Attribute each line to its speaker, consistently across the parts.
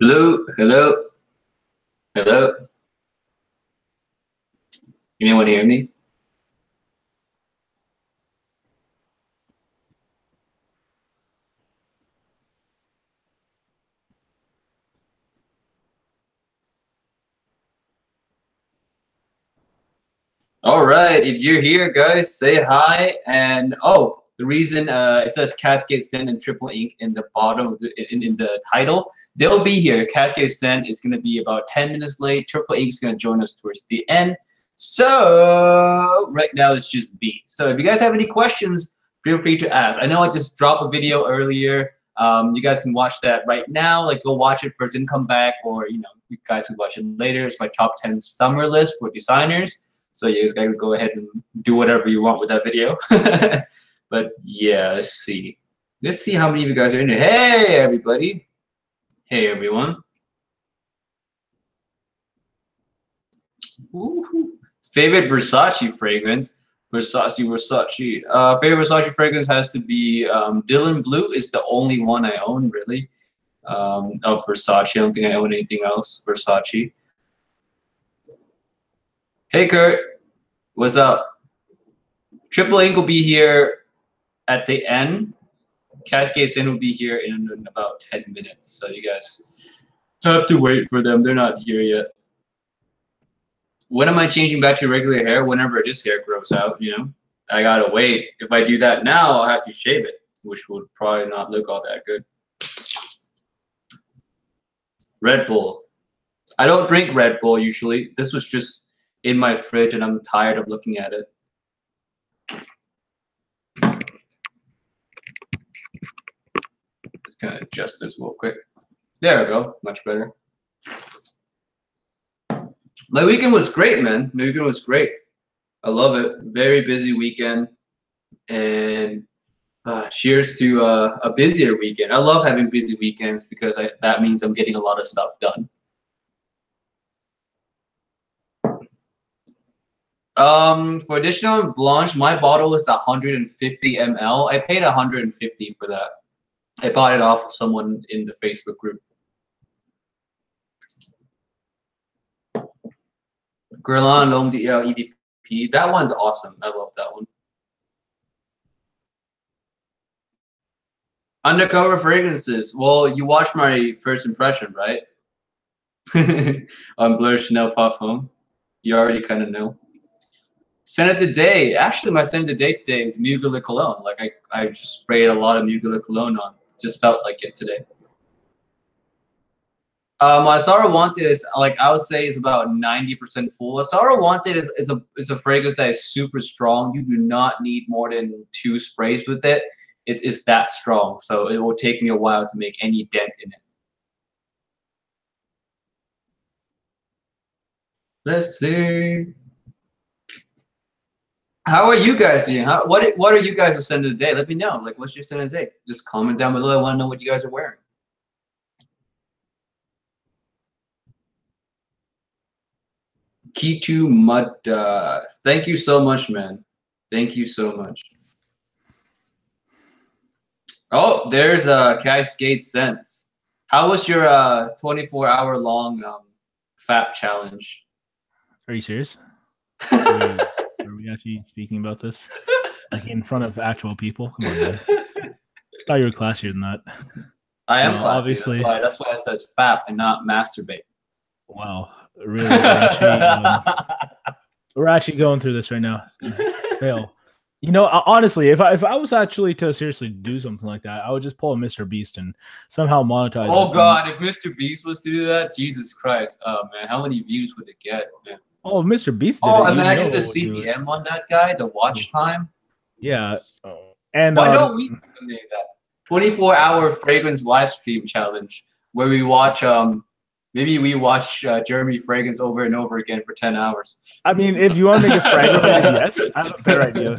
Speaker 1: Hello, hello, hello. Anyone hear me? All right, if you're here, guys, say hi. And oh, the reason it says CascadeScents and Tripleinc in the bottom of in the title, they'll be here. CascadeScents is going to be about 10 minutes late. Tripleinc is going to join us towards the end. So right now it's just B. So if you guys have any questions, feel free to ask. I know I just dropped a video earlier. You guys can watch that right now. Like, go watch it first and come back, or you guys can watch it later. It's my top 10 summer list for designers. So you guys gotta go ahead and do whatever you want with that video. But yeah, let's see. Let's see how many of you guys are in here. Hey, everybody. Hey, everyone. Woohoo. Favorite Versace fragrance? Versace. Favorite Versace fragrance has to be Dylan Blue. Is the only one I own, really, of Versace. I don't think I own anything else Versace. Hey, Kurt. What's up? Tripleinc will be here at the end. CascadeScents will be here in about 10 minutes. So you guys have to wait for them. They're not here yet. When am I changing back to regular hair? Whenever this hair grows out, I gotta wait. If I do that now, I'll have to shave it, which would probably not look all that good. Red Bull. I don't drink Red Bull usually. This was just in my fridge and I'm tired of looking at it. Just gonna adjust this real quick. There we go, much better. My weekend was great, man. My weekend was great. I love it. Very busy weekend, and cheers to a busier weekend. I love having busy weekends because that means I'm getting a lot of stuff done. For additional Blanche, my bottle was 150 ml. I paid 150 for that. I bought it off of someone in the Facebook group. Guerlain L'Homme d'Hier EVP. That one's awesome. I love that one. Undercover fragrances. Well, you watched my first impression, right? On Bleu Chanel Parfum. You already kind of know. Scent of the day. Actually, my scent of the day today is Mugler Cologne. Like I just sprayed a lot of Mugler Cologne on. Just felt like it today. My Asara Wanted is, like, I would say, is about 90% full. Asara Wanted is a fragrance that is super strong. You do not need more than 2 sprays with it. It is that strong. So it will take me a while to make any dent in it. Let's see. How are you guys doing? What are you guys' scent of the day? Let me know. Like, what's your scent of the day? Just comment down below. I want to know what you guys are wearing. Kitu Mud. Thank you so much, man. Thank you so much. Oh, there's CascadeScents. How was your 24-hour long FAP challenge?
Speaker 2: Are you serious? Are we actually speaking about this? Like in front of actual people? Come on, man. I thought you were classier than that.
Speaker 1: I am classy. Obviously. That's why it says FAP and not masturbate.
Speaker 2: Wow. Really? We're actually going through this right now. Fail. Honestly, if I was actually to seriously do something like that, I would just pull a Mr. Beast and somehow monetize it.
Speaker 1: Oh, God. If Mr. Beast was to do that, Jesus Christ. Oh, man. How many views would it get, man?
Speaker 2: Oh, if Mr. Beast did
Speaker 1: it, imagine the CPM on that guy, the watch time.
Speaker 2: Yeah. And
Speaker 1: why don't we do that? 24-hour fragrance live stream challenge where we watch maybe we watch Jeremy Fragrance over and over again for 10 hours.
Speaker 2: I mean, if you want to make a fragrance, yes, I have a better idea.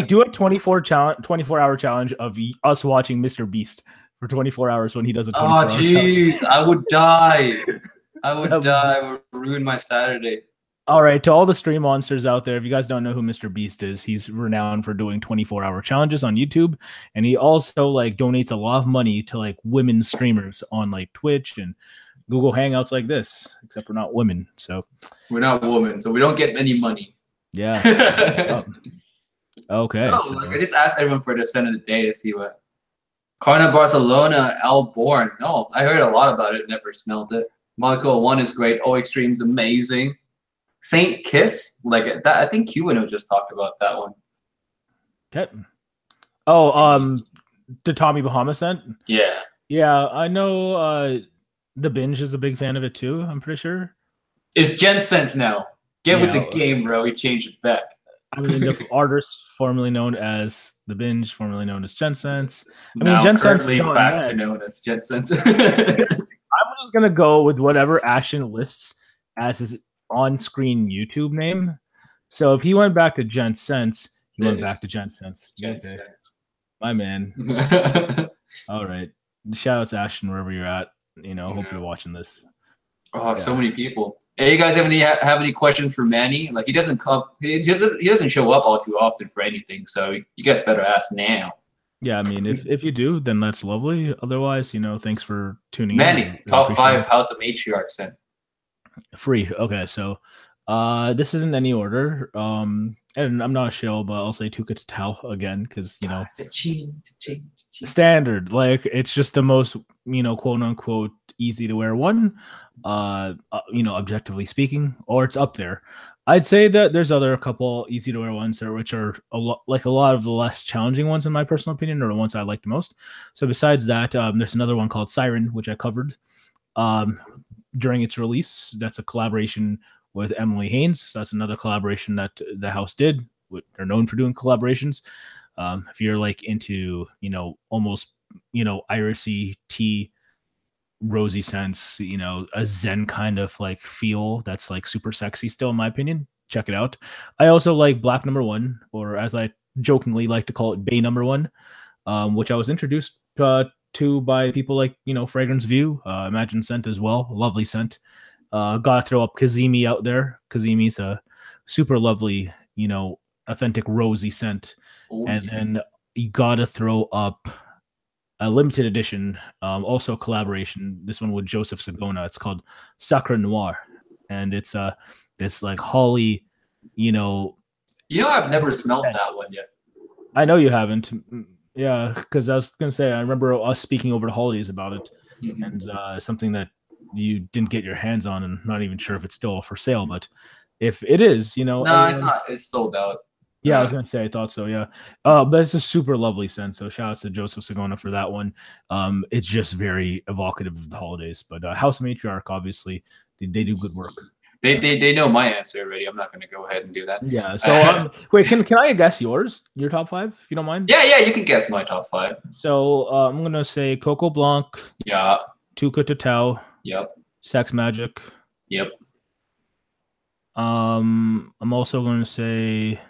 Speaker 2: Do a 24-hour challenge of us watching Mr. Beast for 24 hours when he does a 24-hour challenge.
Speaker 1: Oh, jeez. I would die. I would die. It would ruin my Saturday.
Speaker 2: All right, to all the stream monsters out there, if you guys don't know who Mr. Beast is, he's renowned for doing 24-hour challenges on YouTube, and he also like donates a lot of money to like women streamers on like Twitch and Google Hangouts like this, except we're not women, so
Speaker 1: we're not women, so we don't get any money.
Speaker 2: Yeah. That's what's up. Okay.
Speaker 1: So, like, I just asked everyone for the scent of the day to see what. Carna Barcelona, Al Born. No, I heard a lot about it, never smelled it. Monaco 1 is great. O Extreme's amazing. Saint Kiss, like that. I think Cubano just talked about that one.
Speaker 2: Okay. Oh, the Tommy Bahama scent.
Speaker 1: Yeah.
Speaker 2: Yeah, I know. The Binge is a big fan of it too. I'm pretty sure.
Speaker 1: It's Jensen's now. Get with the game, bro. He changed it back.
Speaker 2: I mean, the artist formerly known as The Binge, formerly known as Jensen's. I
Speaker 1: mean,
Speaker 2: Jensen's
Speaker 1: back to known as Jensen's.
Speaker 2: I'm just gonna go with whatever Action lists as his on-screen YouTube name. So if he went back to Jensen's, he went back to Jensen's. Okay. My man. All right. Shout out to Ashton wherever you're at. You know, hope you're watching this.
Speaker 1: Oh, so many people. Hey, you guys have any questions for Manny? Like he doesn't come, he doesn't show up all too often for anything. So you guys better ask now.
Speaker 2: Yeah, I mean, if you do, then that's lovely. Otherwise, you know, thanks for tuning
Speaker 1: in.
Speaker 2: Manny,
Speaker 1: top 5 House of Matriarch scent.
Speaker 2: Free. Okay, so this isn't any order. And I'm not a shill, but I'll say Tuca to Tau again because you know standard. Like it's just the most, you know, quote unquote easy to wear one. You know, objectively speaking, or it's up there. I'd say that there's a couple easy to wear ones which are a lot of the less challenging ones in my personal opinion, or the ones I like the most. So besides that, there's another one called Siren, which I covered during its release. That's a collaboration with Emily Haynes. So that's another collaboration that the house did. They're known for doing collaborations. If you're like into, you know, almost, you know, irisy tea, rosy scents, you know, a zen kind of like feel that's like super sexy still in my opinion, check it out. I also like Black Number 1, or as I jokingly like to call it, Bay Number 1, which I was introduced to by people like, you know, Fragrance View, Imagine Scent as well, lovely scent. Gotta throw up Kazemi out there. Kazemi's a super lovely, you know, authentic rosy scent. And then you gotta throw up a limited edition, also a collaboration. This one with Joseph Sagona. It's called Sacre Noir, and it's this like holly, you know.
Speaker 1: You know, I've never smelled that one yet.
Speaker 2: I know you haven't. Yeah, because I was gonna say I remember us speaking over the holidays about it, and something that you didn't get your hands on, and not even sure if it's still for sale. But if it is, you know,
Speaker 1: no, it's not. It's sold out.
Speaker 2: Yeah, I was gonna say I thought so. Yeah, but it's a super lovely scent. So shout out to Joseph Sagona for that one. It's just very evocative of the holidays. But House of Matriarch, obviously, they do good work.
Speaker 1: They know my answer already. I'm not gonna go ahead and do that.
Speaker 2: Yeah. So wait, can I guess yours? Your top 5, if you don't mind?
Speaker 1: Yeah, you can guess my top 5.
Speaker 2: So I'm gonna say Coco Blanc.
Speaker 1: Yeah.
Speaker 2: Tuca Tatau.
Speaker 1: Yep.
Speaker 2: Sex Magic.
Speaker 1: Yep.
Speaker 2: I'm also gonna say.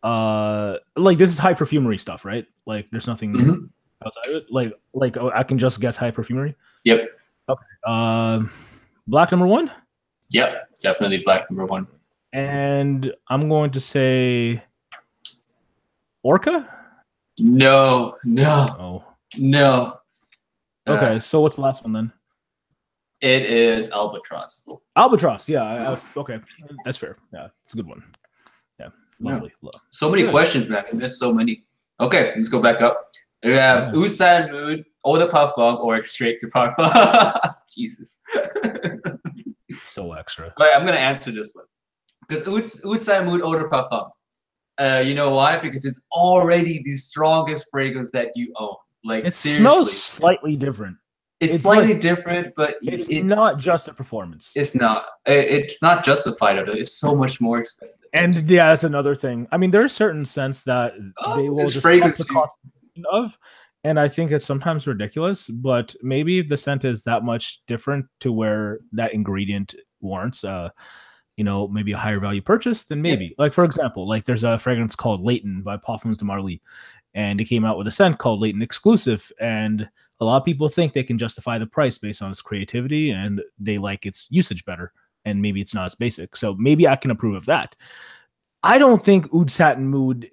Speaker 2: Like this is high perfumery stuff, right? Like there's nothing outside of it. Like I can just guess high perfumery.
Speaker 1: Yep.
Speaker 2: Okay. Black Number 1.
Speaker 1: Yep, definitely Black Number 1.
Speaker 2: And I'm going to say Orca.
Speaker 1: No.
Speaker 2: Okay, so what's the last one then?
Speaker 1: It is Albatross.
Speaker 2: Albatross, yeah. Okay, that's fair. Yeah, it's a good one. Yeah, lovely.
Speaker 1: Yeah. So many questions, man. I missed so many. Okay, let's go back up. We have Usan Mood, Eau de Parfum, or Extrait de Parfum. Jesus.
Speaker 2: So extra.
Speaker 1: All right, I'm going to answer this one. Because Usan Mood, Eau de Parfum. You know why? Because it's already the strongest fragrance that you own. Like,
Speaker 2: it
Speaker 1: seriously.
Speaker 2: Smells slightly different.
Speaker 1: It's slightly different, but
Speaker 2: it's not just a performance.
Speaker 1: It's not. It's not justified. It's so much more expensive.
Speaker 2: And yeah, that's another thing. I mean, there are certain scents that they will just cut the cost of, and I think it's sometimes ridiculous. But maybe if the scent is that much different to where that ingredient warrants, you know, maybe a higher value purchase, then maybe. Yeah. Like for example, like there's a fragrance called Leighton by Parfums de Marly, and it came out with a scent called Leighton Exclusive, and a lot of people think they can justify the price based on its creativity and they like its usage better. and maybe it's not as basic. So maybe I can approve of that. I don't think Oud Satin Mood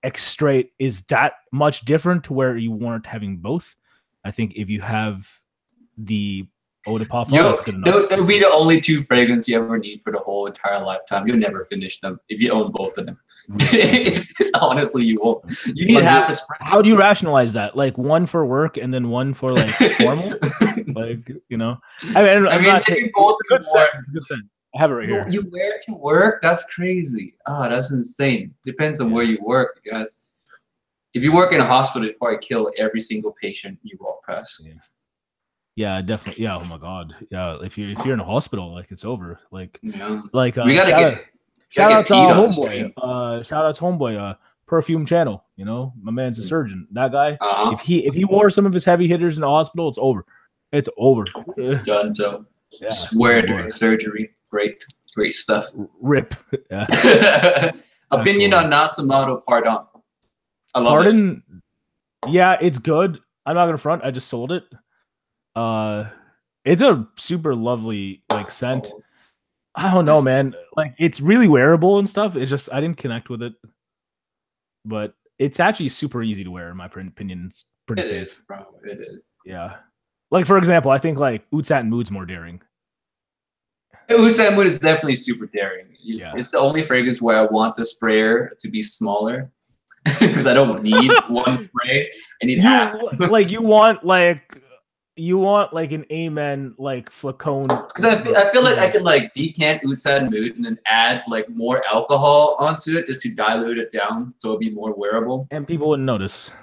Speaker 2: Extrait is that much different to where you weren't having both. I think if you have the Eau de Parfum, that's good enough.
Speaker 1: It'll be the only 2 fragrances you ever need for the whole entire lifetime. You'll never finish them if you own both of them. Honestly, you won't. You need half a spray.
Speaker 2: How do you rationalize that? Like one for work and then one for like formal? Like, you know, I mean, it's a good scent. It's a good scent. I have it right here.
Speaker 1: You wear it to work? That's crazy. Oh, that's insane. Depends on where you work, guys. If you work in a hospital, you probably kill every single patient you walk past.
Speaker 2: Yeah, definitely. Yeah. Oh my God. Yeah. If you're in a hospital, like it's over. Like,
Speaker 1: we
Speaker 2: gotta shout out to Homeboy. Shout out to Homeboy. Perfume Channel. You know, my man's a surgeon. That guy. If he wore some of his heavy hitters in the hospital, it's over. It's over.
Speaker 1: Done. So swear during surgery. Great stuff.
Speaker 2: Rip. Yeah.
Speaker 1: Opinion on Nasomato Pardon. I love
Speaker 2: Pardon. Yeah, it's good. I'm not gonna front. I just sold it. It's a super lovely like scent. I don't know, man. Like it's really wearable and stuff. It's just I didn't connect with it, but it's actually super easy to wear in my opinion. It's pretty safe.
Speaker 1: It is.
Speaker 2: Yeah. Like for example, I think like Oud Satin Mood's more daring.
Speaker 1: Oud Satin Mood is definitely super daring. It's the only fragrance where I want the sprayer to be smaller because I don't need one spray. I need half.
Speaker 2: Like you want an Amen like flacon.
Speaker 1: Because I feel like I can like decant Oud Satin Mood and then add like more alcohol onto it just to dilute it down so it'll be more wearable.
Speaker 2: And people wouldn't notice.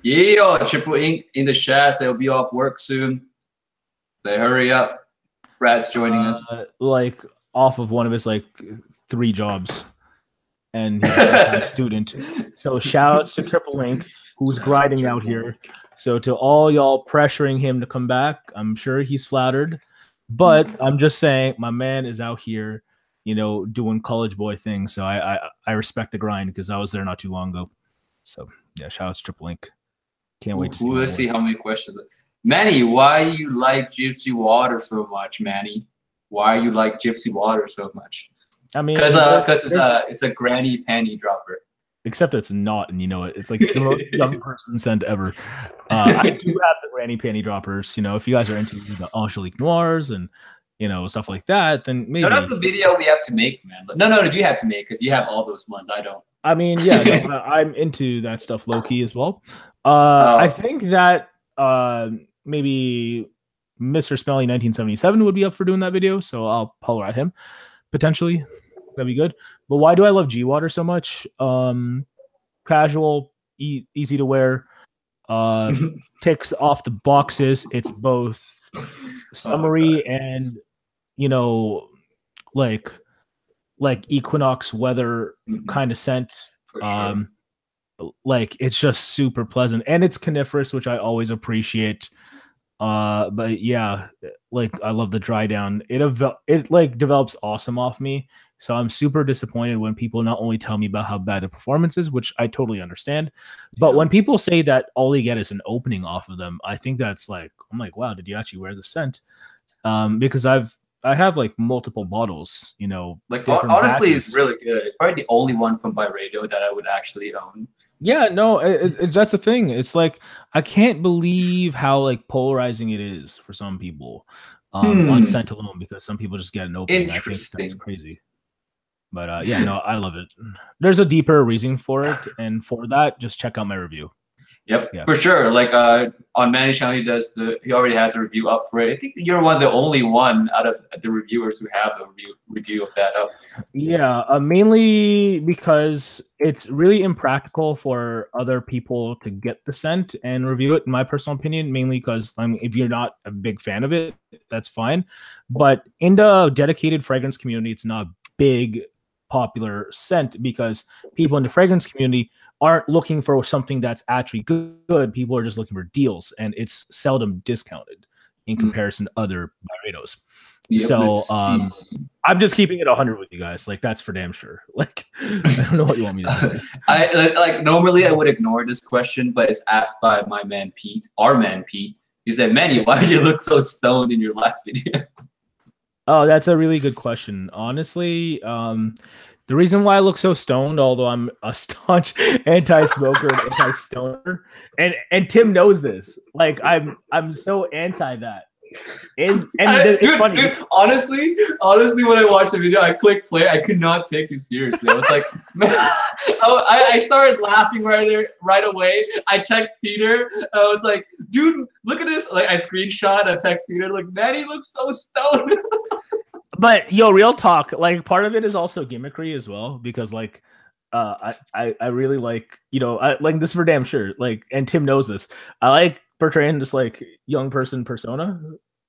Speaker 1: Yeah, Tripleinc in the chat. They'll be off work soon. They hurry up. Brad's joining us.
Speaker 2: Like off of one of his like 3 jobs. And he's a student. So shout outs to Tripleinc, who's grinding out here. So to all y'all pressuring him to come back, I'm sure he's flattered. But I'm just saying, my man is out here, you know, doing college boy things. So I respect the grind because I was there not too long ago. So yeah, shout out to Tripleinc. Can't wait to see.
Speaker 1: Let's see how many questions. Manny, why you like Gypsy Water so much, Manny? Why you like Gypsy Water so much?
Speaker 2: I mean,
Speaker 1: because it's a granny panty dropper.
Speaker 2: Except it's not, and you know it. It's like the most young person scent ever. I do have the granny panty droppers. You know, if you guys are into the Angelique Noirs and you know stuff like that, then maybe.
Speaker 1: No, that's the video we have to make, man. But no, you have to make because you have all those ones. I don't.
Speaker 2: I mean, yeah, no, I'm into that stuff low key as well. I think that maybe Mr. Smelly 1977 would be up for doing that video, so I'll holler at him potentially. That'd be good. But why do I love G Water so much? Casual, easy to wear, ticks off the boxes. It's both summery and you know, like equinox weather kind of scent.
Speaker 1: Sure.
Speaker 2: Like it's just super pleasant, and it's coniferous, which I always appreciate. But yeah, like I love the dry down. It like develops awesome off me. So I'm super disappointed when people not only tell me about how bad the performance is, which I totally understand, but when people say that all they get is an opening off of them, I think that's like, I'm like, wow, did you actually wear the scent? Because I have like multiple bottles, you know.
Speaker 1: Like honestly, batches. It's really good. It's probably the only one from Byredo that I would actually own.
Speaker 2: Yeah, no, that's the thing. It's like I can't believe how like polarizing it is for some people on scent alone, because some people just get an opening. I think that's crazy. But yeah, no, I love it. There's a deeper reason for it, and for that, just check out my review.
Speaker 1: Yep, yeah. For sure. Like on Manny's channel, he already has a review up for it. I think you're the only one out of the reviewers who have a review of that up.
Speaker 2: Yeah, mainly because it's really impractical for other people to get the scent and review it, in my personal opinion, mainly because if you're not a big fan of it, that's fine. But in the dedicated fragrance community, it's not a big popular scent because people in the fragrance community aren't looking for something that's actually good. People are just looking for deals, and it's seldom discounted in comparison to other Byredos. Yep, so I'm just keeping it 100 with you guys. Like that's for damn sure. Like I don't know what you want me to say.
Speaker 1: I normally I would ignore this question, but it's asked by my man Pete, our man Pete. He said, "Manny, why did you look so stoned in your last video?"
Speaker 2: Oh, that's a really good question. Honestly, the reason why I look so stoned, although I'm a staunch anti-smoker and anti-stoner, and Tim knows this. Like I'm so anti that. It's funny.
Speaker 1: Dude, honestly, when I watched the video, I clicked play. I could not take you seriously. I was like, man, I started laughing right away. I text Peter. I was like, dude, look at this. Like I screenshot. I text Peter. Like, man, he looks so stoned.
Speaker 2: But yo, real talk. Like part of it is also gimmickry as well, because like I really like, I like this for damn sure. Like, and Tim knows this. I like portraying this like young person persona.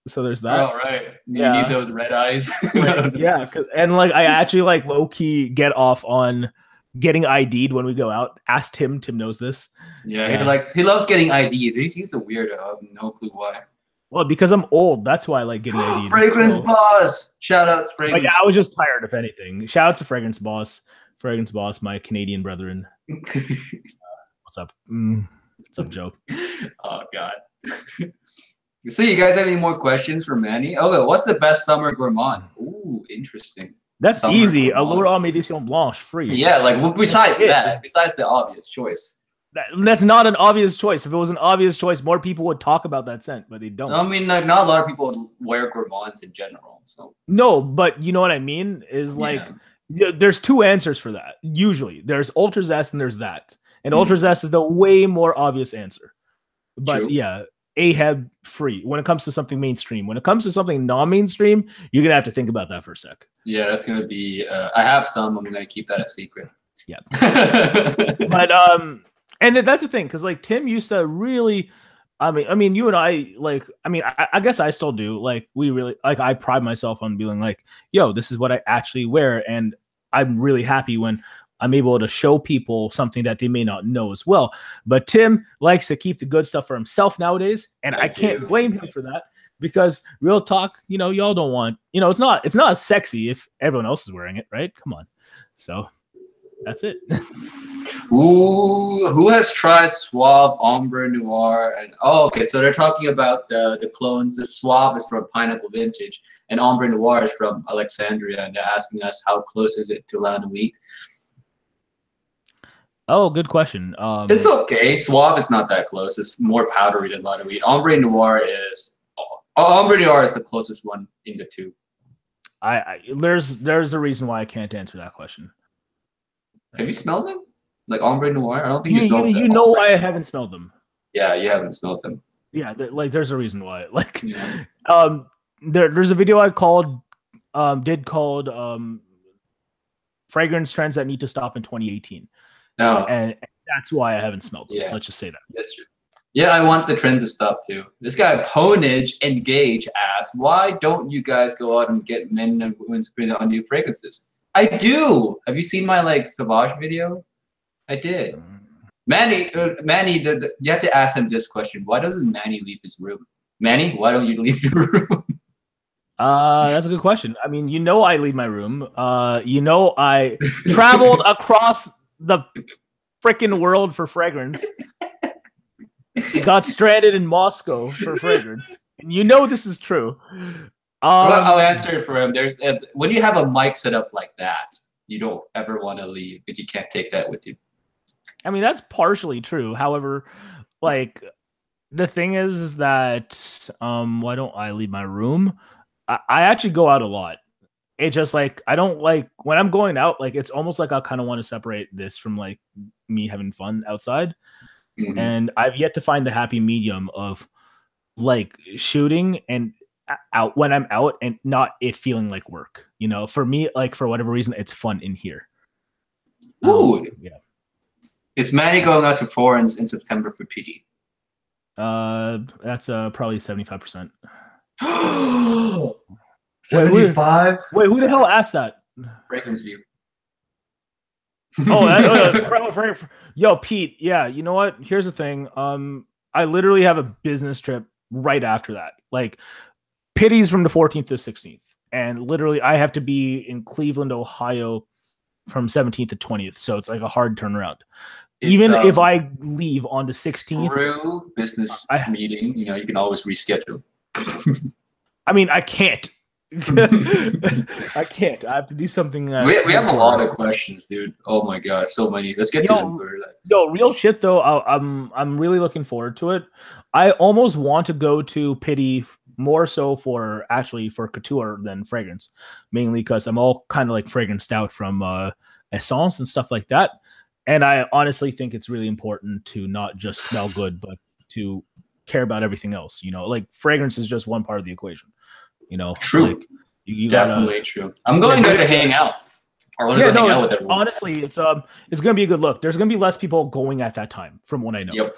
Speaker 2: So there's that.
Speaker 1: Oh right. You need those red eyes.
Speaker 2: Yeah, and like I actually like low key get off on getting ID'd when we go out. Ask Tim. Tim knows this.
Speaker 1: Yeah, he loves getting ID'd. He's a weirdo. I have no clue why.
Speaker 2: Well, because I'm old. That's why I like getting ID'd.
Speaker 1: Fragrance Boss. Shout out Fragrance.
Speaker 2: Like I was just tired, if anything. Shout out to Fragrance Boss. Fragrance Boss, my Canadian brethren. What's up? What's up, Joe?
Speaker 1: Oh God. So you guys have any more questions for Manny? Okay, what's the best summer gourmand? Ooh, interesting.
Speaker 2: That's
Speaker 1: summer
Speaker 2: easy.
Speaker 1: gourmand.
Speaker 2: A Laurent Médition Blanche, free.
Speaker 1: Yeah, like besides the obvious choice.
Speaker 2: That's not an obvious choice. If it was an obvious choice, more people would talk about that scent, but they don't.
Speaker 1: I mean, like, not a lot of people wear gourmands in general. So
Speaker 2: no, but you know what I mean? Is like there's two answers for that. Usually, there's Ultra Zest and there's that, and Ultra Zest is the way more obvious answer. But
Speaker 1: true.
Speaker 2: Yeah. Ahab free when it comes to something mainstream. When it comes to something non-mainstream, you're gonna have to think about that for a sec.
Speaker 1: Yeah, that's gonna be. I have some. I'm gonna keep that a secret.
Speaker 2: Yeah, but and that's the thing, because like Tim used to really. I mean, you and I like. I guess I still do. Like, we really like. I pride myself on being like, yo, this is what I actually wear, and I'm really happy when I'm able to show people something that they may not know as well. But Tim likes to keep the good stuff for himself nowadays, and I can't blame him for that, because real talk, y'all don't want, it's not as sexy if everyone else is wearing it, right? Come on. So that's it.
Speaker 1: Ooh, who has tried Suave, Ombre Noir, and okay, so they're talking about the clones. The Suave is from Pineapple Vintage, and Ombre Noir is from Alexandria, and they're asking us how close is it to Land of Wheat.
Speaker 2: Oh, good question.
Speaker 1: It's okay. Suave is not that close. It's more powdery than Land of Wheat. Ombre Noir is the closest one in the two.
Speaker 2: There's a reason why I can't answer that question.
Speaker 1: Have you smelled them? Like Ombre Noir? I don't think you smelled them.
Speaker 2: You know why I haven't smelled them.
Speaker 1: Yeah, you haven't smelled them.
Speaker 2: Yeah, like there's a reason why. Like, there's a video I did called fragrance trends that need to stop in 2018.
Speaker 1: No.
Speaker 2: And that's why I haven't smelled them.
Speaker 1: Yeah.
Speaker 2: Let's just say that.
Speaker 1: That's true. Yeah, I want the trend to stop too. This guy Ponage Engage asked, why don't you guys go out and get men and women spraying on new fragrances? I do. Have you seen my like Sauvage video? I did. Manny, you have to ask him this question. Why doesn't Manny leave his room? Manny, why don't you leave your room?
Speaker 2: That's a good question. I mean, I leave my room. I traveled across the freaking world for fragrance. Got stranded in Moscow for fragrance. And this is true.
Speaker 1: I'll answer it for him. When you have a mic set up like that, you don't ever want to leave because you can't take that with you.
Speaker 2: I mean, that's partially true. However, like, the thing is that why don't I leave my room? I actually go out a lot. It's just like, I don't like when I'm going out, like, it's almost like I kind of want to separate this from like me having fun outside. Mm-hmm. And I've yet to find the happy medium of like shooting and out when I'm out and not it feeling like work. For me, like, for whatever reason, it's fun in here.
Speaker 1: Ooh.
Speaker 2: Yeah. Is
Speaker 1: Manny going out to Florence in September for PD?
Speaker 2: That's probably 75%.
Speaker 1: 75?
Speaker 2: Wait, who the hell asked that?
Speaker 1: Fragrance View.
Speaker 2: Yo, Pete. Yeah, you know what? Here's the thing. I literally have a business trip right after that. Like, Pity's from the 14th to 16th, and literally I have to be in Cleveland, Ohio, from 17th to 20th. So it's like a hard turnaround. Even if I leave on the 16th,
Speaker 1: through business meeting, you can always reschedule.
Speaker 2: I mean, I can't. I can't. I have to do something.
Speaker 1: We have a lot of questions, dude. Oh my god, so many. Let's get to them.
Speaker 2: Real shit though. I'm really looking forward to it. I almost want to go to Pity more so for couture than fragrance, mainly because I'm all kind of like fragranced out from essence and stuff like that. And I honestly think it's really important to not just smell good, but to care about everything else. You know, like fragrance is just one part of the equation. You know,
Speaker 1: true.
Speaker 2: Like, you
Speaker 1: definitely true. I'm going there to hang out. I want to go hang out with everyone.
Speaker 2: Honestly, it's gonna be a good look. There's gonna be less people going at that time, from what I know.
Speaker 1: Yep.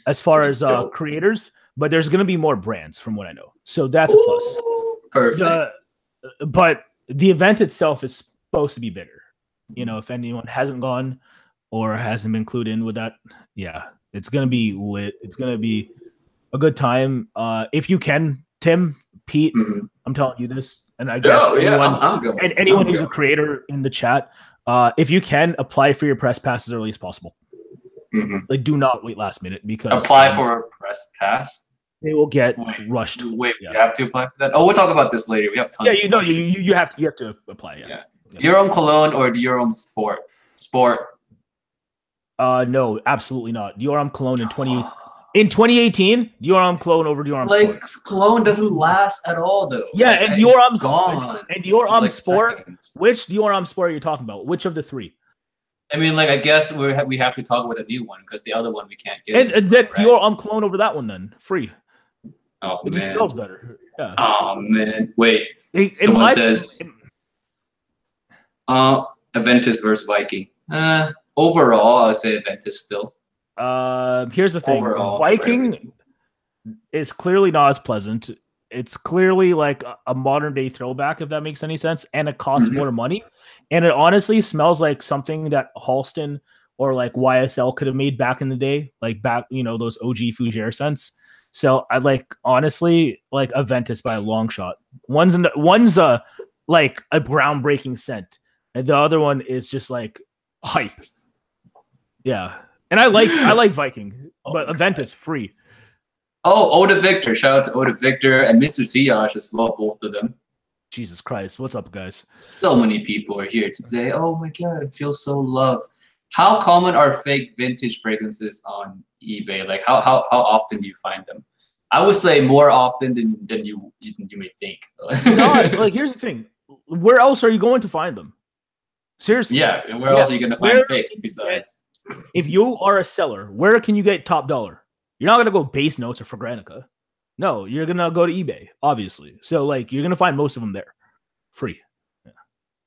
Speaker 2: As far as creators, but there's gonna be more brands, from what I know. So that's a plus.
Speaker 1: Perfect.
Speaker 2: But the event itself is supposed to be bigger. You know, if anyone hasn't gone or hasn't been clued in with that, yeah, it's gonna be lit. It's gonna be a good time. If you can, Tim, Pete, I'm telling you this, and I guess anyone who's a creator in the chat, if you can, apply for your press pass as early as possible. Like, do not wait last minute, because
Speaker 1: apply for a press pass.
Speaker 2: They will get rushed.
Speaker 1: Wait, you have to apply for that? Oh, we'll talk about this later. We have tons.
Speaker 2: Yeah, you have to apply. Yeah.
Speaker 1: Dior Cologne or Dior Sport?
Speaker 2: No, absolutely not. Dior Cologne in 2018, Dior Cologne over Dior Sport.
Speaker 1: Cologne doesn't last at all, though.
Speaker 2: Yeah, and Dior gone. And Dior Sport. Seconds. Which Dior Sport are you talking about? Which of the three?
Speaker 1: I mean, like, I guess we have to talk about a new one, because the other one we can't get.
Speaker 2: And that Dior Cologne over that one, then free.
Speaker 1: Oh,
Speaker 2: it just smells better. Yeah.
Speaker 1: Oh man, wait. Someone says, Aventus versus Viking. Overall, I'd say Aventus still.
Speaker 2: Here's the thing. Overall, Viking is clearly not as pleasant. It's clearly like a modern day throwback, if that makes any sense, and it costs more money. And it honestly smells like something that Halston or like YSL could have made back in the day, like back, those OG Fougere scents. So I honestly like Aventus by a long shot. One's like a groundbreaking scent, and the other one is just like hype. Yeah. And I like Viking, but Aventus free.
Speaker 1: Oh, Oda Victor. Shout out to Oda Victor and Mr. Siyash as well, both of them.
Speaker 2: Jesus Christ. What's up, guys?
Speaker 1: So many people are here today. Oh my god, I feel so loved. How common are fake vintage fragrances on eBay? Like how often do you find them? I would say more often than you may think.
Speaker 2: No, like here's the thing. Where else are you going to find them? Seriously.
Speaker 1: Yeah, and where else are you going to find fakes besides?
Speaker 2: If you are a seller, where can you get top dollar? You're not going to go Base Notes or Fragrantica. No, you're going to go to eBay, obviously. So, like, you're going to find most of them there. Free. Yeah.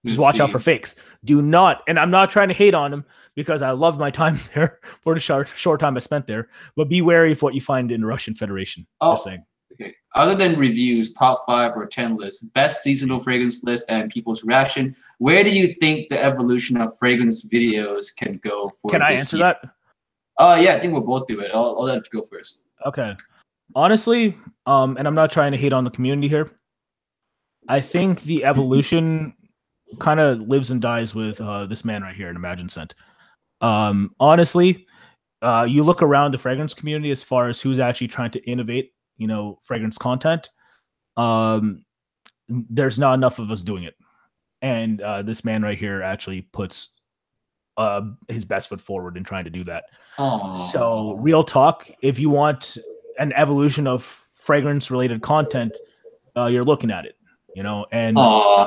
Speaker 2: Just watch out for fakes. Do not, and I'm not trying to hate on them because I loved my time there for the short time I spent there, but be wary of what you find in the Russian Federation.
Speaker 1: Oh,
Speaker 2: just saying.
Speaker 1: Okay. Other than reviews, top 5 or 10 lists, best seasonal fragrance list, and people's reaction, where do you think the evolution of fragrance videos can go for
Speaker 2: Can I answer that?
Speaker 1: Yeah, I think we'll both do it. I'll let you go first.
Speaker 2: Okay. Honestly, and I'm not trying to hate on the community here, I think the evolution kind of lives and dies with this man right here in Imagine Scent. Honestly, you look around the fragrance community as far as who's actually trying to innovate, fragrance content. There's not enough of us doing it. And this man right here actually puts his best foot forward in trying to do that.
Speaker 1: Aww.
Speaker 2: So real talk, if you want an evolution of fragrance related content, you're looking at it, and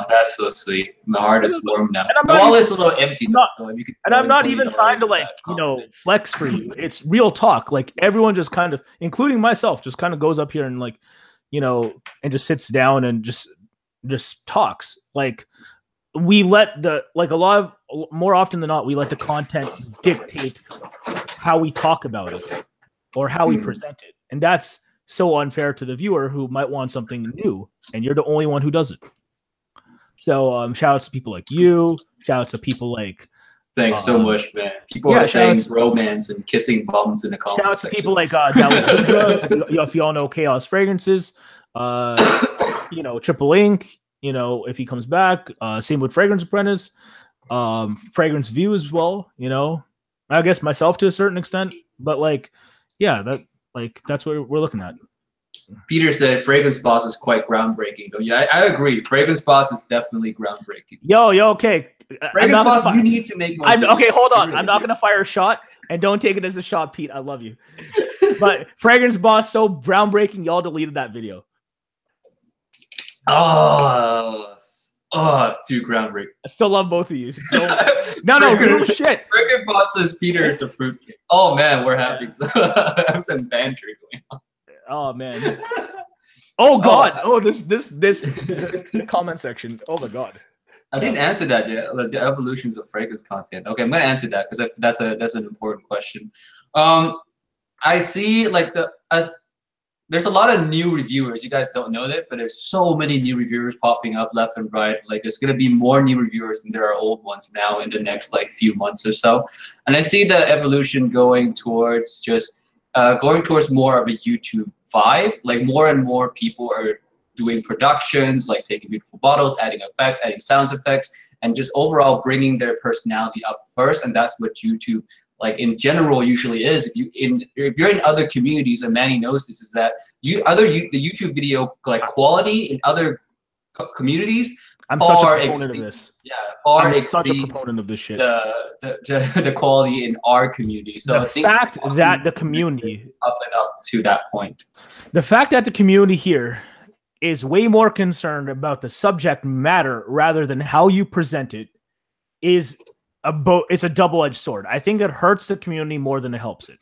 Speaker 1: that's so sweet. My heart is warm now. My wallet's a little empty now, so if you could.
Speaker 2: And I'm not even trying to flex for you. It's real talk. Like everyone just kind of, including myself, just kind of goes up here and and just sits down and just talks. Like we let more often than not, we let the content dictate how we talk about it or how we present it. And that's so unfair to the viewer who might want something new, and you're the only one who does it. So shout outs to people like you. Shout outs to people like.
Speaker 1: Thanks so much, man. People are saying romance and kissing bums in the comments.
Speaker 2: Shout outs to people like if you all know Chaos Fragrances, Tripleinc, if he comes back. Same with Fragrance Apprentice, Fragrance View as well. I guess myself to a certain extent, but that's what we're looking at.
Speaker 1: Peter said Fragrance Boss is quite groundbreaking. Though, yeah, I agree. Fragrance Boss is definitely groundbreaking.
Speaker 2: Yo, okay.
Speaker 1: Fragrance Boss, you need to make more.
Speaker 2: Okay, hold on. I'm not gonna fire a shot, and don't take it as a shot, Pete. I love you, but Fragrance Boss so groundbreaking. Y'all deleted that video.
Speaker 1: Oh, too groundbreaking.
Speaker 2: I still love both of you. No, real shit.
Speaker 1: Fragrance Boss says Peter is a fruitcake. Oh man, we're having some banter going on.
Speaker 2: Oh man. Oh god. Oh, this the comment section. Oh my god.
Speaker 1: I didn't answer that yet. Like the evolutions of fragrance content. Okay, I'm gonna answer that because that's an important question. I see like there's a lot of new reviewers. You guys don't know that, but there's so many new reviewers popping up left and right. Like there's gonna be more new reviewers than there are old ones now in the next like few months or so. And I see the evolution going towards just going towards more of a YouTube vibe. Like more and more people are doing productions, like taking beautiful bottles, adding effects, adding sound effects, and just overall bringing their personality up first. And that's what YouTube, like in general, usually is. If you're in other communities, and Manny knows this, is that the YouTube video like quality in other communities.
Speaker 2: I'm such a proponent of this.
Speaker 1: Yeah, far
Speaker 2: I'm such a proponent of this shit.
Speaker 1: The quality in our community. So
Speaker 2: the fact that the community
Speaker 1: up and up to that point.
Speaker 2: The fact that the community here is way more concerned about the subject matter rather than how you present it it's a double-edged sword. I think it hurts the community more than it helps it.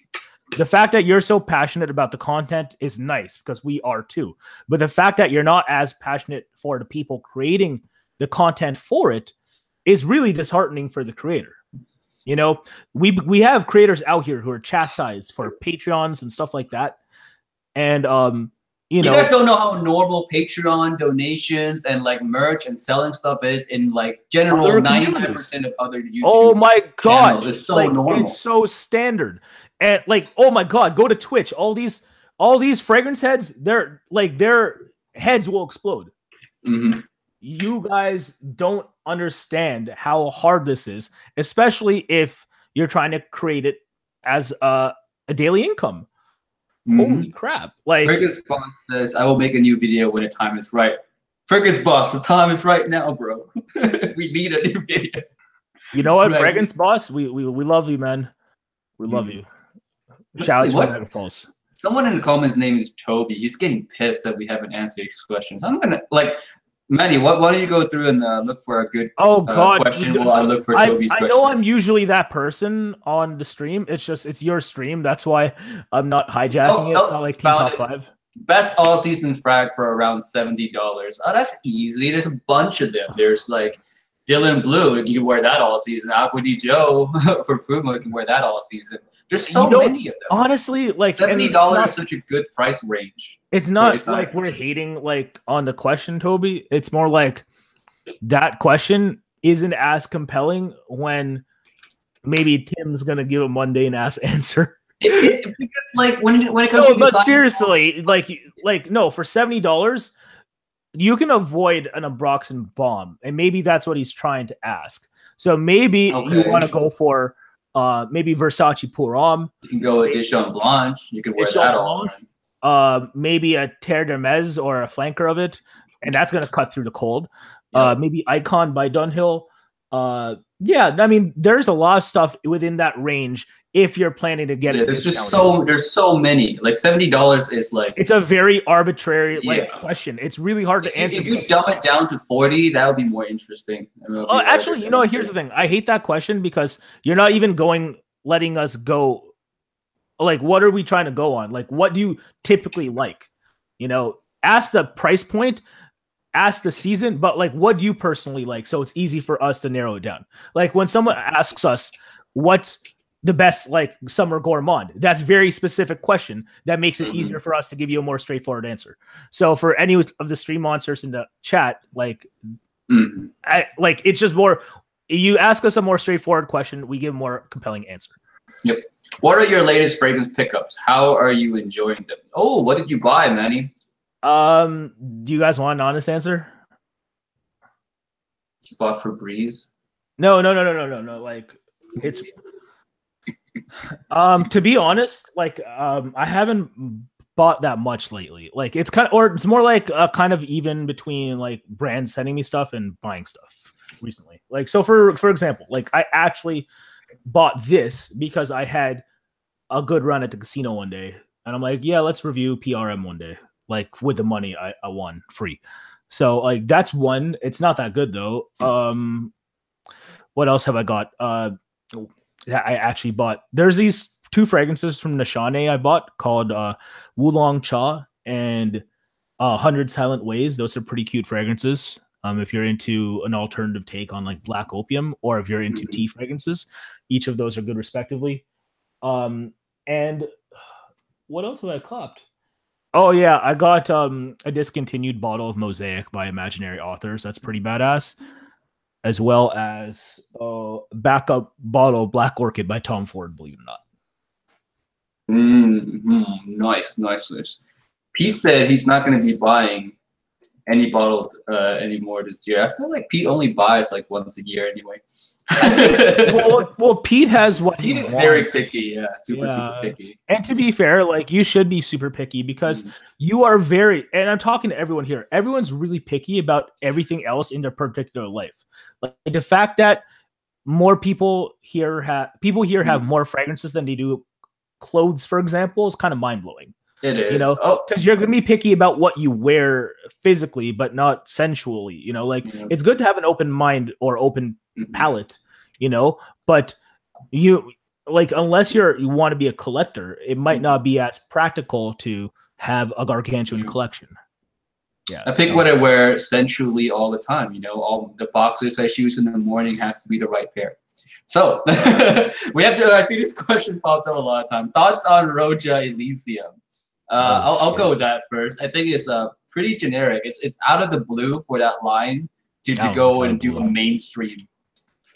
Speaker 2: The fact that you're so passionate about the content is nice because we are too. But the fact that you're not as passionate for the people creating the content for it is really disheartening for the creator. You know, we have creators out here who are chastised for Patreons and stuff like that. And you
Speaker 1: guys don't know how normal Patreon donations and like merch and selling stuff is in like general 99% of other YouTube.
Speaker 2: Oh my god,
Speaker 1: it's so normal.
Speaker 2: It's so standard. And like, oh my god, go to Twitch. All these fragrance heads, their heads will explode.
Speaker 1: Mm-hmm.
Speaker 2: You guys don't understand how hard this is, especially if you're trying to create it as a daily income. Holy crap. Like
Speaker 1: Fragrance Boss says, I will make a new video when the time is right. Fragrance Boss, the time is right now, bro. We need a new video.
Speaker 2: You know what, right. Fragrance Boss, we love you, man. We love you. Shout out to Mega Pulse.
Speaker 1: Someone in the comments name is Toby. He's getting pissed that we haven't answered his questions. I'm gonna like Manny, why don't you go through and look for a good question while I look for Toby's questions?
Speaker 2: I know I'm usually that person on the stream. It's your stream. That's why I'm not hijacking it. It's not like Team Top 5.
Speaker 1: Best all season frag for around $70. Oh, that's easy. There's a bunch of them. There's like Dylan Blue. You can wear that all season. Aqua Di Joe for Fumo. You can wear that all season. There's so many of them.
Speaker 2: Honestly, like
Speaker 1: $70 is such a good price range.
Speaker 2: It's not like we're hating like on the question, Toby. It's more like that question isn't as compelling when maybe Tim's gonna give a mundane ass answer.
Speaker 1: Because like when it comes to
Speaker 2: but seriously, like no, for $70, you can avoid an Abroxan bomb, and maybe that's what he's trying to ask. So maybe you want to go for maybe Versace Pour Homme.
Speaker 1: You can go with Ichon Blanche. You can wear that all.
Speaker 2: Maybe a Terre d'Hermès or a flanker of it, and that's gonna cut through the cold. Maybe Icon by Dunhill. Yeah, I mean, there's a lot of stuff within that range if you're planning to get it.
Speaker 1: There's so many. Like $70 is like
Speaker 2: it's a very arbitrary question. It's really hard to answer.
Speaker 1: If you dumb it down to 40, that would be more interesting.
Speaker 2: Actually, you know, here's the thing. I hate that question because you're not even letting us go. Like, what are we trying to go on? Like, what do you typically like? You know, ask the price point, ask the season, but like, what do you personally like? So it's easy for us to narrow it down. Like when someone asks us, what's the best like summer gourmand? That's a very specific question that makes it easier for us to give you a more straightforward answer. So for any of the stream monsters in the chat, like, it's just more, you ask us a more straightforward question, we give a more compelling answer.
Speaker 1: Yep. What are your latest fragrance pickups? How are you enjoying them? Oh, what did you buy, Manny?
Speaker 2: Do you guys want an honest answer?
Speaker 1: You bought Febreze?
Speaker 2: No. Like, it's to be honest, like I haven't bought that much lately. Like it's kind of, or it's more like a kind of even between like brands sending me stuff and buying stuff recently. Like, so for example, like I actually bought this because I had a good run at the casino one day, and I'm like, yeah, let's review PRM one day, like with the money I won free. So like that's one. It's not that good though. What else have I got? I actually bought. There's these two fragrances from Nishane I bought called Wulong Cha and 100 Silent Ways. Those are pretty cute fragrances. If you're into an alternative take on like black opium, or if you're into tea fragrances, each of those are good respectively. And what else have I copped? Oh yeah, I got a discontinued bottle of Mosaic by Imaginary Authors. That's pretty badass. As well as a backup bottle of Black Orchid by Tom Ford, believe it or not.
Speaker 1: Nice. Pete said he's not going to be buying any bottle anymore this year. I feel like Pete only buys like once a year anyway.
Speaker 2: well, Pete has what
Speaker 1: Pete is very picky, super picky.
Speaker 2: And to be fair, like you should be super picky because you are very. And I'm talking to everyone here. Everyone's really picky about everything else in their particular life. Like the fact that more people here have more fragrances than they do clothes, for example, is kind of mind blowing.
Speaker 1: It is,
Speaker 2: you know, because you're gonna be picky about what you wear physically, but not sensually. You know, like it's good to have an open mind or open palette, you know, but you like unless you want to be a collector, it might not be as practical to have a gargantuan collection. Yeah,
Speaker 1: I pick what I wear sensually all the time. You know, all the boxers I choose in the morning has to be the right pair. So we have to. I see this question pops up a lot of time. Thoughts on Roja Elysium? I'll go with that first. I think it's pretty generic. It's out of the blue for that line to go and do a mainstream,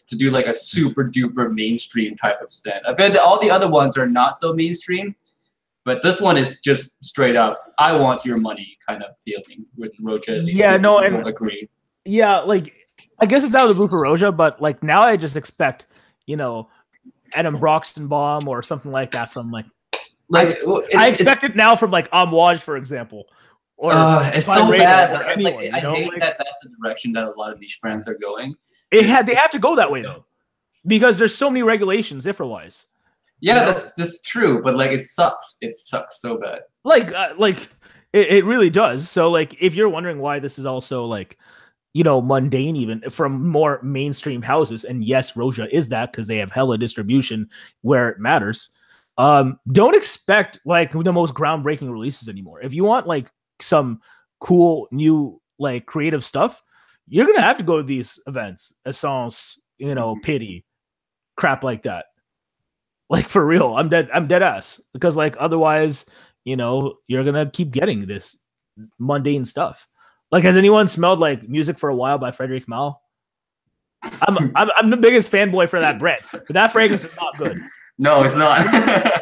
Speaker 1: to do like a super duper mainstream type of scent. I bet all the other ones are not so mainstream, but this one is just straight up, I want your money kind of feeling with Roja Elysium.
Speaker 2: Yeah, no, and
Speaker 1: agree.
Speaker 2: Yeah, like I guess it's out of the blue for Roja, but like now I just expect, you know, Adam Broxton-Baum or something like that from like I expect it now from like Amouage, for example.
Speaker 1: Or it's so bad. I hate that that's the direction that a lot of niche brands are going.
Speaker 2: They have to go that way though, because there's so many regulations IFRA-wise.
Speaker 1: Yeah, that's true, but like it sucks. It sucks so bad.
Speaker 2: Like it really does. So like if you're wondering why this is also like, you know, mundane even from more mainstream houses, and yes, Roja is that because they have hella distribution where it matters. Don't expect like the most groundbreaking releases anymore. If you want like some cool new like creative stuff, you're gonna have to go to these events, Essence, you know, Pity, crap like that. Like for real, I'm dead ass, because like otherwise, you know, you're gonna keep getting this mundane stuff. Like, has anyone smelled like Music for a While by Frederic Malle? I'm the biggest fanboy for that brand, but that fragrance is not good.
Speaker 1: No, it's not.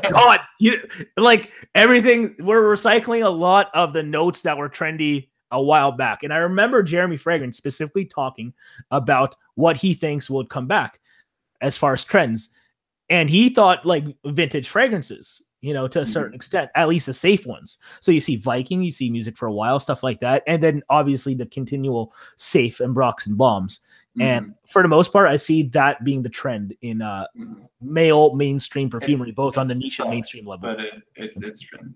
Speaker 2: God, you like everything. We're recycling a lot of the notes that were trendy a while back, and I remember Jeremy Fragrance specifically talking about what he thinks would come back as far as trends, and he thought like vintage fragrances, you know, to a certain extent, at least the safe ones. So you see Viking, you see Music for a While, stuff like that, and then obviously the continual safe and Broxton-Baums. And for the most part, I see that being the trend in male mainstream perfumery, both on the niche and mainstream level.
Speaker 1: But it's trend.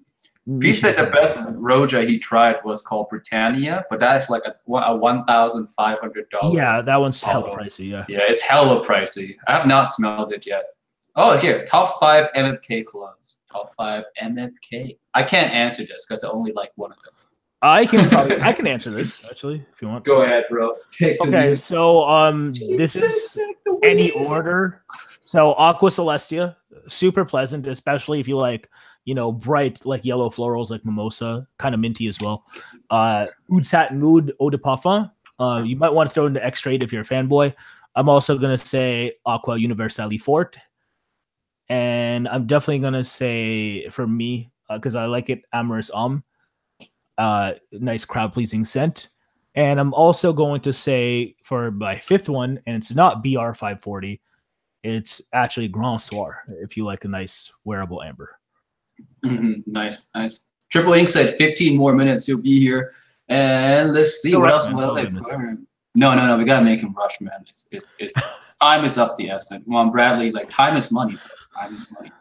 Speaker 1: He said the best Roja he tried was called Britannia, but that's like a $1,500.
Speaker 2: Yeah, that one's hella pricey. Yeah,
Speaker 1: it's hella pricey. I have not smelled it yet. Oh, here, top 5 MFK colognes. Top 5 MFK. I can't answer this because I only like one of them.
Speaker 2: I can answer this actually if you want.
Speaker 1: Go ahead, bro.
Speaker 2: Okay, so this is any order. So Aqua Celestia, super pleasant, especially if you like, you know, bright like yellow florals like mimosa, kind of minty as well. Oud Satin Mood Eau de Parfum. You might want to throw in the X-Trade if you're a fanboy. I'm also gonna say Aqua Universale Forte, and I'm definitely gonna say for me because I like it, Amorous Homme. Nice crowd pleasing scent. And I'm also going to say for my 5th one, and it's not BR540, it's actually Grand Soir if you like a nice wearable amber.
Speaker 1: Nice. Triple Ink said 15 more minutes. He'll be here. And let's see what else. No, we gotta make him rush, man. It's time is up the essence. Come on, Bradley. Like time is money. Bro. Time is money.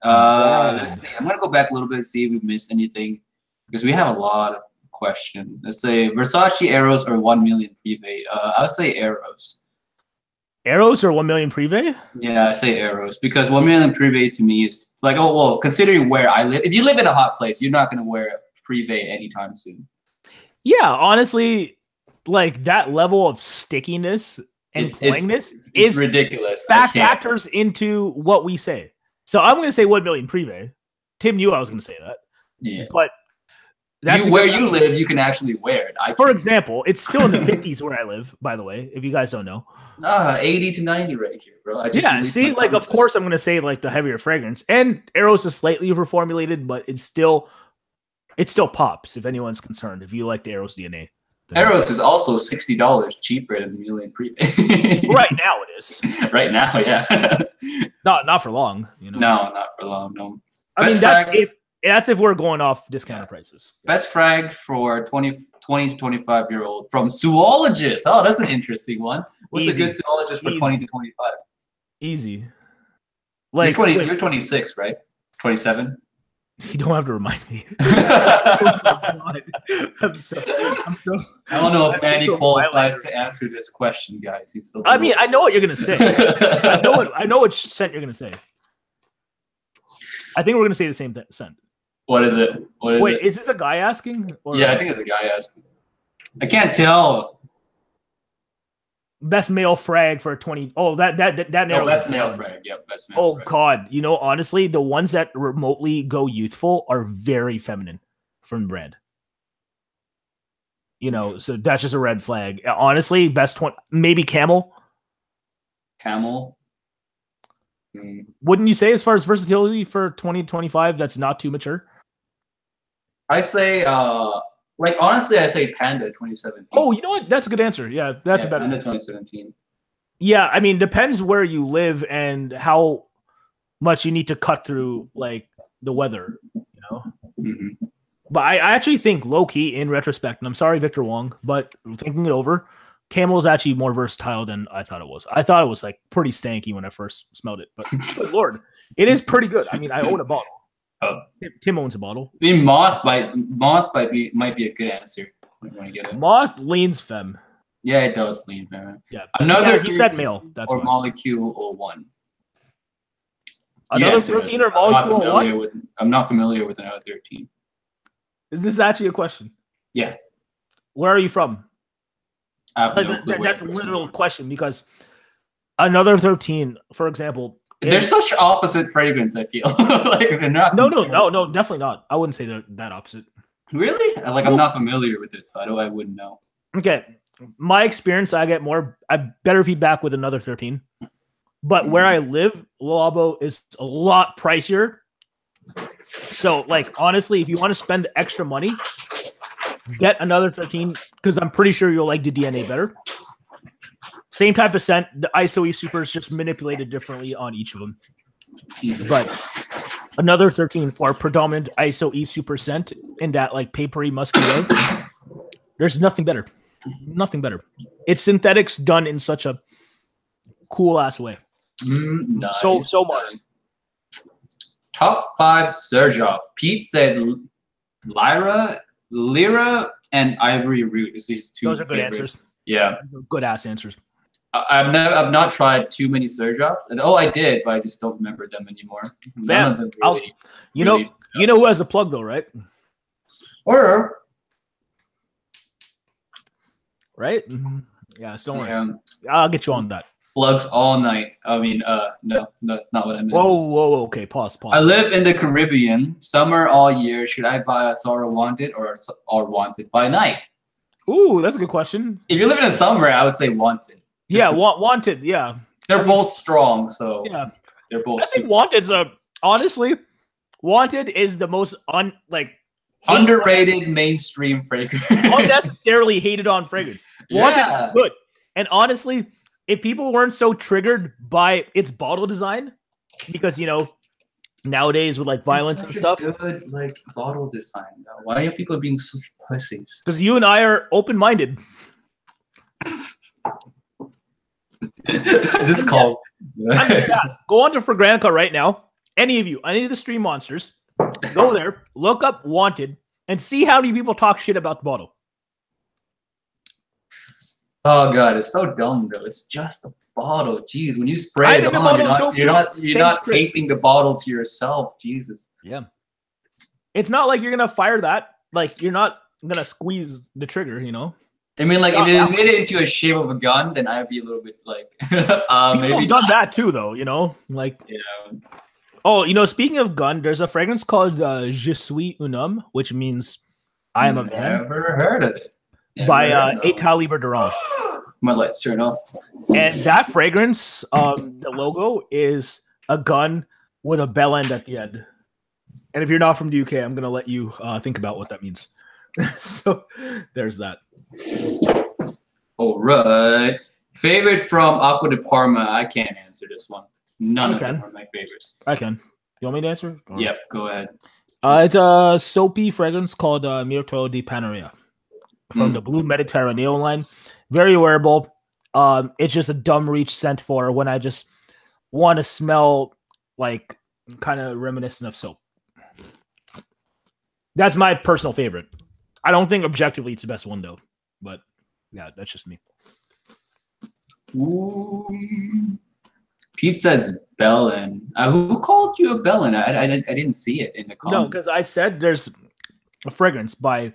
Speaker 1: Let's see. I'm gonna go back a little bit, see if we missed anything, because we have a lot of questions. Let's say Versace Arrows or 1 million prevay. I would say Arrows.
Speaker 2: Arrows or 1 million prevay?
Speaker 1: Yeah, I say Arrows because 1 million prevay to me is like, oh well, considering where I live. If you live in a hot place, you're not gonna wear prevay anytime soon.
Speaker 2: Yeah, honestly, like that level of stickiness and clinginess is
Speaker 1: ridiculous.
Speaker 2: Factors into what we say. So I'm going to say 1 million prevay. Tim knew I was going to say that.
Speaker 1: Yeah,
Speaker 2: but that's
Speaker 1: where you live, you can actually wear it.
Speaker 2: For example, it's still in the 50s where I live. By the way, if you guys don't know,
Speaker 1: 80 to 90 right here, bro.
Speaker 2: See, like of course I'm going to say like the heavier fragrance, and Arrows is slightly reformulated, but it still pops. If anyone's concerned, if you like the Arrows DNA.
Speaker 1: Arrows is also $60 cheaper than Million Prevay.
Speaker 2: Right now it is.
Speaker 1: Right now, yeah.
Speaker 2: Not for long, you know.
Speaker 1: No, not for long. No.
Speaker 2: I mean that's if we're going off discounted prices.
Speaker 1: Best frag for 20 to 25-year-old from zoologist. Oh, that's an interesting one. What's a good zoologist for 20 to 25?
Speaker 2: Easy.
Speaker 1: Like you're 26, right? 27.
Speaker 2: You don't have to remind me.
Speaker 1: I don't know if Manny qualifies to answer this question, guys.
Speaker 2: I mean, I know what you're gonna say. I know what scent you're gonna say. I think we're gonna say the same scent.
Speaker 1: What is it?
Speaker 2: Wait, is this a guy asking?
Speaker 1: Yeah, I think it's a guy asking. I can't tell.
Speaker 2: Best male frag for 20. Oh, that narrows.
Speaker 1: Best male frag. Yep, best male frag.
Speaker 2: God, you know, honestly, the ones that remotely go youthful are very feminine from the brand. You know, so that's just a red flag. Honestly, best 20, maybe Camel.
Speaker 1: Camel.
Speaker 2: Wouldn't you say, as far as versatility for 2025, that's not too mature?
Speaker 1: I say, like, honestly, I say Panda 2017.
Speaker 2: Oh, you know what? That's a good answer. Yeah, that's a better
Speaker 1: Panda 2017.
Speaker 2: Yeah, I mean, depends where you live and how much you need to cut through, like, the weather, you know?
Speaker 1: Mm-hmm.
Speaker 2: But I actually think, low-key, in retrospect, and I'm sorry, Victor Wong, but thinking it over, Camel is actually more versatile than I thought it was. I thought it was, like, pretty stanky when I first smelled it. But, good Lord, it is pretty good. I mean, I own a bottle.
Speaker 1: Oh.
Speaker 2: Tim owns a bottle.
Speaker 1: I mean, Moth might be a good answer when you get it.
Speaker 2: Moth leans femme.
Speaker 1: Yeah, it does lean femme.
Speaker 2: Yeah.
Speaker 1: Another
Speaker 2: he said male. That's
Speaker 1: or Molecule 01.
Speaker 2: Another 13 or Molecule 01?
Speaker 1: I'm not familiar with another 13.
Speaker 2: Is this actually a question?
Speaker 1: Yeah.
Speaker 2: Where are you from? That's a literal question because another 13, for example.
Speaker 1: They're such opposite fragrance, I feel. Like they're not.
Speaker 2: No, definitely not. I wouldn't say they're that opposite.
Speaker 1: Really? Like I'm not familiar with it, so I wouldn't know.
Speaker 2: Okay, my experience, I better feedback with another 13. But where I live, Labo is a lot pricier. So, like, honestly, if you want to spend extra money, get another 13 because I'm pretty sure you'll like the DNA better. Same type of scent. The ISO-E Super is just manipulated differently on each of them. But another 13 for predominant ISO-E Super scent in that like papery, musky way. There's nothing better. Nothing better. It's synthetics done in such a cool ass way.
Speaker 1: Nice,
Speaker 2: so modern.
Speaker 1: Nice. Top 5 Surge-Off. Pete said Lyra, and Ivory Root. These two.
Speaker 2: Those are good answers.
Speaker 1: Yeah.
Speaker 2: Good ass answers.
Speaker 1: I've not tried too many Surge-Offs, and I did, but I just don't remember them anymore. None of them really.
Speaker 2: You know who has a plug though, right? Right? Mm-hmm. Yeah, so don't worry. I'll get you on that.
Speaker 1: Plugs all night. I mean, no, that's not what I meant.
Speaker 2: Whoa, okay, pause.
Speaker 1: I live in the Caribbean, summer all year. Should I buy a Sorrow Wanted or Wanted by night?
Speaker 2: Ooh, that's a good question.
Speaker 1: If you live in the summer, I would say Wanted.
Speaker 2: Wanted. Yeah,
Speaker 1: they're both strong, so
Speaker 2: yeah,
Speaker 1: they're both.
Speaker 2: I think Wanted's honestly, Wanted is the most
Speaker 1: underrated mainstream fragrance.
Speaker 2: Unnecessarily hated on fragrance. Wanted is good, and honestly, if people weren't so triggered by its bottle design, because nowadays with like violence and stuff.
Speaker 1: Good like bottle design though. Why are people being such pussies?
Speaker 2: Because you and I are open-minded.
Speaker 1: Is this called?
Speaker 2: Go on to Fragrantica right now. Any of you, any of the stream monsters, go there, look up Wanted, and see how many people talk shit about the bottle.
Speaker 1: Oh god, it's so dumb though. It's just a bottle. Jeez, when you spray it on, you're not taping the bottle to yourself. Jesus.
Speaker 2: Yeah. It's not like you're gonna fire that. Like you're not gonna squeeze the trigger, you know.
Speaker 1: I mean, like if it made it into a shape of a gun, then I'd be a little bit like, maybe
Speaker 2: done that too, though. You know, like Oh, you know, speaking of gun, there's a fragrance called Je suis un homme, which means I am a man.
Speaker 1: Never heard of it.
Speaker 2: By État Libre d'Orange.
Speaker 1: My lights turn off.
Speaker 2: And that fragrance, the logo is a gun with a bell end at the end. And if you're not from the UK, I'm gonna let you think about what that means. So there's that.
Speaker 1: All right. Favorite from Aqua de Parma. I can't answer this one. None of them are my favorites.
Speaker 2: I can. You want me to answer?
Speaker 1: Or... Yep, go ahead.
Speaker 2: It's a soapy fragrance called Mirto di Panaria from the Blue Mediterranean line. Very wearable. It's just a dumb reach scent for when I just want to smell like kind of reminiscent of soap. That's my personal favorite. I don't think objectively it's the best one though, but yeah, that's just me.
Speaker 1: Ooh. Pete says Bellin. Who called you a Bellin? I didn't see it in the comments.
Speaker 2: No, because I said there's a fragrance by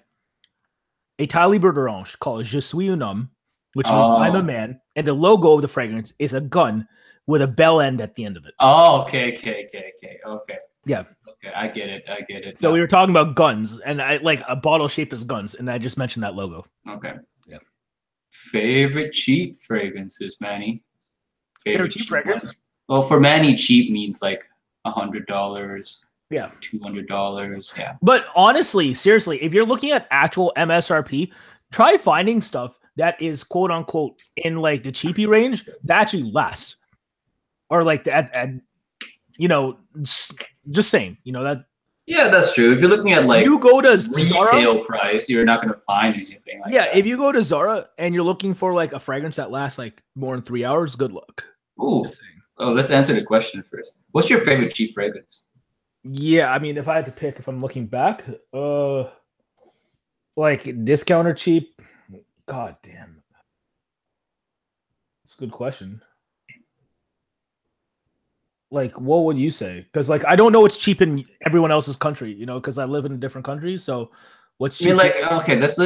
Speaker 2: État Libre d'Orange called Je suis un homme, which means I'm a man, and the logo of the fragrance is a gun with a bell end at the end of it.
Speaker 1: Oh, okay.
Speaker 2: Yeah.
Speaker 1: Okay, I get it.
Speaker 2: So we were talking about guns, and I like a bottle shaped as guns, and I just mentioned that logo.
Speaker 1: Okay.
Speaker 2: Yeah.
Speaker 1: Favorite cheap fragrances, Manny.
Speaker 2: Favorite cheap fragrance?
Speaker 1: Well, for Manny, cheap means like $100.
Speaker 2: Yeah.
Speaker 1: $200. Yeah.
Speaker 2: But honestly, seriously, if you're looking at actual MSRP, try finding stuff that is quote unquote in like the cheapy range that actually lasts. Or like that, you know, just saying, you know, that.
Speaker 1: Yeah, that's true. If you're looking at like
Speaker 2: you go to
Speaker 1: retail
Speaker 2: Zara,
Speaker 1: price, you're not going to find anything like that.
Speaker 2: If you go to Zara and you're looking for like a fragrance that lasts like more than 3 hours, good luck.
Speaker 1: Ooh. Oh, let's answer the question first. What's your favorite cheap fragrance?
Speaker 2: Yeah, I mean, if I had to pick, if I'm looking back, like discount or cheap, god damn. That's a good question. Like, what would you say? Because, like, I don't know what's cheap in everyone else's country, you know, because I live in a different country. So, what's cheap?
Speaker 1: I mean, like, okay, let's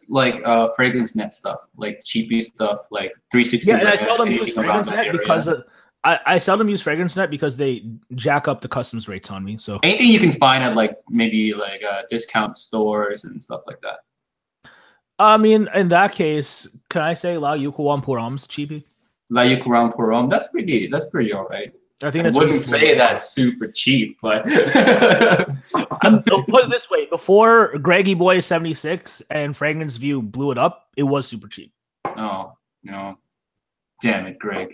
Speaker 1: like fragrance net stuff, like cheapy stuff, like 360.
Speaker 2: Yeah, and I seldom use fragrance net because I seldom use fragrance net because they jack up the customs rates on me. So
Speaker 1: anything you can find at like maybe like discount stores and stuff like that.
Speaker 2: I mean, in that case, can I say La Yukuwan Puram's cheapy?
Speaker 1: La Yukuwan Puram, that's pretty all right.
Speaker 2: I think that's.
Speaker 1: I wouldn't say that's super cheap, but
Speaker 2: I'll put it this way: before Greggy Boy 76 and Fragrance View blew it up, it was super cheap.
Speaker 1: Oh no! Damn it, Greg!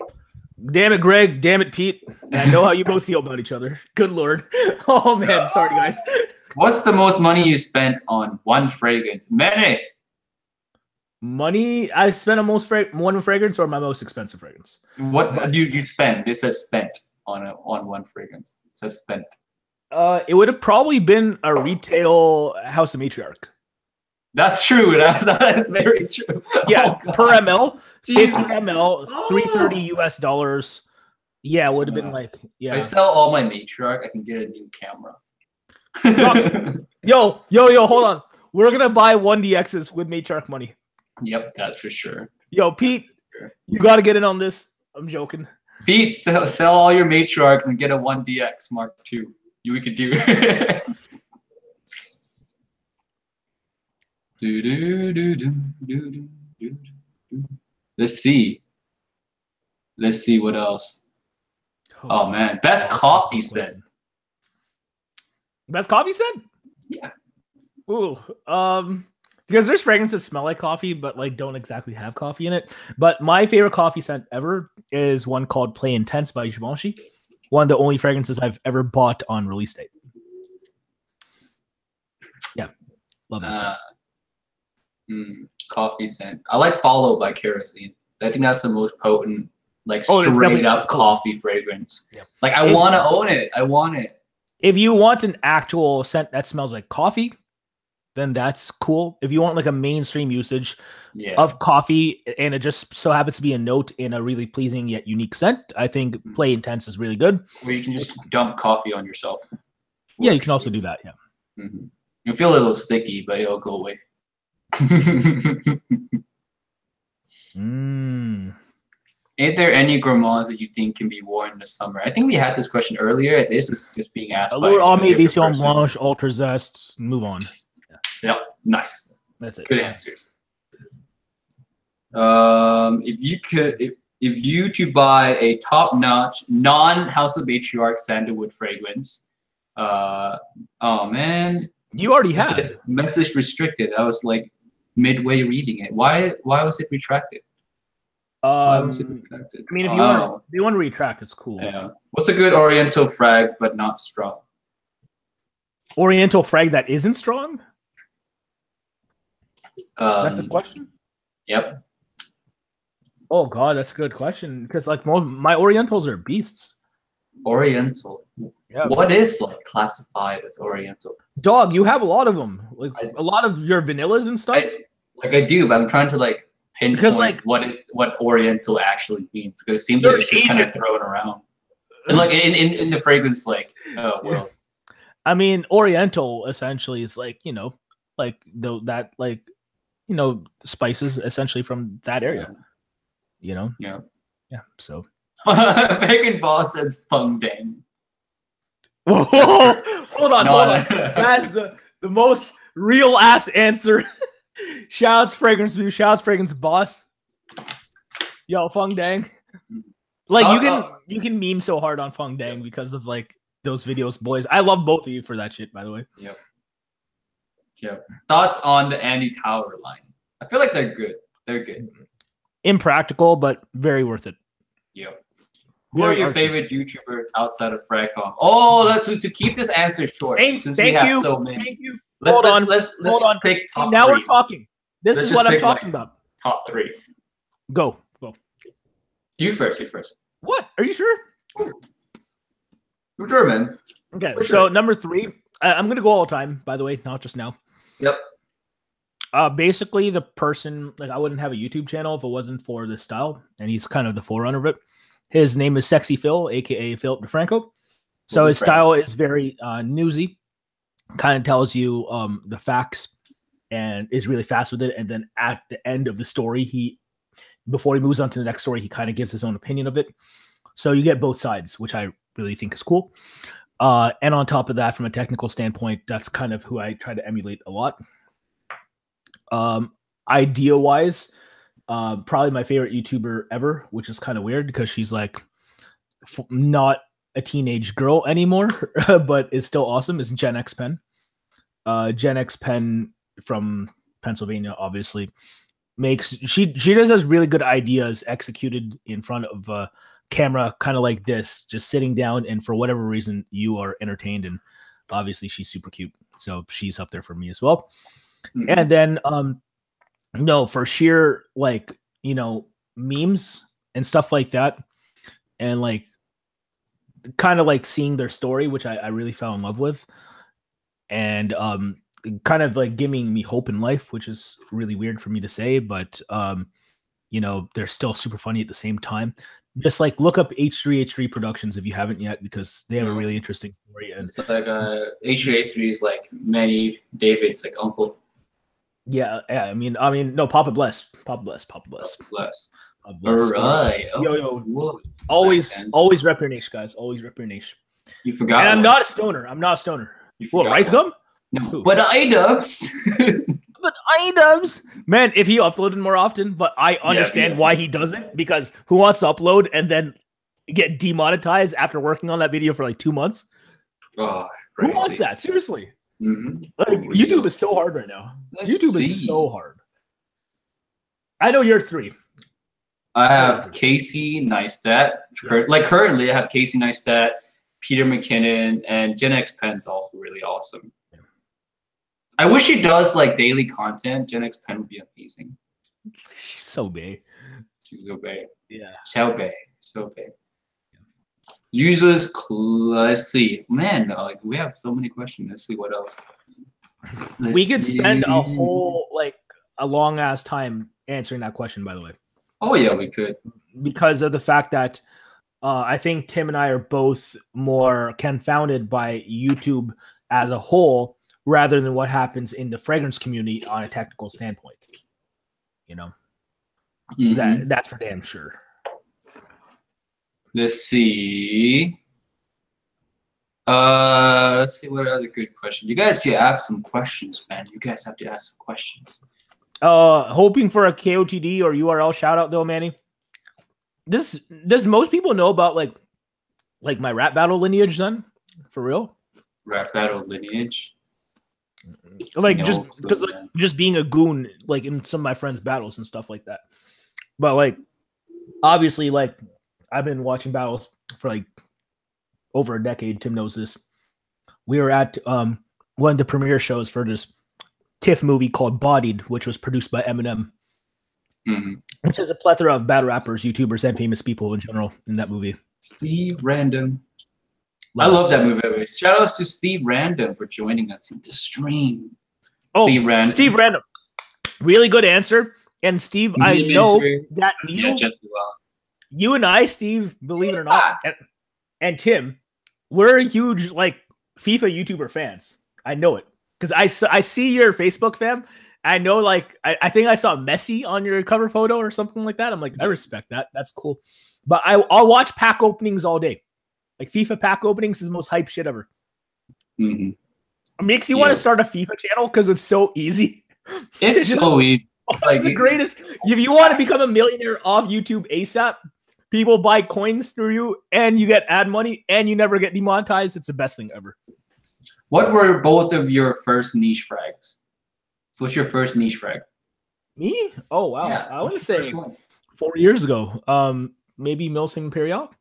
Speaker 2: Damn it, Greg! Damn it, Pete! And I know how you both feel about each other. Good lord! Oh man, sorry guys.
Speaker 1: What's the most money you spent on one fragrance? Many.
Speaker 2: Money I spent on one fragrance or my most expensive fragrance?
Speaker 1: What do you spend? It says spent on one fragrance. It says spent.
Speaker 2: It would have probably been a retail House of Matriarch.
Speaker 1: That's true. That's very true.
Speaker 2: Yeah, per ml, 50 ml, $330 US. Yeah, it would have been like, yeah.
Speaker 1: I sell all my Matriarch. I can get a new camera.
Speaker 2: Yo, hold on. We're gonna buy 1DXs with Matriarch money.
Speaker 1: Yep, that's for sure.
Speaker 2: Yo, Pete, you got to get in on this. I'm joking.
Speaker 1: Pete, sell all your Matriarchs and get a 1DX Mark II. We could do it. Let's see what else. Oh man, best coffee scent.
Speaker 2: Best coffee scent?
Speaker 1: Yeah.
Speaker 2: Ooh, because there's fragrances that smell like coffee, but like don't exactly have coffee in it. But my favorite coffee scent ever is one called Play Intense by Givenchy, One of the only fragrances I've ever bought on release date. Yeah, love that scent.
Speaker 1: Coffee scent. I like Follow by Kerosene. I think that's the most potent, like
Speaker 2: it's
Speaker 1: straight up coffee fragrance.
Speaker 2: Yeah.
Speaker 1: Like I want to own it. I want it.
Speaker 2: If you want an actual scent that smells like coffee, then that's cool. If you want like a mainstream usage of coffee and it just so happens to be a note in a really pleasing yet unique scent, I think Play Intense is really good.
Speaker 1: Where you can just dump coffee on yourself.
Speaker 2: Yeah, you can also do that. Yeah.
Speaker 1: You feel a little sticky, but it'll go away. Ain't there any gourmands that you think can be worn in the summer? I think we had this question earlier. This is just being asked by
Speaker 2: Edition Blanche, Ultra Zest. Move on.
Speaker 1: Yep, nice.
Speaker 2: That's it.
Speaker 1: Good answer. If you to buy a top-notch non-House of Matriarch sandalwood fragrance, oh man,
Speaker 2: you already have
Speaker 1: message restricted. I was like midway reading it. Why was it retracted?
Speaker 2: I mean, if you want to retract, it's cool.
Speaker 1: Yeah. What's a good Oriental frag but not strong?
Speaker 2: Oriental frag that isn't strong? That's a question?
Speaker 1: Yep.
Speaker 2: Oh god, that's a good question. Because like my Orientals are beasts.
Speaker 1: Oriental. Yeah. What is like classified as Oriental?
Speaker 2: Dog, you have a lot of them. Like a lot of your vanillas and stuff.
Speaker 1: I do, but I'm trying to like pinpoint like what Oriental actually means because it seems like it's just kind of thrown around. And like in the fragrance world.
Speaker 2: I mean, Oriental essentially is like, spices essentially from that area. Yeah. Yeah. So
Speaker 1: Bacon Boss says Fung Dang.
Speaker 2: Whoa, hold on. That's the most real ass answer. Shouts fragrance view, shouts fragrance boss. Yo, Fung Dang. Like you can meme so hard on Fung Dang because of like those videos, boys. I love both of you for that shit, by the way.
Speaker 1: Yep. Thoughts on the Andy Tower line? I feel like they're good. They're good.
Speaker 2: Impractical, but very worth it.
Speaker 1: Yep. Who are your favorite YouTubers outside of Fragcom? Oh, to keep this answer short, since we have so many.
Speaker 2: Thank you.
Speaker 1: Let's pick top
Speaker 2: now
Speaker 1: 3.
Speaker 2: We're talking. This is what I'm talking about.
Speaker 1: Top 3.
Speaker 2: Go.
Speaker 1: You first.
Speaker 2: What? Are you sure?
Speaker 1: You're sure, man.
Speaker 2: Okay, so number 3. I'm gonna go all the time, by the way, not just now.
Speaker 1: Yep.
Speaker 2: Basically, the person, like, I wouldn't have a YouTube channel if it wasn't for this style, and he's kind of the forerunner of it. His name is Sexy Phil, aka Philip DeFranco. So his style is very newsy, kind of tells you the facts, and is really fast with it. And then at the end of the story, before he moves on to the next story, he kind of gives his own opinion of it. So you get both sides, which I really think is cool. And on top of that, from a technical standpoint, that's kind of who I try to emulate a lot. Idea-wise, probably my favorite YouTuber ever, which is kind of weird because she's like not a teenage girl anymore, but is still awesome, is Gen X Pen. Gen X Pen from Pennsylvania, obviously, she just has really good ideas executed in front of a camera, kind of like this, just sitting down, and for whatever reason you are entertained. And obviously she's super cute, so she's up there for me as well. And then for sheer memes and stuff like that, and like kind of like seeing their story, which I really fell in love with, and kind of like giving me hope in life, which is really weird for me to say, but they're still super funny at the same time. Just like look up H3H3 Productions if you haven't yet, because they have a really interesting story. And
Speaker 1: it's like H3H3 is like Manny David's like uncle.
Speaker 2: Yeah. I mean, no, Papa Bless.
Speaker 1: All right.
Speaker 2: Yo. Always rep your niche, guys. Always rep your niche.
Speaker 1: You forgot.
Speaker 2: And I'm not a stoner. What, Rice Gum?
Speaker 1: No. Who? But iDubbbz.
Speaker 2: Man, if he uploaded more often, but I understand why he doesn't, because who wants to upload and then get demonetized after working on that video for like 2 months?
Speaker 1: Oh,
Speaker 2: who wants that? Seriously. Like, YouTube is so hard right now. YouTube is so hard. I know you're 3.
Speaker 1: I have Casey Neistat. Like currently, I have Casey Neistat, Peter McKinnon, and Gen X Penn's also really awesome. I wish she does like daily content. Gen X Penn would be amazing.
Speaker 2: She's so big.
Speaker 1: She's so big.
Speaker 2: Yeah.
Speaker 1: So big. So big. Users, let's see. Man, like we have so many questions. Let's see what else.
Speaker 2: We could spend a whole a long ass time answering that question, by the way.
Speaker 1: Oh yeah, we could.
Speaker 2: Because of the fact that I think Tim and I are both more confounded by YouTube as a whole rather than what happens in the fragrance community on a technical standpoint. You know, that's for damn sure.
Speaker 1: Let's see. Let's see what other good questions. You guys should ask some questions, man. You guys have to ask some questions.
Speaker 2: Hoping for a KOTD or URL shout out though, Manny. Does most people know about like my rap battle lineage then? For real?
Speaker 1: Rap battle lineage?
Speaker 2: Like no, just being a goon like in some of my friends' battles and stuff like that. But like obviously like I've been watching battles for like over a decade. Tim knows this. We were at one of the premiere shows for this TIFF movie called Bodied, which was produced by Eminem, which is a plethora of battle rappers, YouTubers, and famous people in general in that movie.
Speaker 1: Steve Random. I love that movie. Shout outs to Steve Random for joining us in the stream.
Speaker 2: Oh, Steve Random. Really good answer. And Steve, I know that you and I, Steve, believe it or not, and Tim, we're huge like FIFA YouTuber fans. I know it because I see your Facebook fam. I know like I think I saw Messi on your cover photo or something like that. I'm like, I respect that. That's cool. But I'll watch pack openings all day. Like FIFA pack openings is the most hype shit ever. It makes you want to start a FIFA channel because it's so easy.
Speaker 1: It's so easy.
Speaker 2: It's the greatest. If you want to become a millionaire off YouTube ASAP, people buy coins through you and you get ad money and you never get demonetized. It's the best thing ever.
Speaker 1: What were both of your first niche frags? What's your first niche frag?
Speaker 2: Me? Oh, wow.
Speaker 1: Yeah,
Speaker 2: I want to say 4 years ago. Maybe Milsim Imperial.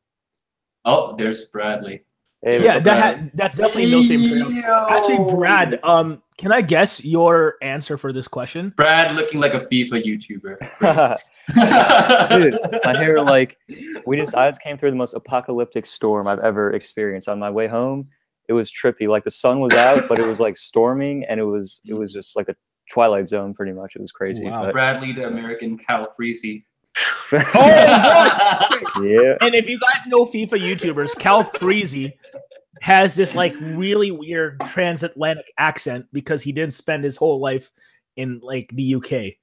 Speaker 1: Oh, there's Bradley.
Speaker 2: Hey, yeah, that's definitely Milsim Imperial. Actually, Brad, can I guess your answer for this question?
Speaker 1: Brad looking like a FIFA YouTuber.
Speaker 3: Dude, my hair I just came through the most apocalyptic storm I've ever experienced. On my way home, it was trippy. Like the sun was out, but it was like storming, and it was just like a Twilight Zone pretty much. It was crazy.
Speaker 1: Wow. But Bradley, the American Cal Freezy.
Speaker 2: Oh my gosh!
Speaker 3: Yeah.
Speaker 2: And if you guys know FIFA YouTubers, Cal Freezy has this like really weird transatlantic accent because he didn't spend his whole life in like the UK.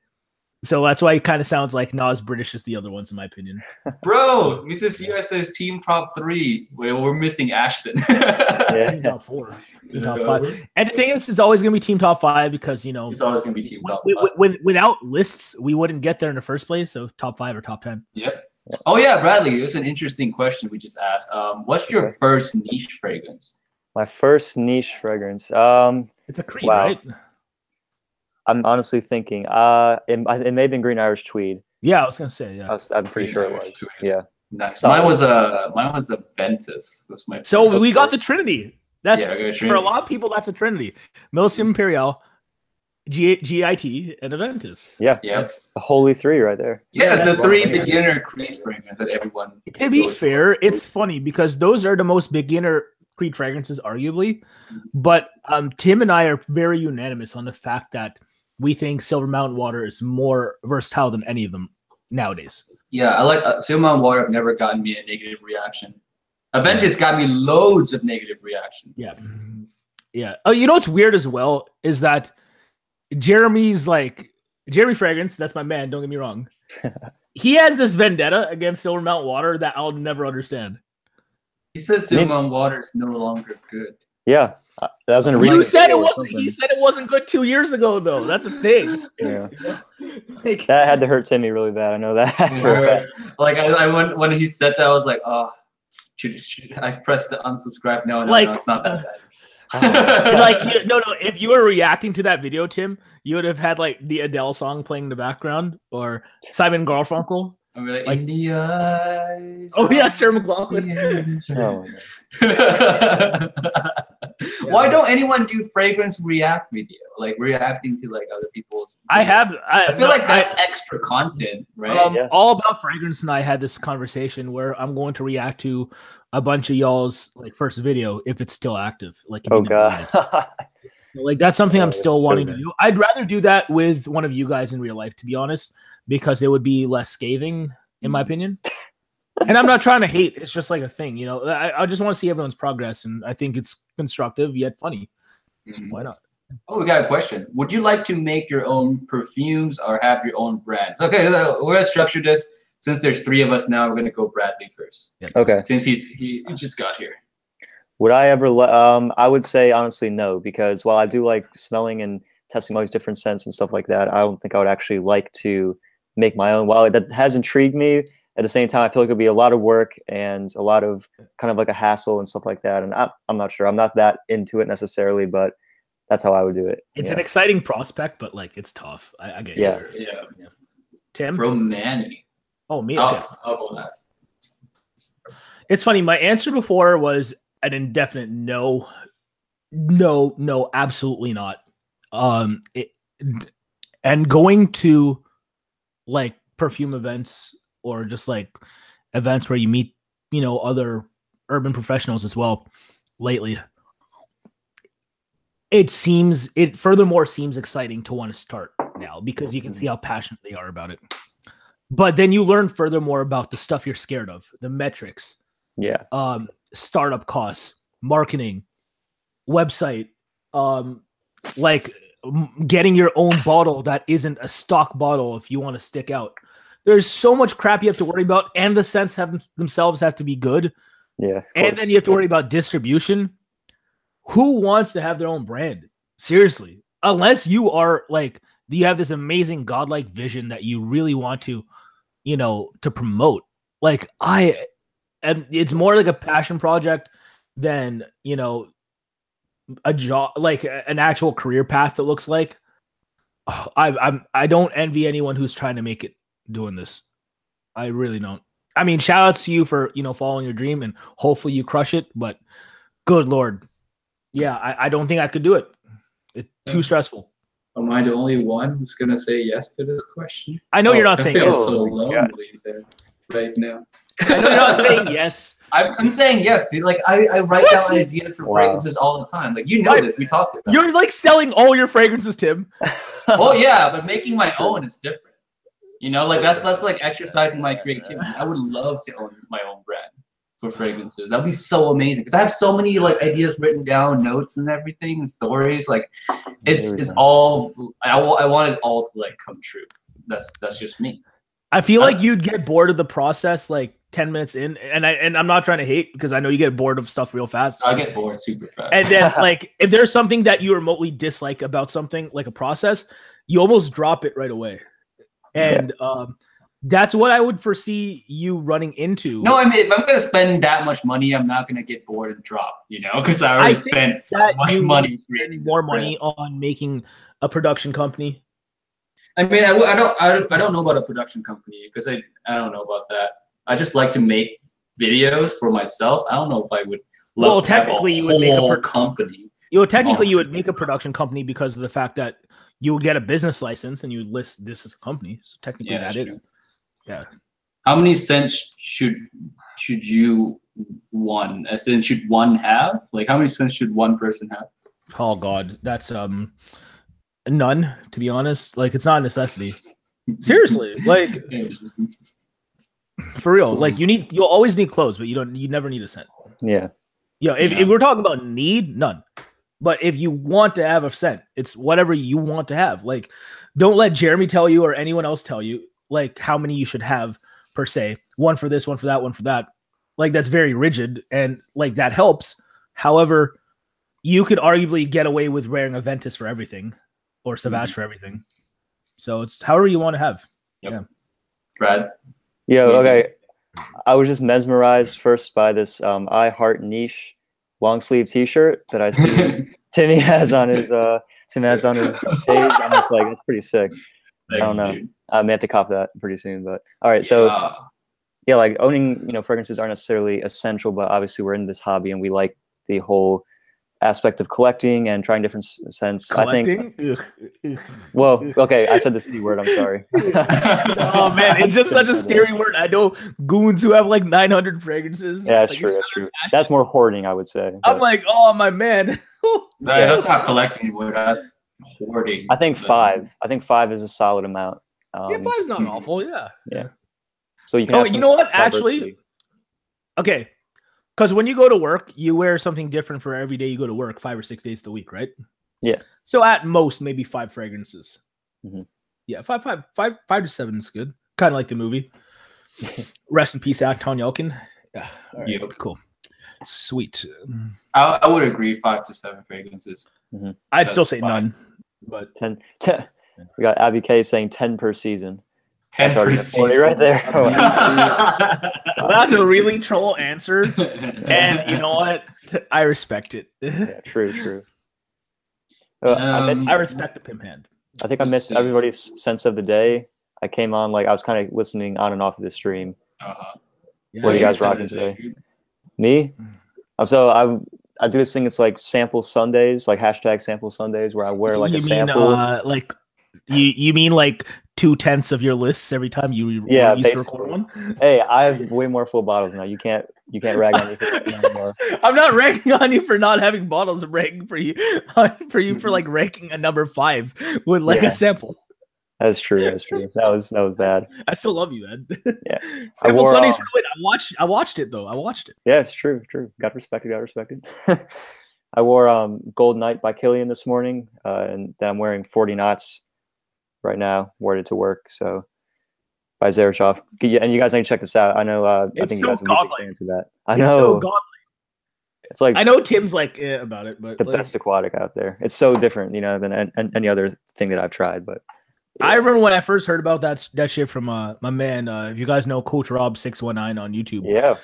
Speaker 2: So that's why he kind of sounds like not as British as the other ones, in my opinion.
Speaker 1: Bro, Mrs. US says team top 3. We're missing Ashton.
Speaker 2: Yeah. Team top 4. Team top 5. And the thing is, it's always going to be team top 5 because, you know,
Speaker 1: it's always going to be team top
Speaker 2: 5. Without lists, we wouldn't get there in the first place. So top 5 or top 10.
Speaker 1: Yep. Oh, yeah, Bradley, it's an interesting question we just asked. What's your first niche fragrance?
Speaker 3: My first niche fragrance.
Speaker 2: It's a creed, right?
Speaker 3: I'm honestly thinking it may have been Green Irish Tweed.
Speaker 2: Yeah, I was gonna say, yeah.
Speaker 3: I'm pretty sure it was. Tweed. Yeah.
Speaker 1: Nice. Mine was a Ventus. That's my
Speaker 2: so we got the Trinity. That's for a lot of people, that's a Trinity. Milsim Imperial, GIT, and a Ventus.
Speaker 3: Yeah. That's a holy 3 right there.
Speaker 1: Yeah, the 3 beginner creed fragrances that everyone.
Speaker 2: To be fair, it's funny because those are the most beginner creed fragrances, arguably. But Tim and I are very unanimous on the fact that we think Silver Mountain Water is more versatile than any of them nowadays.
Speaker 1: Yeah, I like Silver Mountain Water. Have never gotten me a negative reaction. Aventus got me loads of negative reaction.
Speaker 2: Yeah, yeah. Oh, you know what's weird as well is that Jeremy Fragrance. That's my man. Don't get me wrong. He has this vendetta against Silver Mountain Water that I'll never understand.
Speaker 1: He says Silver Mountain Water is no longer good.
Speaker 3: Yeah. That was in a
Speaker 2: You said it wasn't. He said it wasn't good 2 years ago, though. That's a thing.
Speaker 3: Yeah, like, that had to hurt Timmy really bad. I know that.
Speaker 1: Like I when he said that, I was like, oh, should I pressed the unsubscribe? No, it's not that bad.
Speaker 2: Like no. If you were reacting to that video, Tim, you would have had like the Adele song playing in the background or Simon Garfunkel.
Speaker 1: I'm like,
Speaker 2: Like-
Speaker 1: in the eyes.
Speaker 2: Oh yeah, Sarah McLachlan.
Speaker 3: Oh, my God.
Speaker 1: Why don't anyone do fragrance react video, like reacting to like other people's?
Speaker 2: I
Speaker 1: feel like that's extra content, right?
Speaker 3: Yeah.
Speaker 2: All About Fragrance and I had this conversation where I'm going to react to a bunch of y'all's like first video if it's still active. Like, if
Speaker 3: Oh
Speaker 2: you didn't delete
Speaker 3: God.
Speaker 2: it. Like that's something I'm
Speaker 3: Oh,
Speaker 2: still
Speaker 3: it's so
Speaker 2: wanting to
Speaker 3: good.
Speaker 2: do. I'd rather do that with one of you guys in real life, to be honest, because it would be less scathing, in my opinion. And I'm not trying to hate. It's just like a thing, you know. I just want to see everyone's progress, and I think it's constructive yet funny. So why not?
Speaker 1: Oh, we got a question. Would you like to make your own perfumes or have your own brands? Okay, we're gonna structure this. Since there's 3 of us now, we're gonna go Bradley first.
Speaker 3: Okay.
Speaker 1: Since he just got here.
Speaker 3: Would I ever? I would say honestly no, because while I do like smelling and testing all these different scents and stuff like that, I don't think I would actually like to make my own. While that has intrigued me, at the same time, I feel like it'd be a lot of work and a lot of kind of like a hassle and stuff like that. And I'm not sure. I'm not that into it necessarily, but that's how I would do it.
Speaker 2: It's
Speaker 3: yeah.
Speaker 2: an exciting prospect, but like it's tough. I get
Speaker 3: Yeah.
Speaker 2: it.
Speaker 1: Yeah.
Speaker 2: Tim?
Speaker 1: Romanity.
Speaker 2: Oh, me? Okay.
Speaker 1: I'll go last.
Speaker 2: It's funny. My answer before was an indefinite no. No, absolutely not. And going to like perfume events or just like events where you meet, you know, other urban professionals as well lately, it furthermore seems exciting to want to start now because you can see how passionate they are about it. But then you learn furthermore about the stuff you're scared of, the metrics,
Speaker 3: Yeah.
Speaker 2: startup costs, marketing, website, like getting your own bottle that isn't a stock bottle if you want to stick out. There's so much crap you have to worry about, and the scents themselves have to be good.
Speaker 3: Yeah.
Speaker 2: And then you have to worry about distribution. Who wants to have their own brand? Seriously, unless you are like, you have this amazing godlike vision that you really want to, you know, to promote. Like and it's more like a passion project than, you know, a job, like an actual career path that looks like. I don't envy anyone who's trying to make it doing this. I really don't. I mean, shout outs to you for, you know, following your dream and hopefully you crush it, but good Lord. Yeah, I don't think I could do it. It's too stressful.
Speaker 1: Am I the only one who's gonna say yes to this question?
Speaker 2: I know you're not saying
Speaker 1: I feel
Speaker 2: yes.
Speaker 1: so
Speaker 3: Oh,
Speaker 1: lonely there right now.
Speaker 2: I know you're not saying yes.
Speaker 1: I'm saying yes, dude. Like I write
Speaker 2: What?
Speaker 1: down ideas for
Speaker 3: Wow.
Speaker 1: fragrances all the time. Like you know
Speaker 2: What?
Speaker 1: this. We talked about.
Speaker 2: You're like selling all your fragrances, Tim.
Speaker 1: Oh yeah, but making my own is different. You know, like that's like exercising my creativity. I would love to own my own brand for fragrances. That'd be so amazing because I have so many like ideas written down, notes and everything, and stories. Like it's all. I want it all to like come true. That's just me.
Speaker 2: I feel like you'd get bored of the process like 10 minutes in, and I'm not trying to hate because I know you get bored of stuff real fast.
Speaker 1: I get bored super fast.
Speaker 2: And then like if there's something that you remotely dislike about something like a process, you almost drop it right away. And that's what I would foresee you running into.
Speaker 1: No, I mean, if I'm going to spend that much money, I'm not going to get bored and drop, you know, because I already spent so much money.
Speaker 2: Spend more money on making a production company.
Speaker 1: I mean, I don't know about a production company because I don't know about that. I just like to make videos for myself. I don't know if I would.
Speaker 2: Well, technically, you would make a
Speaker 1: company.
Speaker 2: You would make a production company because of the fact that you would get a business license and you would list this as a company. So technically,
Speaker 1: Yeah,
Speaker 2: that
Speaker 1: true.
Speaker 2: is. Yeah.
Speaker 1: How many scents should you one? As in, should one have? Like, how many scents should one person have?
Speaker 2: Oh God, that's none. To be honest, like it's not a necessity. Seriously, like for real. Like you'll always need clothes, but you never need a scent.
Speaker 3: Yeah.
Speaker 2: Yeah. If we're talking about need, none. But if you want to have a scent, it's whatever you want to have. Like, don't let Jeremy tell you or anyone else tell you like how many you should have per se. One for this, one for that, one for that. Like that's very rigid and like that helps. However, you could arguably get away with wearing a Ventus for everything or Savage for everything. So it's however you want to have.
Speaker 1: Yep.
Speaker 2: Yeah.
Speaker 1: Brad?
Speaker 3: Yeah, okay. I was just mesmerized first by this I Heart Niche long sleeve t-shirt that I see Timmy has on his page. I'm just like, that's pretty sick.
Speaker 1: Thanks,
Speaker 3: I don't know.
Speaker 1: dude.
Speaker 3: I may have to cop that pretty soon. But all right, so yeah, like owning, fragrances aren't necessarily essential, but obviously we're in this hobby and we like the whole aspect of collecting and trying different scents.
Speaker 2: Collecting?
Speaker 3: I think. Well, okay, I said the C word. I'm sorry.
Speaker 2: Oh man, it's just such a scary word. I know goons who have like 900 fragrances.
Speaker 3: Yeah, that's
Speaker 2: like,
Speaker 3: true. That's true. That's more hoarding, I would say. But.
Speaker 2: I'm like, oh my man.
Speaker 1: That's not collecting word. That's hoarding.
Speaker 3: I think 5. I think 5 is a solid amount.
Speaker 2: Yeah, 5's not awful. Yeah.
Speaker 3: Yeah. So you can.
Speaker 2: Oh, you know what? Actually, okay. Because when you go to work, you wear something different for every day you go to work, 5 or 6 days a week, right?
Speaker 3: Yeah.
Speaker 2: So at most, maybe 5 fragrances.
Speaker 3: Mm-hmm.
Speaker 2: Yeah, 5 to 7 is good. Kind of like the movie. Rest in peace, Anton Yelkin. Yeah. All right. Yep. Cool. Sweet.
Speaker 1: I would agree 5 to 7 fragrances.
Speaker 3: Mm-hmm.
Speaker 2: I'd still say none. But
Speaker 3: 10. We got Abby K saying 10 per season.
Speaker 1: 10 per season.
Speaker 3: Right there.
Speaker 2: That's a really troll answer. And you know what? I respect it.
Speaker 3: Yeah, true.
Speaker 2: I respect the pimp hand.
Speaker 3: I think I missed everybody's sense of the day. I came on, I was kind of listening on and off of the stream.
Speaker 2: Yeah,
Speaker 3: what are you guys rocking today? Me? So I do this thing. It's like sample Sundays, like hashtag sample Sundays, where I wear like a sample.
Speaker 2: Like you mean like 2/10 of your lists every time you used to record one?
Speaker 3: Hey, I have way more full bottles now. You can't rag on me anymore.
Speaker 2: I'm not ragging on you for not having bottles. I'm ragging for you for like ranking a number 5 with like a sample.
Speaker 3: That's true. That was bad.
Speaker 2: I still love you, man.
Speaker 3: Yeah.
Speaker 2: Sample Sundays were good. I watched it though. I watched it.
Speaker 3: Yeah, it's true. Got respected. I wore Gold Night by Killian this morning, and then I'm wearing 40 Knots right now, wore it to work. So by Xerashov. And you guys need to check this out. I know I think you guys will be fans of that. I know. It's like,
Speaker 2: I know Tim's like about it, but
Speaker 3: the best aquatic out there. It's so different, than any other thing that I've tried. But yeah.
Speaker 2: I remember when I first heard about that shit from my man. If you guys know Coach Rob 619 on YouTube,
Speaker 3: yeah.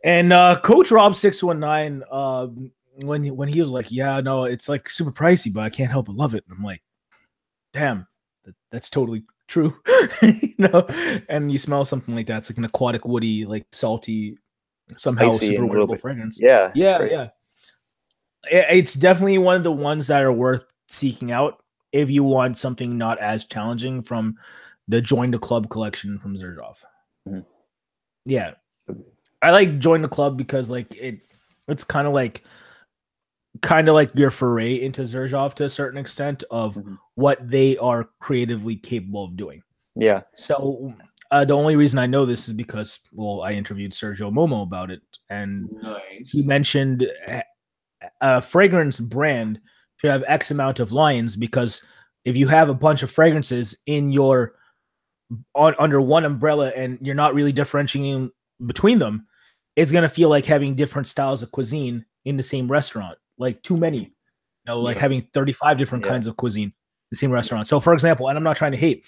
Speaker 2: And Coach Rob 619, when he was like, yeah, no, it's like super pricey, but I can't help but love it. And I'm like, damn, that's totally true. And you smell something like that. It's like an aquatic, woody, like salty, somehow
Speaker 3: spicy
Speaker 2: super wearable fragrance.
Speaker 3: Yeah.
Speaker 2: It's definitely one of the ones that are worth seeking out if you want something not as challenging from the Join the Club collection from Xerashov.
Speaker 3: Mm-hmm.
Speaker 2: Yeah. I like Join the Club because like it's kind of like your foray into Xerashov to a certain extent of what they are creatively capable of doing.
Speaker 3: Yeah.
Speaker 2: So the only reason I know this is because, I interviewed Sergio Momo about it, and he mentioned a fragrance brand should have X amount of lines, because if you have a bunch of fragrances in your under one umbrella and you're not really differentiating between them, it's going to feel like having different styles of cuisine in the same restaurant, like too many, like having 35 different kinds of cuisine in the same restaurant. So for example, and I'm not trying to hate,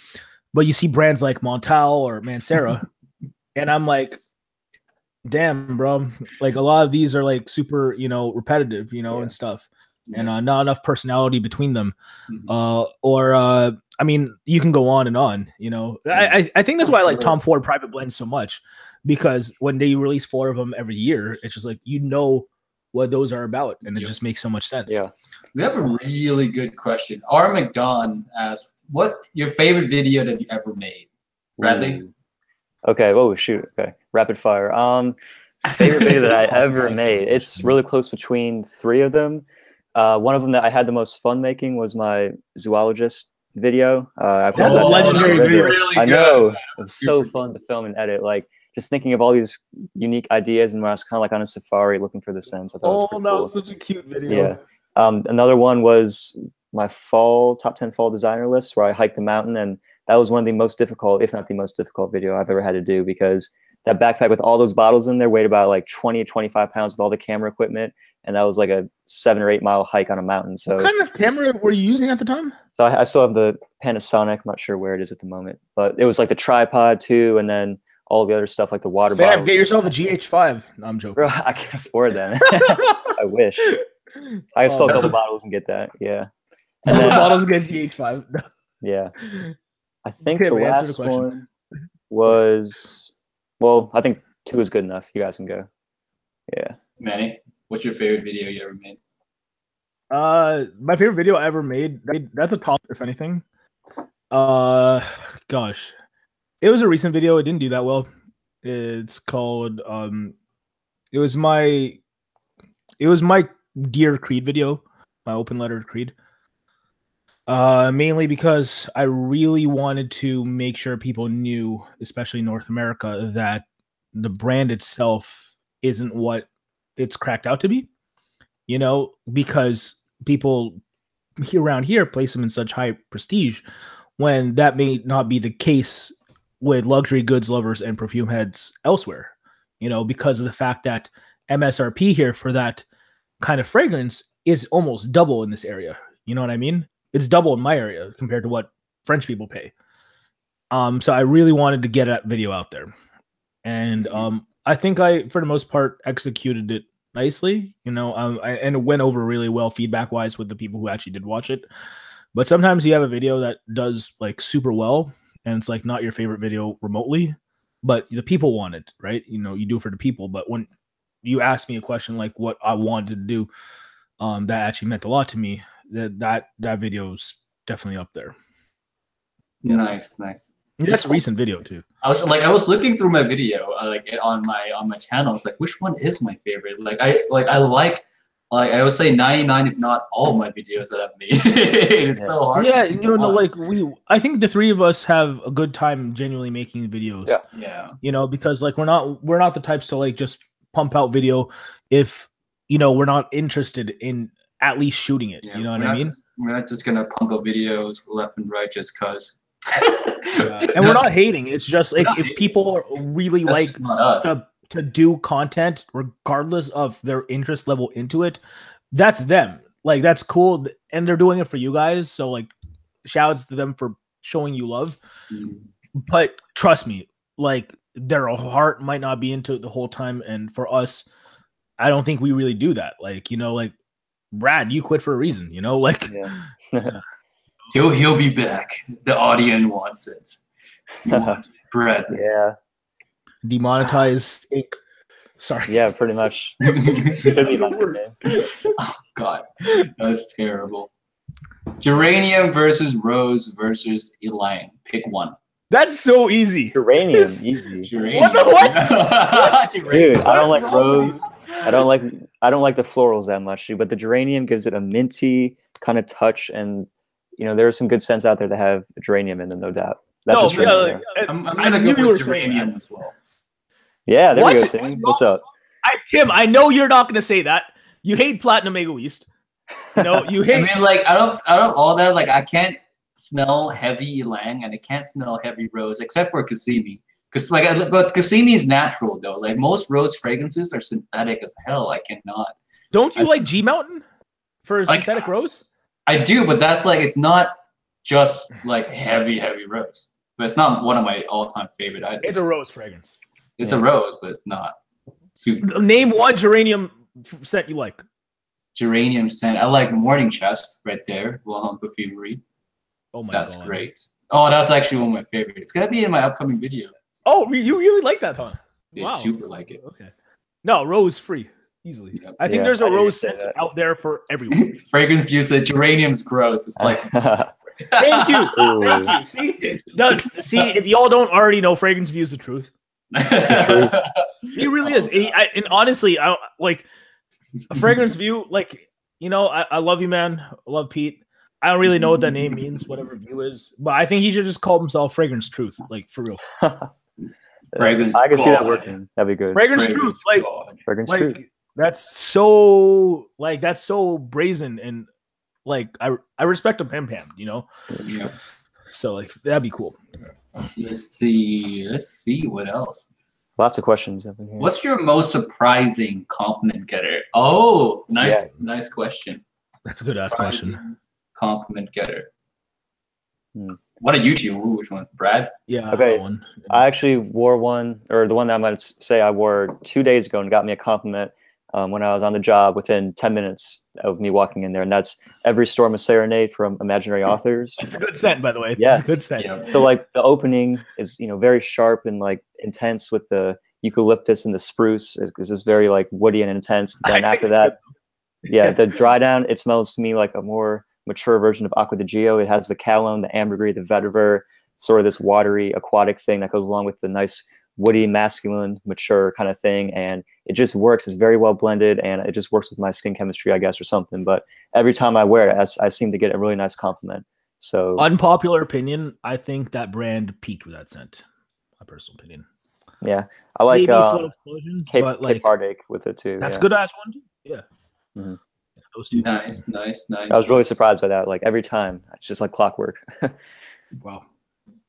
Speaker 2: but you see brands like Montal or Mancera, and I'm like, damn, bro, like a lot of these are like super, repetitive, and stuff. And not enough personality between them. I mean, you can go on and on, I think that's why I like Tom Ford private blends so much, because when they release 4 of them every year, it's just like, what those are about, and it just makes so much sense.
Speaker 3: Yeah.
Speaker 1: We have a really good question. R. McDon asked, what your favorite video that you ever made? Bradley?
Speaker 3: Okay. Oh, shoot. Okay. Rapid fire. Favorite video that I ever made. It's really close between 3 of them. One of them that I had the most fun making was my zoologist video.
Speaker 2: That's a legendary video.
Speaker 1: Really
Speaker 3: I know. It's so fun to film and edit. Like, just thinking of all these unique ideas, and when I was kind of like on a safari looking for the scents. I thought it was pretty cool.
Speaker 2: Was such a cute video.
Speaker 3: Yeah. Another one was my top 10 fall designer list, where I hiked the mountain, and that was one of the most difficult, if not the most difficult video I've ever had to do, because that backpack with all those bottles in there weighed about like 20 to 25 pounds with all the camera equipment. And that was like a 7 or 8 mile hike on a mountain. So
Speaker 2: what kind of camera were you using at the time?
Speaker 3: So I still have the Panasonic. I'm not sure where it is at the moment, but it was like the tripod too, and then all the other stuff like the water bottle.
Speaker 2: Get yourself a GH5. No, I'm joking.
Speaker 3: Bro, I can't afford that. I wish. I can sell a couple bottles and get that. Yeah.
Speaker 2: And then bottles get GH5.
Speaker 3: Yeah. I think
Speaker 2: Okay,
Speaker 3: the
Speaker 2: wait, answer the
Speaker 3: last
Speaker 2: question.
Speaker 3: one was, well, I think 2 is good enough. You guys can go. Yeah.
Speaker 1: Manny, what's your favorite video you ever made?
Speaker 2: My favorite video I ever made, that's a top, if anything. Gosh. It was a recent video. It didn't do that well. It's called it was my Dear Creed video, my open letter to Creed. Mainly because I really wanted to make sure people knew, especially North America, that the brand itself isn't what it's cracked out to be. You know, because people around here place them in such high prestige when that may not be the case with luxury goods lovers and perfume heads elsewhere, you know, because of the fact that MSRP here for that kind of fragrance is almost double in this area. You know what I mean? It's double in my area compared to what French people pay. So I really wanted to get that video out there. And I think I, for the most part, executed it nicely, you know, and it went over really well feedback wise with the people who actually did watch it. But sometimes you have a video that does like super well, and it's like not your favorite video remotely, but the people want it, right? You know, you do it for the people. But when you ask me a question like what I wanted to do, that actually meant a lot to me. That video's definitely up there.
Speaker 1: Nice.
Speaker 2: That's a recent video too.
Speaker 1: I was looking through my video like on my channel. It's like, which one is my favorite? I would say 99, if not all of my videos that I've made. It's so hard.
Speaker 2: Yeah, you know, like I think the three of us have a good time genuinely making videos.
Speaker 1: Yeah.
Speaker 2: You know, because like we're not the types to like just pump out video if, you know, we're not interested in at least shooting it.
Speaker 1: Yeah,
Speaker 2: you know what I mean?
Speaker 1: We're not just gonna pump out videos left and right just cause.
Speaker 2: And we're not hating. It's just like if people really like to do content regardless of their interest level into it, that's them. Like that's cool, and they're doing it for you guys. So like, shouts to them for showing you love. But trust me, like their heart might not be into it the whole time. And for us, I don't think we really do that. Like, you know, like Brad, you quit for a reason. You know, like.
Speaker 3: Yeah.
Speaker 1: He'll be back. The audience wants it. He wants bread.
Speaker 3: Yeah.
Speaker 2: Demonetized ink. Sorry.
Speaker 3: Yeah, pretty much.
Speaker 1: Oh God, that's terrible. Geranium versus rose versus Elaine. Pick one.
Speaker 2: That's so easy.
Speaker 3: Geranium, easy.
Speaker 1: Geranium.
Speaker 2: What the what?
Speaker 3: Dude, I don't like rose. I don't like the florals that much, but the geranium gives it a minty kind of touch, and you know there are some good scents out there that have geranium in them, no doubt. That's just
Speaker 1: I'm gonna go with geranium as well.
Speaker 3: Yeah, there we go, Tim. What's up?
Speaker 2: Tim, I know you're not going to say that. You hate Platinum Egoist. You know, you hate.
Speaker 1: I mean, like, out of all that, like, I can't smell heavy ylang and I can't smell heavy rose except for Kissimmee. But Kissimmee is natural though. Like most rose fragrances are synthetic as hell. I cannot.
Speaker 2: Don't you like G Mountain for synthetic rose?
Speaker 1: I do, but that's like it's not just like heavy rose. But it's not one of my all-time favorite either.
Speaker 2: It's a rose fragrance.
Speaker 1: It's a rose, but it's not super.
Speaker 2: Name one geranium scent you like.
Speaker 1: Geranium scent. I like Morning Chest right there. Wilhelm Perfumery.
Speaker 2: Oh my god.
Speaker 1: That's great. Oh, that's actually one of my favorites. It's gonna be in my upcoming video.
Speaker 2: Oh, you really like that, huh?
Speaker 1: Wow. Super like it.
Speaker 2: Okay. No, rose free. Easily. Yep. I think there's a rose scent out there for everyone.
Speaker 1: Fragrance view said geranium's gross. It's like
Speaker 2: thank you. Thank you. See, if y'all don't already know, Fragrance View is the truth. He really is. And honestly, I like a Fragrance View, like, you know, I love you, man. I love Pete. I don't really know what that name means, whatever View is, but I think he should just call himself Fragrance Truth, like for real.
Speaker 1: Fragrance.
Speaker 3: I can see that working. That'd be good.
Speaker 2: Fragrance Truth, like
Speaker 3: Fragrance
Speaker 2: like
Speaker 3: Truth.
Speaker 2: that's so brazen, and like I respect a Pam, you know.
Speaker 1: Yeah.
Speaker 2: So like that'd be cool.
Speaker 1: Let's see what else.
Speaker 3: Lots of questions up in here.
Speaker 1: What's your most surprising compliment getter? Oh, nice question.
Speaker 2: That's a good ass question.
Speaker 1: Compliment getter. What did you do? Which one? Brad?
Speaker 2: Yeah.
Speaker 3: Okay.
Speaker 2: One.
Speaker 3: I actually wore one, or the one that I'm going to say I wore 2 days ago and got me a compliment. when I was on the job within 10 minutes of me walking in there. And that's Every Storm a Serenade from Imaginary Authors.
Speaker 2: It's a good scent, by the way.
Speaker 3: Yes.
Speaker 2: It's a good scent.
Speaker 1: Yeah.
Speaker 3: So like the opening is, you know, very sharp and like intense with the eucalyptus and the spruce. It's just very like woody and intense. But then after that, yeah, the dry down, it smells to me like a more mature version of Acqua di Gio. It has the callum, the ambergris, the vetiver, sort of this watery aquatic thing that goes along with the nice woody, masculine, mature kind of thing. And it just works. It's very well blended, and it just works with my skin chemistry, I guess, or something. But every time I wear it, I seem to get a really nice compliment. So
Speaker 2: unpopular opinion, I think that brand peaked with that scent. My personal opinion.
Speaker 3: Yeah, I like
Speaker 2: slow explosions, but like
Speaker 3: Cape Heartache with it too.
Speaker 2: That's
Speaker 3: yeah.
Speaker 2: good ass one too. Yeah.
Speaker 3: Mm-hmm.
Speaker 2: Those two.
Speaker 1: Nice.
Speaker 3: I was really surprised by that. Like every time, it's just like clockwork.
Speaker 2: Wow.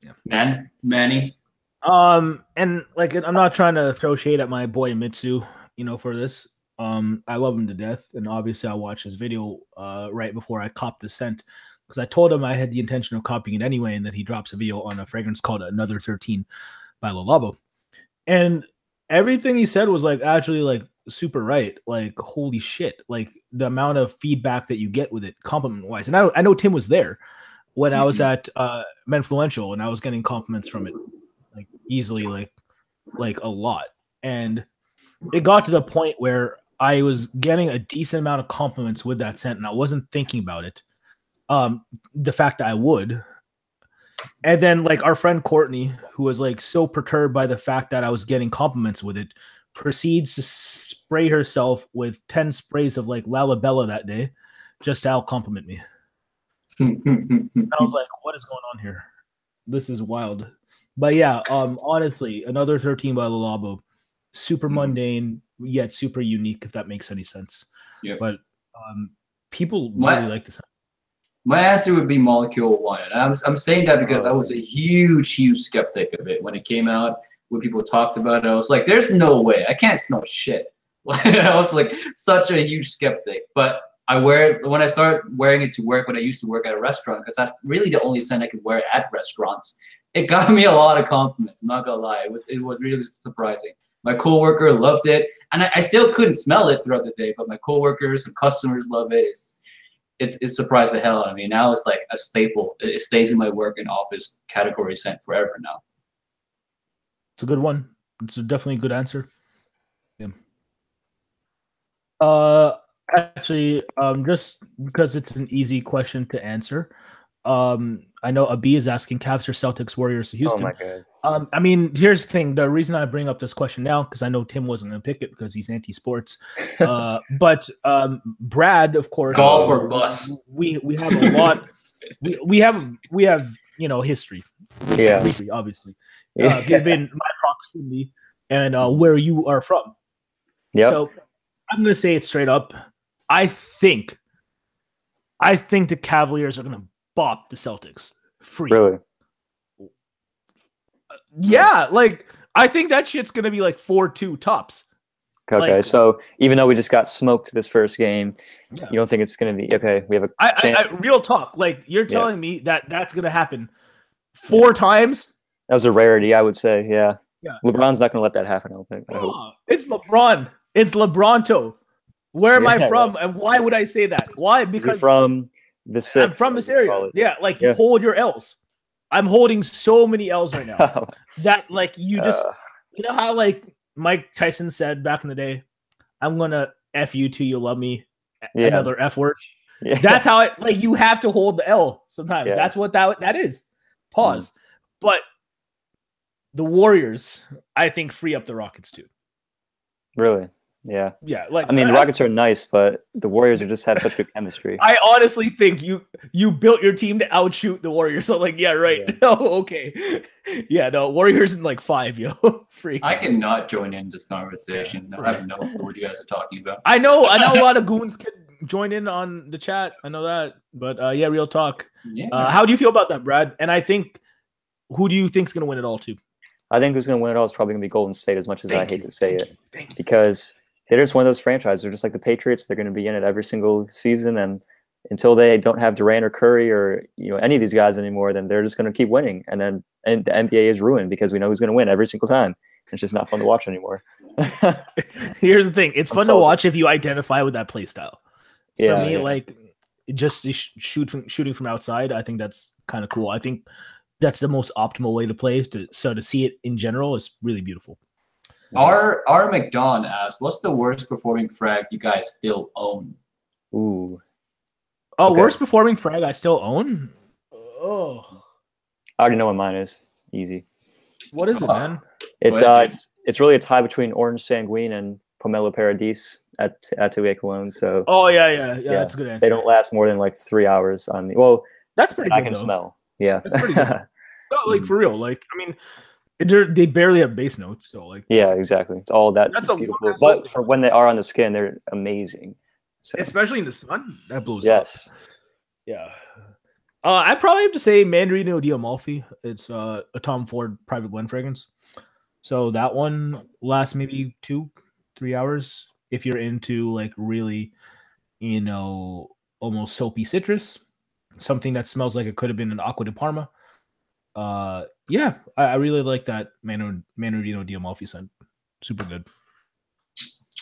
Speaker 1: Yeah. Manny.
Speaker 2: And like I'm not trying to throw shade at my boy Mitsu, you know, for this. I love him to death, and obviously I watched his video right before I copped the scent because I told him I had the intention of copying it anyway, and then he drops a video on a fragrance called Another 13 by Le Labo. And everything he said was like actually like super right. Like holy shit, like the amount of feedback that you get with it, compliment wise. And I know Tim was there when I was at Menfluential, and I was getting compliments from it like easily, like a lot. And it got to the point where I was getting a decent amount of compliments with that scent, and I wasn't thinking about it. The fact that I would. And then like our friend Courtney, who was like so perturbed by the fact that I was getting compliments with it, proceeds to spray herself with 10 sprays of like Lalabella that day just to out compliment me. And I was like, what is going on here? This is wild. But yeah, honestly, Another 13 by Le Labo, super mundane yet super unique, if that makes any sense.
Speaker 1: Yep.
Speaker 2: But people really like this.
Speaker 1: My answer would be Molecule 1. And I'm saying that because I was a huge skeptic of it when it came out. When people talked about it, I was like, there's no way. I can't smell shit. I was like such a huge skeptic. But I wear it when I start wearing it to work when I used to work at a restaurant, because that's really the only scent I could wear at restaurants. It got me a lot of compliments. I'm not gonna lie. It was really surprising. My coworker loved it, and I still couldn't smell it throughout the day, but my coworkers and customers love it. It surprised the hell out of me. Now it's like a staple. It stays in my work and office category scent forever now.
Speaker 2: It's a good one. It's definitely a good answer. Yeah. Actually, just because it's an easy question to answer, I know Abi is asking Cavs or Celtics, Warriors or Houston.
Speaker 3: Oh my God.
Speaker 2: I mean, here's the thing. The reason I bring up this question now, because I know Tim wasn't going to pick it because he's anti-sports. But Brad, of course,
Speaker 1: golf or bus.
Speaker 2: We have a lot. we have you know history. History, obviously, given my proximity and where you are from.
Speaker 3: Yeah.
Speaker 2: So I'm going to say it straight up. I think the Cavaliers are going to bop the Celtics free.
Speaker 3: Really?
Speaker 2: Yeah, like I think that shit's gonna be like 4-2 tops.
Speaker 3: Okay,
Speaker 2: Like,
Speaker 3: so even though we just got smoked this first game, you don't think it's gonna be okay? We have a chance.
Speaker 2: I real talk. Like you're telling me that's gonna happen 4 times.
Speaker 3: That was a rarity, I would say. Yeah.
Speaker 2: Yeah.
Speaker 3: LeBron's not gonna let that happen. I don't think. I hope.
Speaker 2: It's LeBron. It's LeBronto. Where am I from, and why would I say that? Why? Because
Speaker 3: you're from the six.
Speaker 2: I'm from this area. Yeah, like you hold your L's. I'm holding so many L's right now that like you just you know how like Mike Tyson said back in the day, I'm gonna F you till you love me, another F word. Yeah. That's how it like you have to hold the L sometimes. Yeah. That's what that is. Pause. But the Warriors, I think, free up the Rockets too.
Speaker 3: Really? Yeah.
Speaker 2: Yeah. Like
Speaker 3: I mean, the Rockets are nice, but the Warriors are just have such good chemistry.
Speaker 2: I honestly think you built your team to outshoot the Warriors. So like, yeah, right. Yeah. Oh, okay. Yeah, no, Warriors in like 5, yo. Free.
Speaker 1: I cannot join in this conversation. Yeah, I have no clue what you guys are talking about.
Speaker 2: I know a lot of goons can join in on the chat. I know that. But yeah, real talk. Yeah. How do you feel about that, Brad? And I think who do you think is gonna win it all too?
Speaker 3: I think who's gonna win it all is probably gonna be Golden State, as much as I hate to say it. Because they're just one of those franchises. They're just like the Patriots. They're going to be in it every single season, and until they don't have Durant or Curry or any of these guys anymore, then they're just going to keep winning. And the NBA is ruined because we know who's going to win every single time. It's just not fun to watch anymore.
Speaker 2: Here's the thing: it's
Speaker 3: I'm
Speaker 2: fun to
Speaker 3: salty.
Speaker 2: watch if you identify with that play style.
Speaker 3: Yeah,
Speaker 2: For me,
Speaker 3: yeah.
Speaker 2: like just shooting from outside, I think that's kind of cool. I think that's the most optimal way to play. So to see it in general is really beautiful.
Speaker 1: Our McDon asked, "What's the worst performing frag you guys still own?"
Speaker 3: Ooh.
Speaker 2: Oh,
Speaker 3: Okay.
Speaker 2: worst performing frag I still own. Oh,
Speaker 3: I already know what mine is. Easy.
Speaker 2: what is it, man?
Speaker 3: It's
Speaker 1: Go ahead,
Speaker 3: it's really a tie between Orange Sanguine and Pomelo Paradis at Atelier Cologne. So
Speaker 2: Oh yeah, that's a good answer.
Speaker 3: they don't last more than like 3 hours on me. Well,
Speaker 2: That's pretty
Speaker 3: I
Speaker 2: good
Speaker 3: can
Speaker 2: though.
Speaker 3: smell. Yeah.
Speaker 2: That's pretty good. No, like for real. Like I mean, they barely have base notes, so like
Speaker 3: Yeah, exactly. It's all that
Speaker 2: That's a
Speaker 3: beautiful.
Speaker 2: long-ass
Speaker 3: But
Speaker 2: opening.
Speaker 3: for when they are on the skin, they're amazing. So,
Speaker 2: especially in the sun, that blows up.
Speaker 3: yes.
Speaker 2: Yeah. I probably have to say Mandarino di Amalfi. It's a Tom Ford private blend fragrance. So that one lasts maybe 2-3 hours if you're into like really, almost soapy citrus, something that smells like it could have been an Acqua di Parma. Yeah, I really like that Mandarino di Amalfi scent. Super good.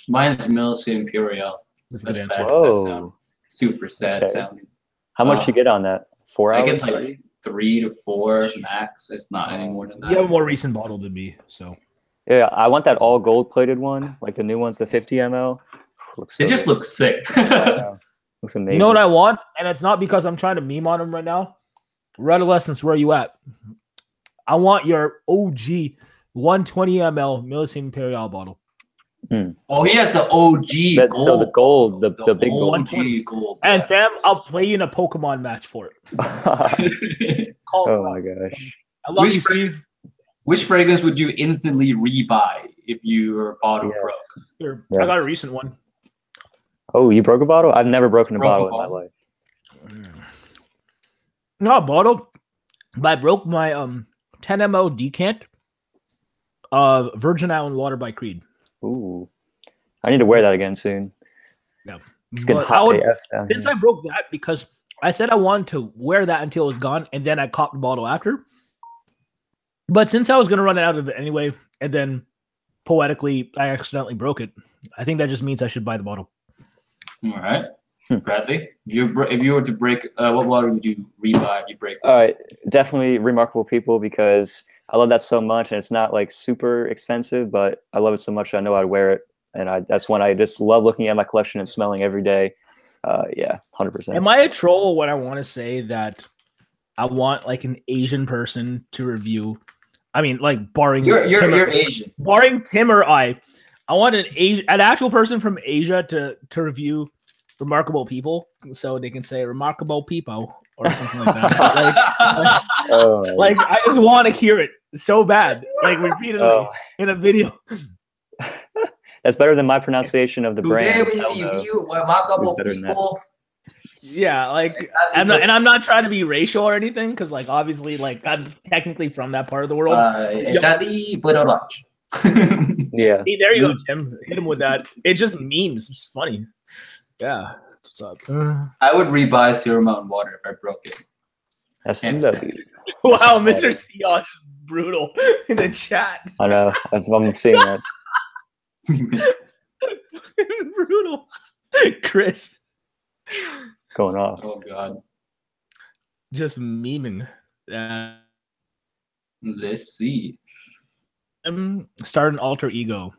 Speaker 1: Mine's Mills Imperial.
Speaker 2: That's a good
Speaker 1: That's
Speaker 2: answer.
Speaker 1: sad,
Speaker 3: Whoa.
Speaker 1: sound. Super sad
Speaker 3: Okay.
Speaker 1: sounding.
Speaker 3: How much you get on that? 4
Speaker 1: I
Speaker 3: hours?
Speaker 1: get like 3 to 4 max. It's not any more than
Speaker 2: You have a
Speaker 1: that.
Speaker 2: more recent bottle than me, so
Speaker 3: Yeah, I want that all gold plated one, like the new ones, the 50 ml. Looks so
Speaker 1: It just
Speaker 3: good.
Speaker 1: looks sick.
Speaker 3: I know. Looks amazing.
Speaker 2: you know what I want, and it's not because I'm trying to meme on them right now. Redolescence, where are you at? I want your OG 120 ml Millis Imperial bottle.
Speaker 1: Oh, he has the OG gold.
Speaker 3: So the gold, the big gold.
Speaker 1: OG gold.
Speaker 2: And fam, I'll play you in a Pokemon match for it. Call
Speaker 3: Oh
Speaker 2: it
Speaker 3: my
Speaker 2: out.
Speaker 3: gosh.
Speaker 2: I love
Speaker 1: Which
Speaker 2: you, Steve.
Speaker 1: Which fragrance would you instantly rebuy if your bottle broke?
Speaker 3: Yes.
Speaker 2: Here,
Speaker 3: Yes.
Speaker 2: I got a recent one.
Speaker 3: Oh, you broke a bottle? I've never broken a
Speaker 1: Broke a
Speaker 3: bottle in my
Speaker 1: bottle?
Speaker 3: life.
Speaker 2: Not a bottle, but I broke my 10 ml decant of Virgin Island Water by Creed.
Speaker 3: Ooh. I need to wear that again soon.
Speaker 2: Yeah.
Speaker 3: It's getting
Speaker 2: But
Speaker 3: hot AF down
Speaker 2: since
Speaker 3: here.
Speaker 2: I broke that, because I said I wanted to wear that until it was gone, and then I copped the bottle after. But since I was going to run out of it anyway, and then poetically I accidentally broke it, I think that just means I should buy the bottle.
Speaker 1: All right. Bradley, if you were to break, what water would you rebuy if you break?
Speaker 3: All right, definitely Remarkable People, because I love that so much, and it's not like super expensive, but I love it so much I know I'd wear it, and that's when I just love looking at my collection and smelling every day. Yeah, 100%.
Speaker 2: Am I a troll when I want to say that I want like an Asian person to review? I mean, like barring
Speaker 1: You're Asian.
Speaker 2: barring Tim or I want an actual person from Asia to review Remarkable People, so they can say Remarkable People or something like that. Like I just want to hear it so bad, like repeatedly in a video.
Speaker 3: That's better than my pronunciation of the
Speaker 1: Today
Speaker 3: brand.
Speaker 1: we
Speaker 3: Hell no.
Speaker 1: review Remarkable
Speaker 3: better than that.
Speaker 1: People.
Speaker 2: Yeah, like I'm not trying to be racial or anything, because like obviously like I'm technically from that part of the world.
Speaker 1: Italy, but
Speaker 3: Yeah.
Speaker 2: Hey, there you go, Tim. Hit him with that. It just memes. It's funny. Yeah. That's what's up.
Speaker 1: I would rebuy Zero Mountain Water if I broke it.
Speaker 3: SMW.
Speaker 2: Wow, Mr. Siosh, brutal in the chat.
Speaker 3: I know. I'm seeing that.
Speaker 2: Brutal. Chris.
Speaker 3: Going off.
Speaker 1: Oh God.
Speaker 2: Just memeing.
Speaker 1: Let's see.
Speaker 2: Start an alter ego.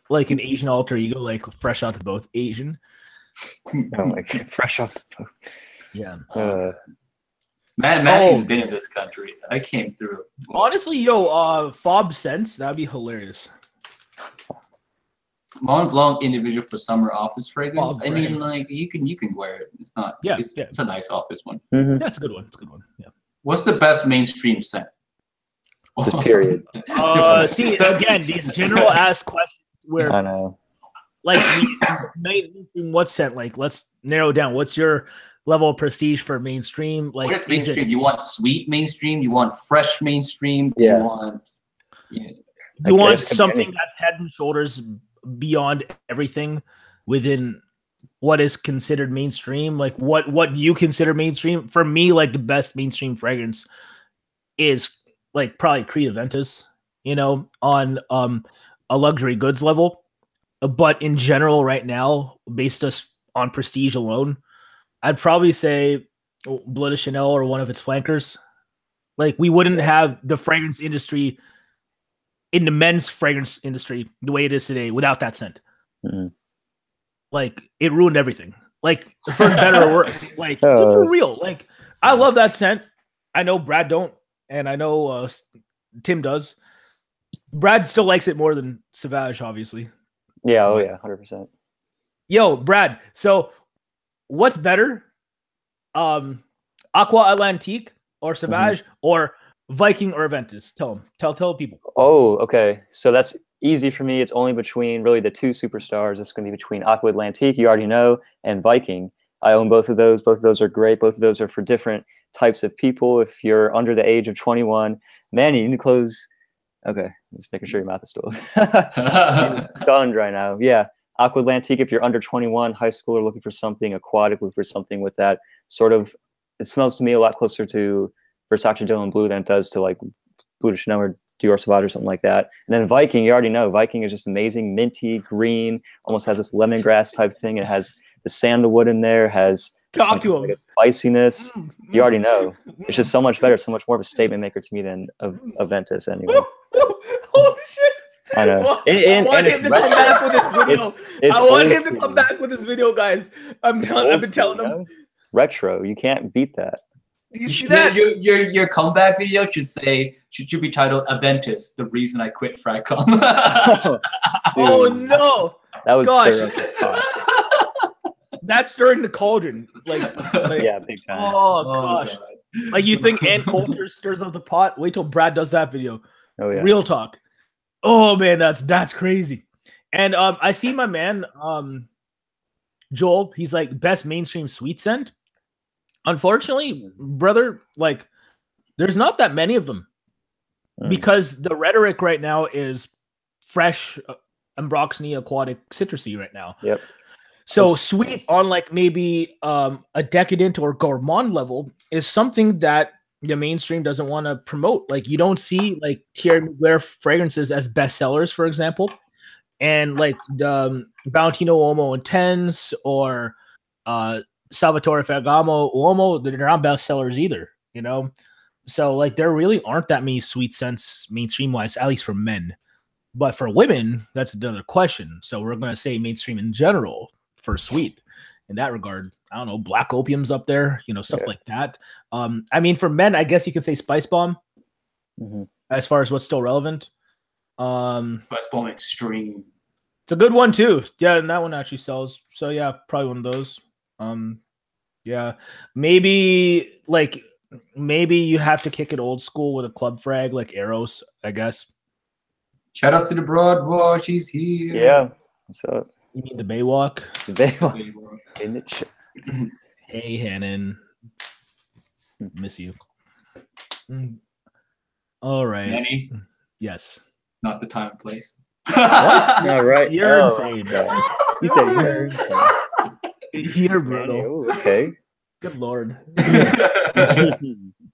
Speaker 2: Like an Asian alter ego, like fresh out of both Asian.
Speaker 3: Oh, like fresh off the boat.
Speaker 2: Yeah.
Speaker 1: Maddie's been in this country. I came through.
Speaker 2: Honestly, yo, Fob Sense, that'd be hilarious.
Speaker 1: Mont Blanc individual for summer office fragrance.
Speaker 2: Bob
Speaker 1: I mean,
Speaker 2: fragrance.
Speaker 1: like you can wear it. It's not.
Speaker 2: Yeah,
Speaker 1: It's a nice office one.
Speaker 3: Mhm.
Speaker 2: Yeah, it's a good one. It's a good one. Yeah.
Speaker 1: What's the best mainstream scent?
Speaker 3: Just period.
Speaker 2: See, again, these general ass questions where
Speaker 3: I know.
Speaker 2: like mainstream, what's scent? Like, let's narrow down. What's your level of prestige for mainstream? Like,
Speaker 1: What is
Speaker 2: is
Speaker 1: mainstream?
Speaker 2: it
Speaker 1: You want sweet mainstream? You want fresh mainstream?
Speaker 3: Yeah.
Speaker 1: You want. Yeah.
Speaker 2: you want
Speaker 3: guess it could be
Speaker 2: something
Speaker 3: anything.
Speaker 2: that's head and shoulders beyond everything within what is considered mainstream? Like, what do you consider mainstream? For me, like the best mainstream fragrance is like probably Creed Aventus. you know, on a luxury goods level. But in general, right now, based us on prestige alone, I'd probably say Bleu de Chanel or one of its flankers. Like, we wouldn't have the fragrance industry in the men's fragrance industry the way it is today without that scent.
Speaker 3: Mm-hmm.
Speaker 2: Like, it ruined everything. Like, for better or worse. Like, for real. Like, I love that scent. I know Brad don't, and I know Tim does. Brad still likes it more than Sauvage, obviously.
Speaker 3: Yeah, 100%.
Speaker 2: Yo, Brad, so what's better? Aqua Atlantique or Sauvage or Viking or Aventus? Tell them. Tell people.
Speaker 3: Oh, okay. So that's easy for me. It's only between really the two superstars. It's going to be between Aqua Atlantique, you already know, and Viking. I own both of those. Both of those are great. Both of those are for different types of people. If you're under the age of 21, Manny, you need to close. Okay, just making sure your mouth is still stunned right now. Yeah, Aqua Atlantique, if you're under 21, high schooler looking for something aquatic, looking for something with that sort of, it smells to me a lot closer to Versace Dylan Blue than it does to like Bleu de Chanel or Dior Sauvage or something like that. And then Viking, you already know, Viking is just amazing, minty, green, almost has this lemongrass type thing. It has the sandalwood in there, has like a spiciness. You already know. It's just so much better, so much more of a statement maker to me than Aventus anyway.
Speaker 2: Holy shit.
Speaker 3: I know.
Speaker 2: I want him to come back with this video. I want him to come back with this video, guys. I've been telling him.
Speaker 3: Retro. You can't beat that.
Speaker 1: You see that? Your comeback video should be titled Aventus, the reason I quit Fragcom.
Speaker 2: Oh no.
Speaker 3: That was
Speaker 2: that's stirring the cauldron. Like
Speaker 3: yeah, big time.
Speaker 2: Oh gosh. God. Like, you think Ann Coulter stirs up the pot? Wait till Brad does that video.
Speaker 3: Oh yeah.
Speaker 2: Real talk. Oh man, that's crazy. And I see my man Joel, he's like best mainstream sweet scent. Unfortunately, brother, like there's not that many of them because the rhetoric right now is fresh Ambroxany aquatic citrusy right now.
Speaker 3: Yep.
Speaker 2: So sweet on like maybe a decadent or gourmand level is something that the mainstream doesn't want to promote. Like, you don't see like Thierry Mugler fragrances as bestsellers, for example, and like the Valentino Uomo Intense or Salvatore Ferragamo Uomo, they're not bestsellers either, you know? So like there really aren't that many sweet scents mainstream wise, at least for men. But for women, that's another question. So we're going to say mainstream in general for sweet. In that regard, I don't know, Black Opium's up there, you know, stuff like that. I mean, for men, I guess you could say Spice Bomb as far as what's still relevant.
Speaker 1: Spice Bomb Extreme.
Speaker 2: It's a good one too. Yeah, and that one actually sells. So yeah, probably one of those. Yeah, maybe you have to kick it old school with a club frag like Eros, I guess.
Speaker 1: Shout out to the Broadwalk, she's here.
Speaker 3: Yeah. What's up?
Speaker 2: You mean the Baywalk?
Speaker 3: The Baywalk. In it.
Speaker 2: Hey, Hannon. Miss you. All right.
Speaker 1: Manny?
Speaker 2: Yes.
Speaker 1: Not the time and place.
Speaker 3: What? Not right.
Speaker 2: You're insane.
Speaker 3: You said you're insane.
Speaker 2: You're brutal.
Speaker 3: Okay.
Speaker 2: Good Lord.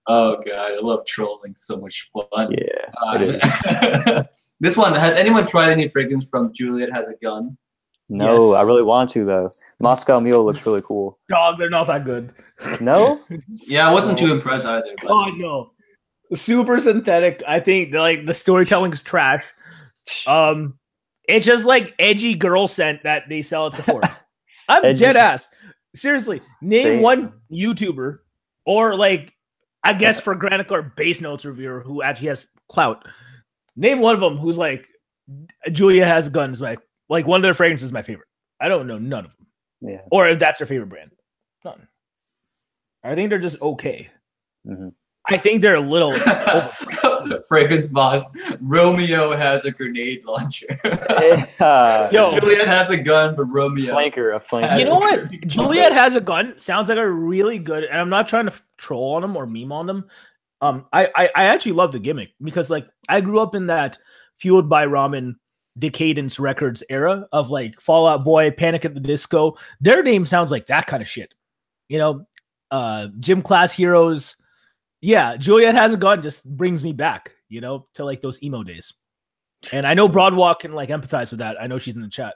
Speaker 1: Oh god, I love trolling. So much fun.
Speaker 3: Yeah.
Speaker 1: This one, has anyone tried any fragrance from Juliet Has a Gun?
Speaker 3: No,
Speaker 2: Yes.
Speaker 3: I really want to though. Moscow Mule looks really cool.
Speaker 2: Dog, they're not that good.
Speaker 3: No?
Speaker 1: Yeah, I wasn't too impressed either. But...
Speaker 2: Oh no. Super synthetic. I think like the storytelling's trash. It's just like edgy girl scent that they sell at Sephora. I'm
Speaker 3: Edgy.
Speaker 2: dead ass. Seriously, name one YouTuber or like I guess for Granicor base notes reviewer who actually has clout. Name one of them who's like Julia Has Guns, like one of their fragrances is my favorite. I don't know none of them.
Speaker 3: Yeah.
Speaker 2: Or if that's their favorite brand. None. I think they're just okay. I think they're a little
Speaker 1: Fragrance boss. Romeo has a grenade launcher.
Speaker 2: Yo,
Speaker 1: Juliet has a gun, but Romeo.
Speaker 3: A flanker.
Speaker 2: You know what? Juliet Has a Gun sounds like a really good, and I'm not trying to troll on them or meme on them. I actually love the gimmick because like I grew up in that Fueled by Ramen Decadence Records era of like Fall Out Boy, Panic at the Disco. Their name sounds like that kind of shit. You know, Gym Class Heroes. Yeah, Juliet Has a Gun just brings me back. you know, to like those emo days. And I know Broadwalk can like empathize with that. I know she's in the chat.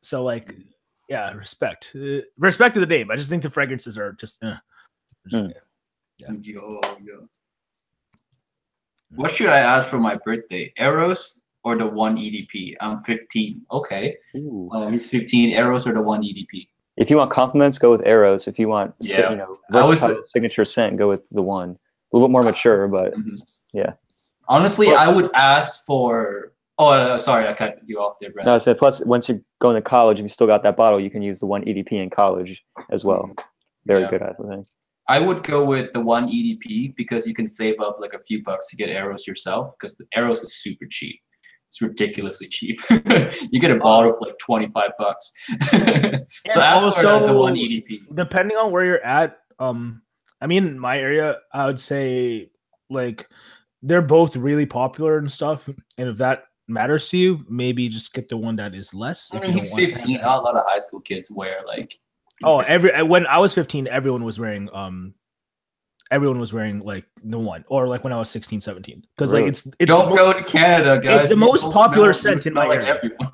Speaker 2: So like, yeah, respect to the name. I just think the fragrances are just, yeah.
Speaker 1: Yo. What should I ask for my birthday? Eros or the 1 EDP? I'm 15. Okay. He's 15. Eros or the 1 EDP?
Speaker 3: If you want compliments, go with Eros. If you want, versatile signature scent, go with the 1. A little bit more mature, but yeah.
Speaker 1: Honestly, I would ask for. Oh, sorry, I cut you off there, Brent.
Speaker 3: No, so plus once you go into college, if you still got that bottle, you can use the 1 EDP in college as well. Very good, I think.
Speaker 1: I would go with the 1 EDP because you can save up like a few bucks to get Eros yourself because the Eros is super cheap. It's ridiculously cheap. You get a bottle for like 25 bucks. So ask for the 1 EDP.
Speaker 2: Depending on where you're at, I mean, in my area, I would say like they're both really popular and stuff. And if that matters to you, maybe just get the one that is less.
Speaker 1: I mean, he's 15. Not a lot of high school kids wear like.
Speaker 2: Oh, when I was 15, everyone was wearing like the 1, or like when I was 16, 17. Because like it's
Speaker 1: don't go to Canada, guys.
Speaker 2: It's the most popular scent in my area.
Speaker 1: Everyone.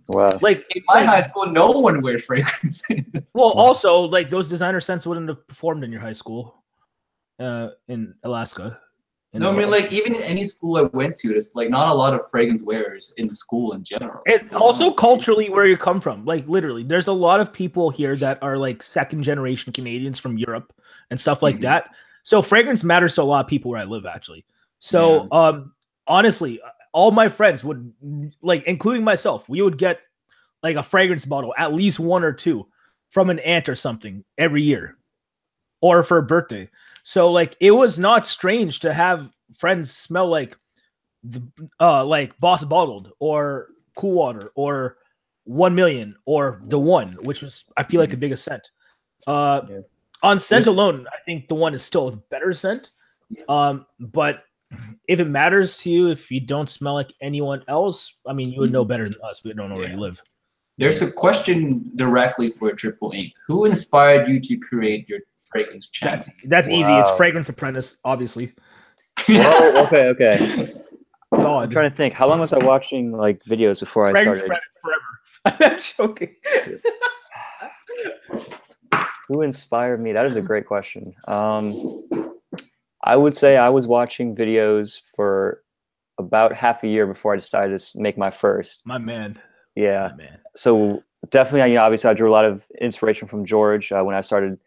Speaker 3: Wow.
Speaker 1: Like in my high school, no one wears fragrances.
Speaker 2: Well, also like those designer scents wouldn't have performed in your high school, in Alaska.
Speaker 1: No, I mean, like, even in any school I went to, there's like not a lot of fragrance wearers in the school in general.
Speaker 2: It also culturally where you come from. Like, literally, there's a lot of people here that are like second generation Canadians from Europe and stuff like that. So fragrance matters to a lot of people where I live, actually. So, honestly, all my friends would, like, including myself, we would get like a fragrance bottle, at least 1 or 2 from an aunt or something every year, or for a birthday. So like it was not strange to have friends smell like Boss Bottled or Cool Water or 1 Million or the 1, which was I feel like the biggest scent. On scent alone, I think the 1 is still a better scent. But if it matters to you, if you don't smell like anyone else, I mean, you would know better than us. We don't know where you live.
Speaker 1: There's a question directly for Tripleinc. Who inspired you to create your fragrance channel?
Speaker 2: That's easy. It's Fragrance Apprentice, obviously.
Speaker 3: Whoa, okay.
Speaker 2: God.
Speaker 3: I'm trying to think. How long was I watching like videos before I started?
Speaker 2: Fragrance Apprentice forever. I'm joking.
Speaker 3: Who inspired me? That is a great question. I would say I was watching videos for about half a year before I decided to make my first.
Speaker 2: My man.
Speaker 3: Yeah.
Speaker 2: My man.
Speaker 3: So definitely, obviously I drew a lot of inspiration from George when I started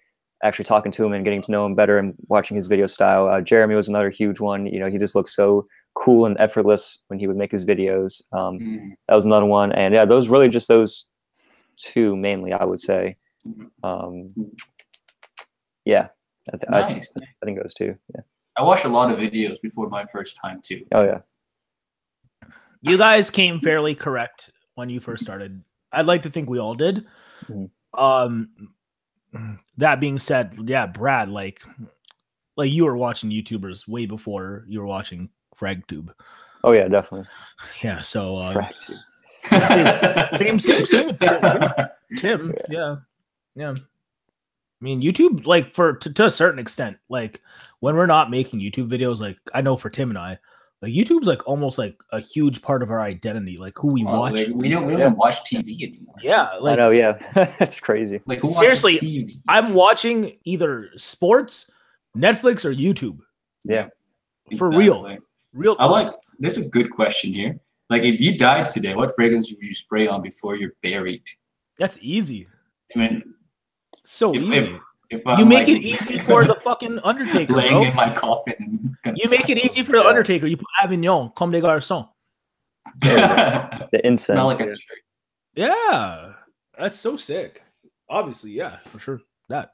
Speaker 3: actually talking to him and getting to know him better and watching his video style. Jeremy was another huge one. He just looked so cool and effortless when he would make his videos. That was another one. And yeah, those 2 mainly, I would say. Yeah, I think those 2. Yeah.
Speaker 1: I watched a lot of videos before my first time too.
Speaker 3: Oh yeah.
Speaker 2: You guys came fairly correct when you first started. I'd like to think we all did. That being said, yeah, Brad, like you were watching YouTubers way before you were watching FragTube.
Speaker 3: Oh yeah, definitely.
Speaker 2: Yeah, so
Speaker 3: FragTube.
Speaker 2: Same with Tim. Yeah. I mean, YouTube, like to a certain extent, like when we're not making YouTube videos, like I know for Tim and I, like YouTube's like almost like a huge part of our identity, like who we watch.
Speaker 1: Like, we don't even watch TV anymore.
Speaker 2: Yeah, like,
Speaker 3: I know. Yeah, that's crazy.
Speaker 1: Like who
Speaker 2: seriously,
Speaker 1: TV?
Speaker 2: I'm watching either sports, Netflix, or YouTube.
Speaker 3: Yeah,
Speaker 2: for real.
Speaker 1: There's a good question here. Like, if you died today, what fragrance would you spray on before you're buried?
Speaker 2: That's easy.
Speaker 1: I mean,
Speaker 2: so easy.
Speaker 1: If
Speaker 2: you make it easy for the fucking Undertaker,
Speaker 1: laying
Speaker 2: bro.
Speaker 1: in my coffin.
Speaker 2: You make it easy for the Undertaker. You put Avignon, Comme des Garçons.
Speaker 3: The incense.
Speaker 1: Smell like a tree.
Speaker 2: Yeah, that's so sick. Obviously, yeah, for sure. That.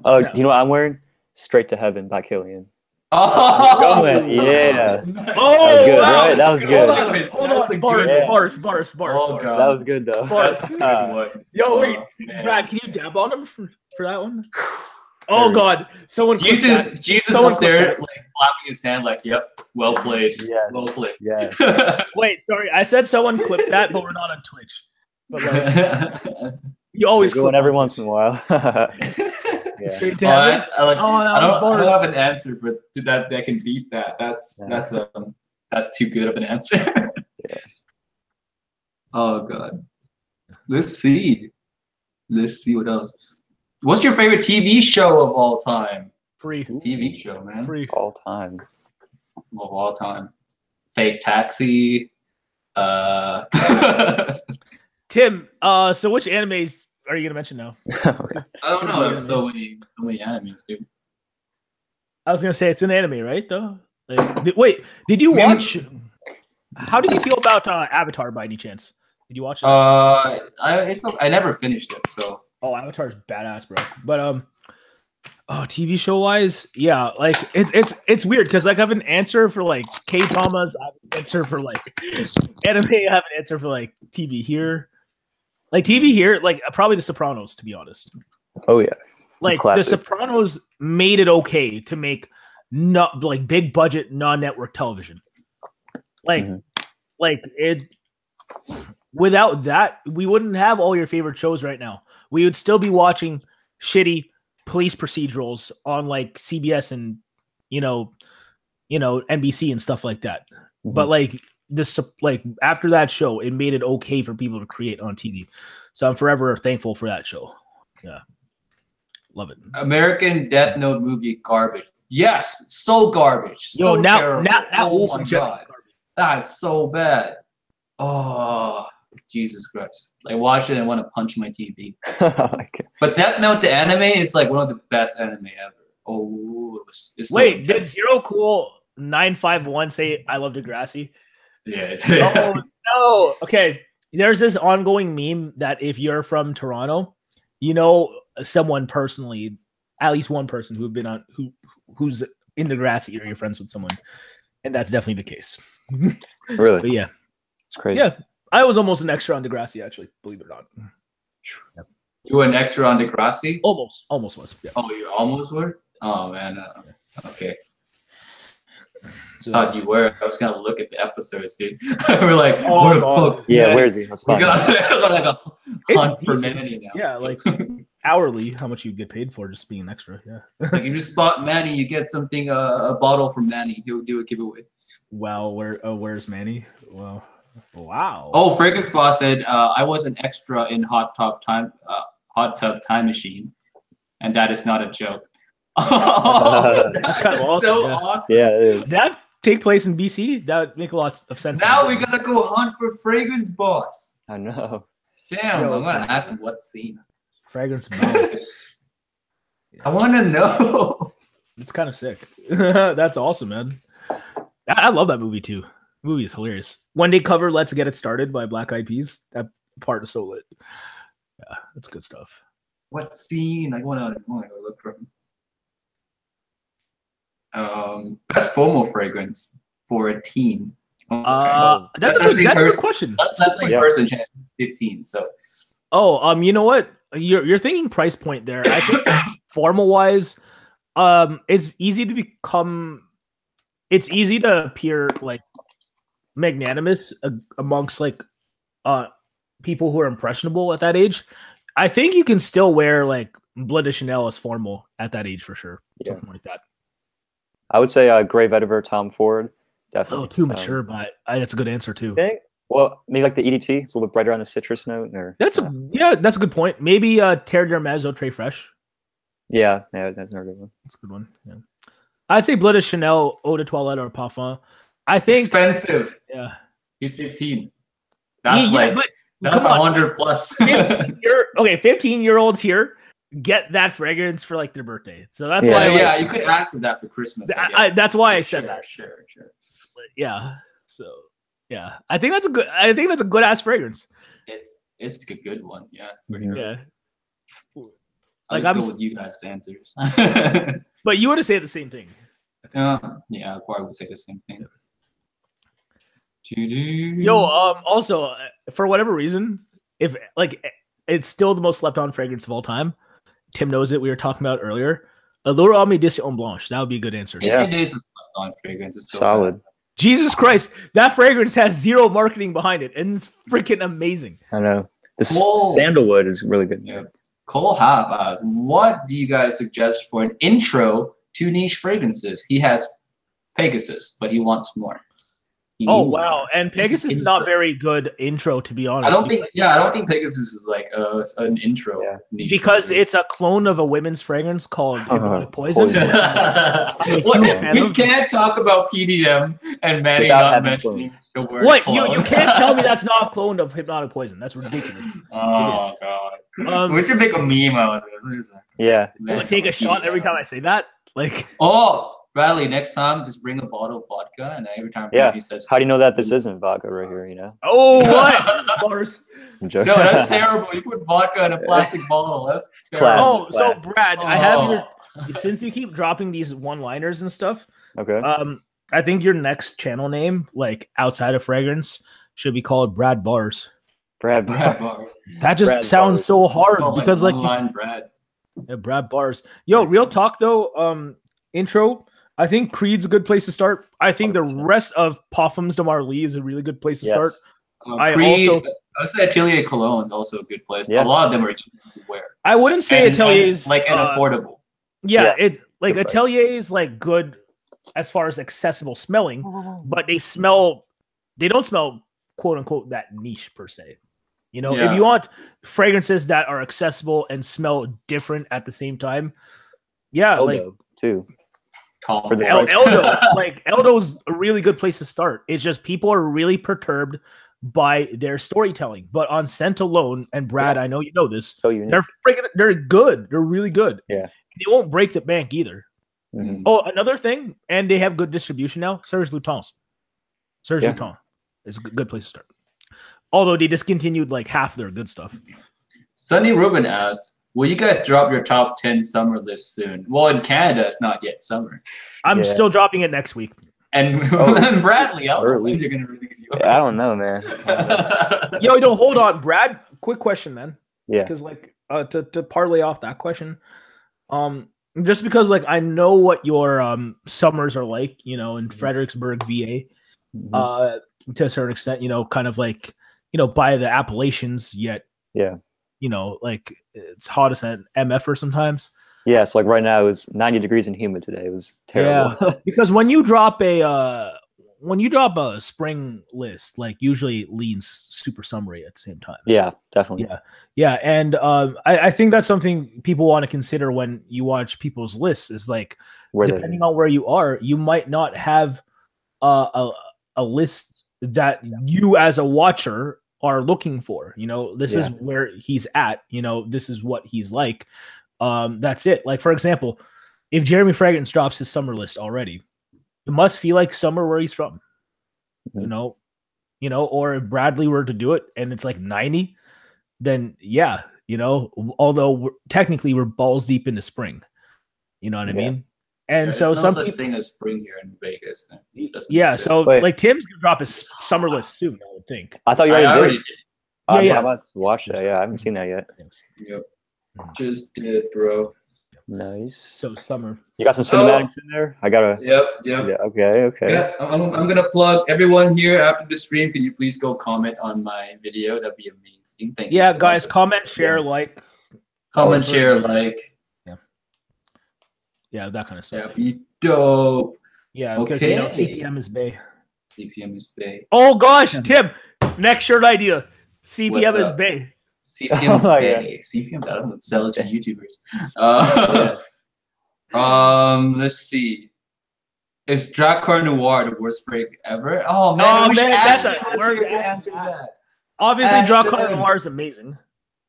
Speaker 3: Oh, yeah. You know what I'm wearing? Straight to Heaven by Killian.
Speaker 1: Oh,
Speaker 3: yeah.
Speaker 2: Oh,
Speaker 3: that was good,
Speaker 2: wow.
Speaker 3: right? That was good.
Speaker 2: Hold on. Bars.
Speaker 3: That was good, though.
Speaker 2: Bars. Yo, wait. Brad, can you dab on him for that one? Oh, God. Someone
Speaker 1: Jesus up there, like, clapping his hand like, yep, well played.
Speaker 3: Yes.
Speaker 1: Well played.
Speaker 3: Yes.
Speaker 2: Wait, sorry. I said someone clip that, but we're not on Twitch. But like, you always
Speaker 3: go in every once in a while. Yeah.
Speaker 2: Straight to heaven.
Speaker 1: I don't
Speaker 2: bars.
Speaker 1: have an answer for that can beat that. That's too good of an answer.
Speaker 3: Yeah.
Speaker 1: Oh god. Let's see what else. What's your favorite TV show of all time?
Speaker 2: Free.
Speaker 1: TV show, man.
Speaker 2: Free.
Speaker 3: All time.
Speaker 1: Of all time. Fake Taxi.
Speaker 2: Tim, so which animes are you gonna mention now?
Speaker 1: I don't know. There's so many animes, dude.
Speaker 2: I was gonna say it's an anime, right? Though. Like, wait, did you watch? How did you feel about Avatar by any chance? Did you watch it?
Speaker 1: I never finished it, so.
Speaker 2: Oh, Avatar's badass, bro. But TV show wise, yeah, like it's weird because like I have an answer for like K-dramas, I have an answer for like anime, I have an answer for like TV here. Like TV here, like probably The Sopranos, to be honest.
Speaker 3: Oh yeah.
Speaker 2: Like The Sopranos made it okay to make not like big budget non-network television. Like like it without that, we wouldn't have all your favorite shows right now. We would still be watching shitty police procedurals on like CBS and NBC and stuff like that. But like this, like after that show, it made it okay for people to create on TV. So I'm forever thankful for that show. Yeah, love it.
Speaker 1: American Death Note movie garbage. Yes, so garbage.
Speaker 2: Yo,
Speaker 1: so
Speaker 2: now
Speaker 1: terrible. Oh my god, that's so bad. Oh. Jesus Christ. I watch it and want to punch my TV. But Death Note, the anime, is like one of the best anime ever. Oh, it's so
Speaker 2: wait,
Speaker 1: intense.
Speaker 2: did Zero Cool 951 say I love Degrassi?
Speaker 1: Yeah.
Speaker 2: Oh, no. Okay. There's this ongoing meme that if you're from Toronto, you know someone personally, at least one person who's in Degrassi or you're friends with someone. And that's definitely the case.
Speaker 3: Really?
Speaker 2: But yeah.
Speaker 3: It's crazy.
Speaker 2: Yeah. I was almost an extra on Degrassi, actually, believe it or not.
Speaker 1: You were an extra on Degrassi?
Speaker 2: Almost was. Yeah.
Speaker 1: Oh, you almost were? Oh, man. Okay.
Speaker 2: So
Speaker 1: How'd you were? I was going to look at the episodes, dude. We're like,
Speaker 2: Oh,
Speaker 1: what the
Speaker 2: God.
Speaker 1: fuck?
Speaker 3: Yeah, where is he? That's
Speaker 1: We
Speaker 3: fine.
Speaker 1: got like a hunt for
Speaker 2: decent.
Speaker 1: Manny now.
Speaker 2: Yeah, like hourly, how much you get paid for just being an extra. Yeah.
Speaker 1: Like, you just spot Manny, you get something, a bottle from Manny. He'll do a giveaway.
Speaker 2: Well, where's Manny? Well, wow.
Speaker 1: Oh, Fragrance Boss said I was an extra in Hot Tub Time Machine, and that is not a joke.
Speaker 2: That's kind of awesome.
Speaker 1: So
Speaker 2: Yeah.
Speaker 1: awesome.
Speaker 3: Yeah, it is.
Speaker 2: That take place in BC? That would make a lot of sense.
Speaker 1: Now we gotta go hunt for Fragrance Boss.
Speaker 3: I know.
Speaker 1: Damn,
Speaker 2: Yo,
Speaker 1: I'm gonna ask him what scene.
Speaker 2: Fragrance Boss.
Speaker 1: I want to know.
Speaker 2: It's kind of sick. That's awesome, man. I love that movie too. The movie is hilarious. When they cover "Let's Get It Started" by Black Eyed Peas, that part is so lit. Yeah, that's good stuff.
Speaker 1: What scene? I wanna go look for him. Best FOMO fragrance for a teen. Okay.
Speaker 2: That's a good question.
Speaker 1: That's the person 15. So.
Speaker 2: Oh, you know what? You're thinking price point there. I think formal wise, it's easy to appear like magnanimous amongst like people who are impressionable at that age. I think you can still wear like Blood de Chanel as formal at that age for sure.
Speaker 3: Yeah.
Speaker 2: Something like that.
Speaker 3: I would say Grey Vetiver, Tom Ford. Definitely.
Speaker 2: Oh, too mature, but that's a good answer too.
Speaker 3: Okay. Well, maybe like the EDT. It's a little bit brighter on the citrus note. Or
Speaker 2: That's a good point. Maybe Terre d'Hermès Eau Très Fresh.
Speaker 3: yeah, that's another good one.
Speaker 2: That's a good one. Yeah. I'd say Blood de Chanel, Eau de Toilette, or Parfum. I think
Speaker 1: Expensive.
Speaker 2: Yeah.
Speaker 1: He's 15. That's
Speaker 2: but
Speaker 1: that's
Speaker 2: come on.
Speaker 1: 100 plus.
Speaker 2: 15-year-olds here get that fragrance for like their birthday. So that's why
Speaker 1: you could ask for that for Christmas.
Speaker 2: That's why I said that.
Speaker 1: Sure.
Speaker 2: But yeah. So yeah. I think that's a good ass fragrance.
Speaker 1: It's a good one, yeah, for sure.
Speaker 2: Yeah.
Speaker 1: I'll
Speaker 2: Like
Speaker 1: just go with you guys' answers.
Speaker 2: But you would have said the same thing.
Speaker 1: Yeah, I probably would say the same thing.
Speaker 2: Yo, also for whatever reason, if like it's still the most slept on fragrance of all time. Tim knows it. We were talking about earlier. Allure Homme d'Isson Blanche. That would be a good answer.
Speaker 3: Yeah.
Speaker 1: It is a slept on fragrance. It's so
Speaker 3: Solid.
Speaker 1: bad.
Speaker 2: Jesus Christ, that fragrance has zero marketing behind it, and it's freaking amazing.
Speaker 3: I know. The sandalwood is really good.
Speaker 1: Yeah. Cole Half, what do you guys suggest for an intro to niche fragrances? He has Pegasus, but he wants more.
Speaker 2: Oh wow! And Pegasus is not very good intro, to be honest.
Speaker 1: I don't think Pegasus is like an intro niche
Speaker 2: because
Speaker 1: fragrance.
Speaker 2: It's a clone of a women's fragrance called Poison.
Speaker 1: We can't talk about PDM and Manny not mentioning the word.
Speaker 2: What you can't tell me that's not a clone of Hypnotic Poison? That's ridiculous.
Speaker 1: Oh god, we should make a meme out of this.
Speaker 3: Yeah,
Speaker 2: take a shot every time I say that. Like
Speaker 1: Bradley, next time just bring a bottle of vodka, and every time Bradley says,
Speaker 3: "How do you know that this isn't vodka right here?" You know?
Speaker 2: Oh, what? Bars.
Speaker 1: No, that's terrible. You put vodka in a plastic bottle. That's terrible.
Speaker 2: So Brad, I have your. Since you keep dropping these one-liners and stuff,
Speaker 3: okay.
Speaker 2: I think your next channel name, like outside of fragrance, should be called Brad Bars.
Speaker 3: Brad Bars.
Speaker 2: That just sounds so hard because like
Speaker 1: Brad.
Speaker 2: Yeah, Brad Bars. Yo, real talk though. Intro. I think Creed's a good place to start. I think 100%. The rest of Parfums de Marly is a really good place to start.
Speaker 1: Creed, I would say Atelier Cologne is also a good place. Yeah. A lot of them are easy to wear.
Speaker 2: I wouldn't say Atelier is
Speaker 1: like an affordable.
Speaker 2: Yeah, it's like Atelier is like good as far as accessible smelling, but they don't smell quote unquote that niche per se. You know, if you want fragrances that are accessible and smell different at the same time,
Speaker 3: Eldo,
Speaker 2: like
Speaker 3: too.
Speaker 2: Eldo, like Eldo's a really good place to start. It's just people are really perturbed by their storytelling, but on scent alone, and Brad, I know you know this,
Speaker 3: so unique.
Speaker 2: They're good. They're really good.
Speaker 3: Yeah,
Speaker 2: they won't break the bank either.
Speaker 3: Mm-hmm.
Speaker 2: Oh, another thing, and they have good distribution now. Serge Lutens is a good place to start. Although they discontinued like half their good stuff.
Speaker 1: Sunny Rubin asks, will you guys drop your top 10 summer list soon? Well, in Canada, it's not yet summer.
Speaker 2: I'm still dropping it next week.
Speaker 1: And Bradley, when you're going to release yours?
Speaker 3: I don't know, man.
Speaker 2: Yo, hold on. Brad, quick question, man.
Speaker 3: Yeah.
Speaker 2: Because, like, to parlay off that question, just because, like, I know what your summers are like, you know, in Fredericksburg, VA, to a certain extent, you know, kind of like, you know, by the Appalachians, yet, you know, like, it's hot as an MFer sometimes.
Speaker 3: Yeah, so like right now it was 90 degrees and humid today. It was terrible.
Speaker 2: Yeah, because when you drop a spring list, like usually it leans super summery at the same time.
Speaker 3: Yeah, definitely.
Speaker 2: Yeah, and I think that's something people want to consider when you watch people's lists. Is like depending on where you are, you might not have a list that you as a watcher are looking for. You know, this is where he's at. You know, this is what he's like. That's it. Like, for example, if Jeremy Fragrance drops his summer list already, it must feel like summer where he's from, you know, or if Bradley were to do it and it's like 90, then you know, although technically we're balls deep into spring, you know what I mean? And so
Speaker 1: some thing as spring here in Vegas.
Speaker 2: So like Tim's gonna drop his summer list soon, I would think.
Speaker 3: I thought you already did.
Speaker 2: Yeah.
Speaker 3: I'm about to watch that. Yeah, I haven't seen that yet.
Speaker 1: Yep. Just did, bro.
Speaker 3: Nice.
Speaker 2: So summer.
Speaker 3: You got some cinematics in there? I gotta.
Speaker 1: Yep.
Speaker 3: Yeah, okay.
Speaker 1: Yeah, I'm gonna plug everyone here after the stream. Can you please go comment on my video? That'd be amazing. Thank you.
Speaker 2: Yeah, guys, comment, share, like.
Speaker 1: Comment, share, like.
Speaker 2: Yeah, that kind of stuff.
Speaker 1: That'd be dope.
Speaker 2: Yeah, because you know CPM is Bay.
Speaker 1: CPM is Bay.
Speaker 2: Oh gosh, Tim, next shirt idea. CPM is Bay.
Speaker 1: CPM is Bay. CPM, I don't sell it to YouTubers. Let's see. Is Dracar Noir the worst frag ever? Oh man,
Speaker 2: that's a worst answer. Obviously, Dracar Noir is amazing.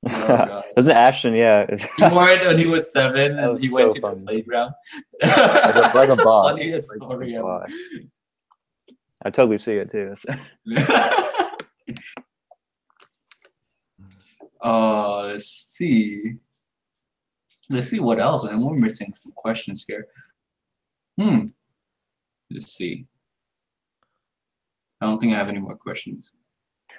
Speaker 3: Doesn't Ashton? Yeah,
Speaker 1: he wore it when he was 7, and he went to the playground.
Speaker 3: like a boss.
Speaker 1: Story
Speaker 3: I totally see it too.
Speaker 1: Let's see. Let's see what else, man. We're missing some questions here. Let's see. I don't think I have any more questions.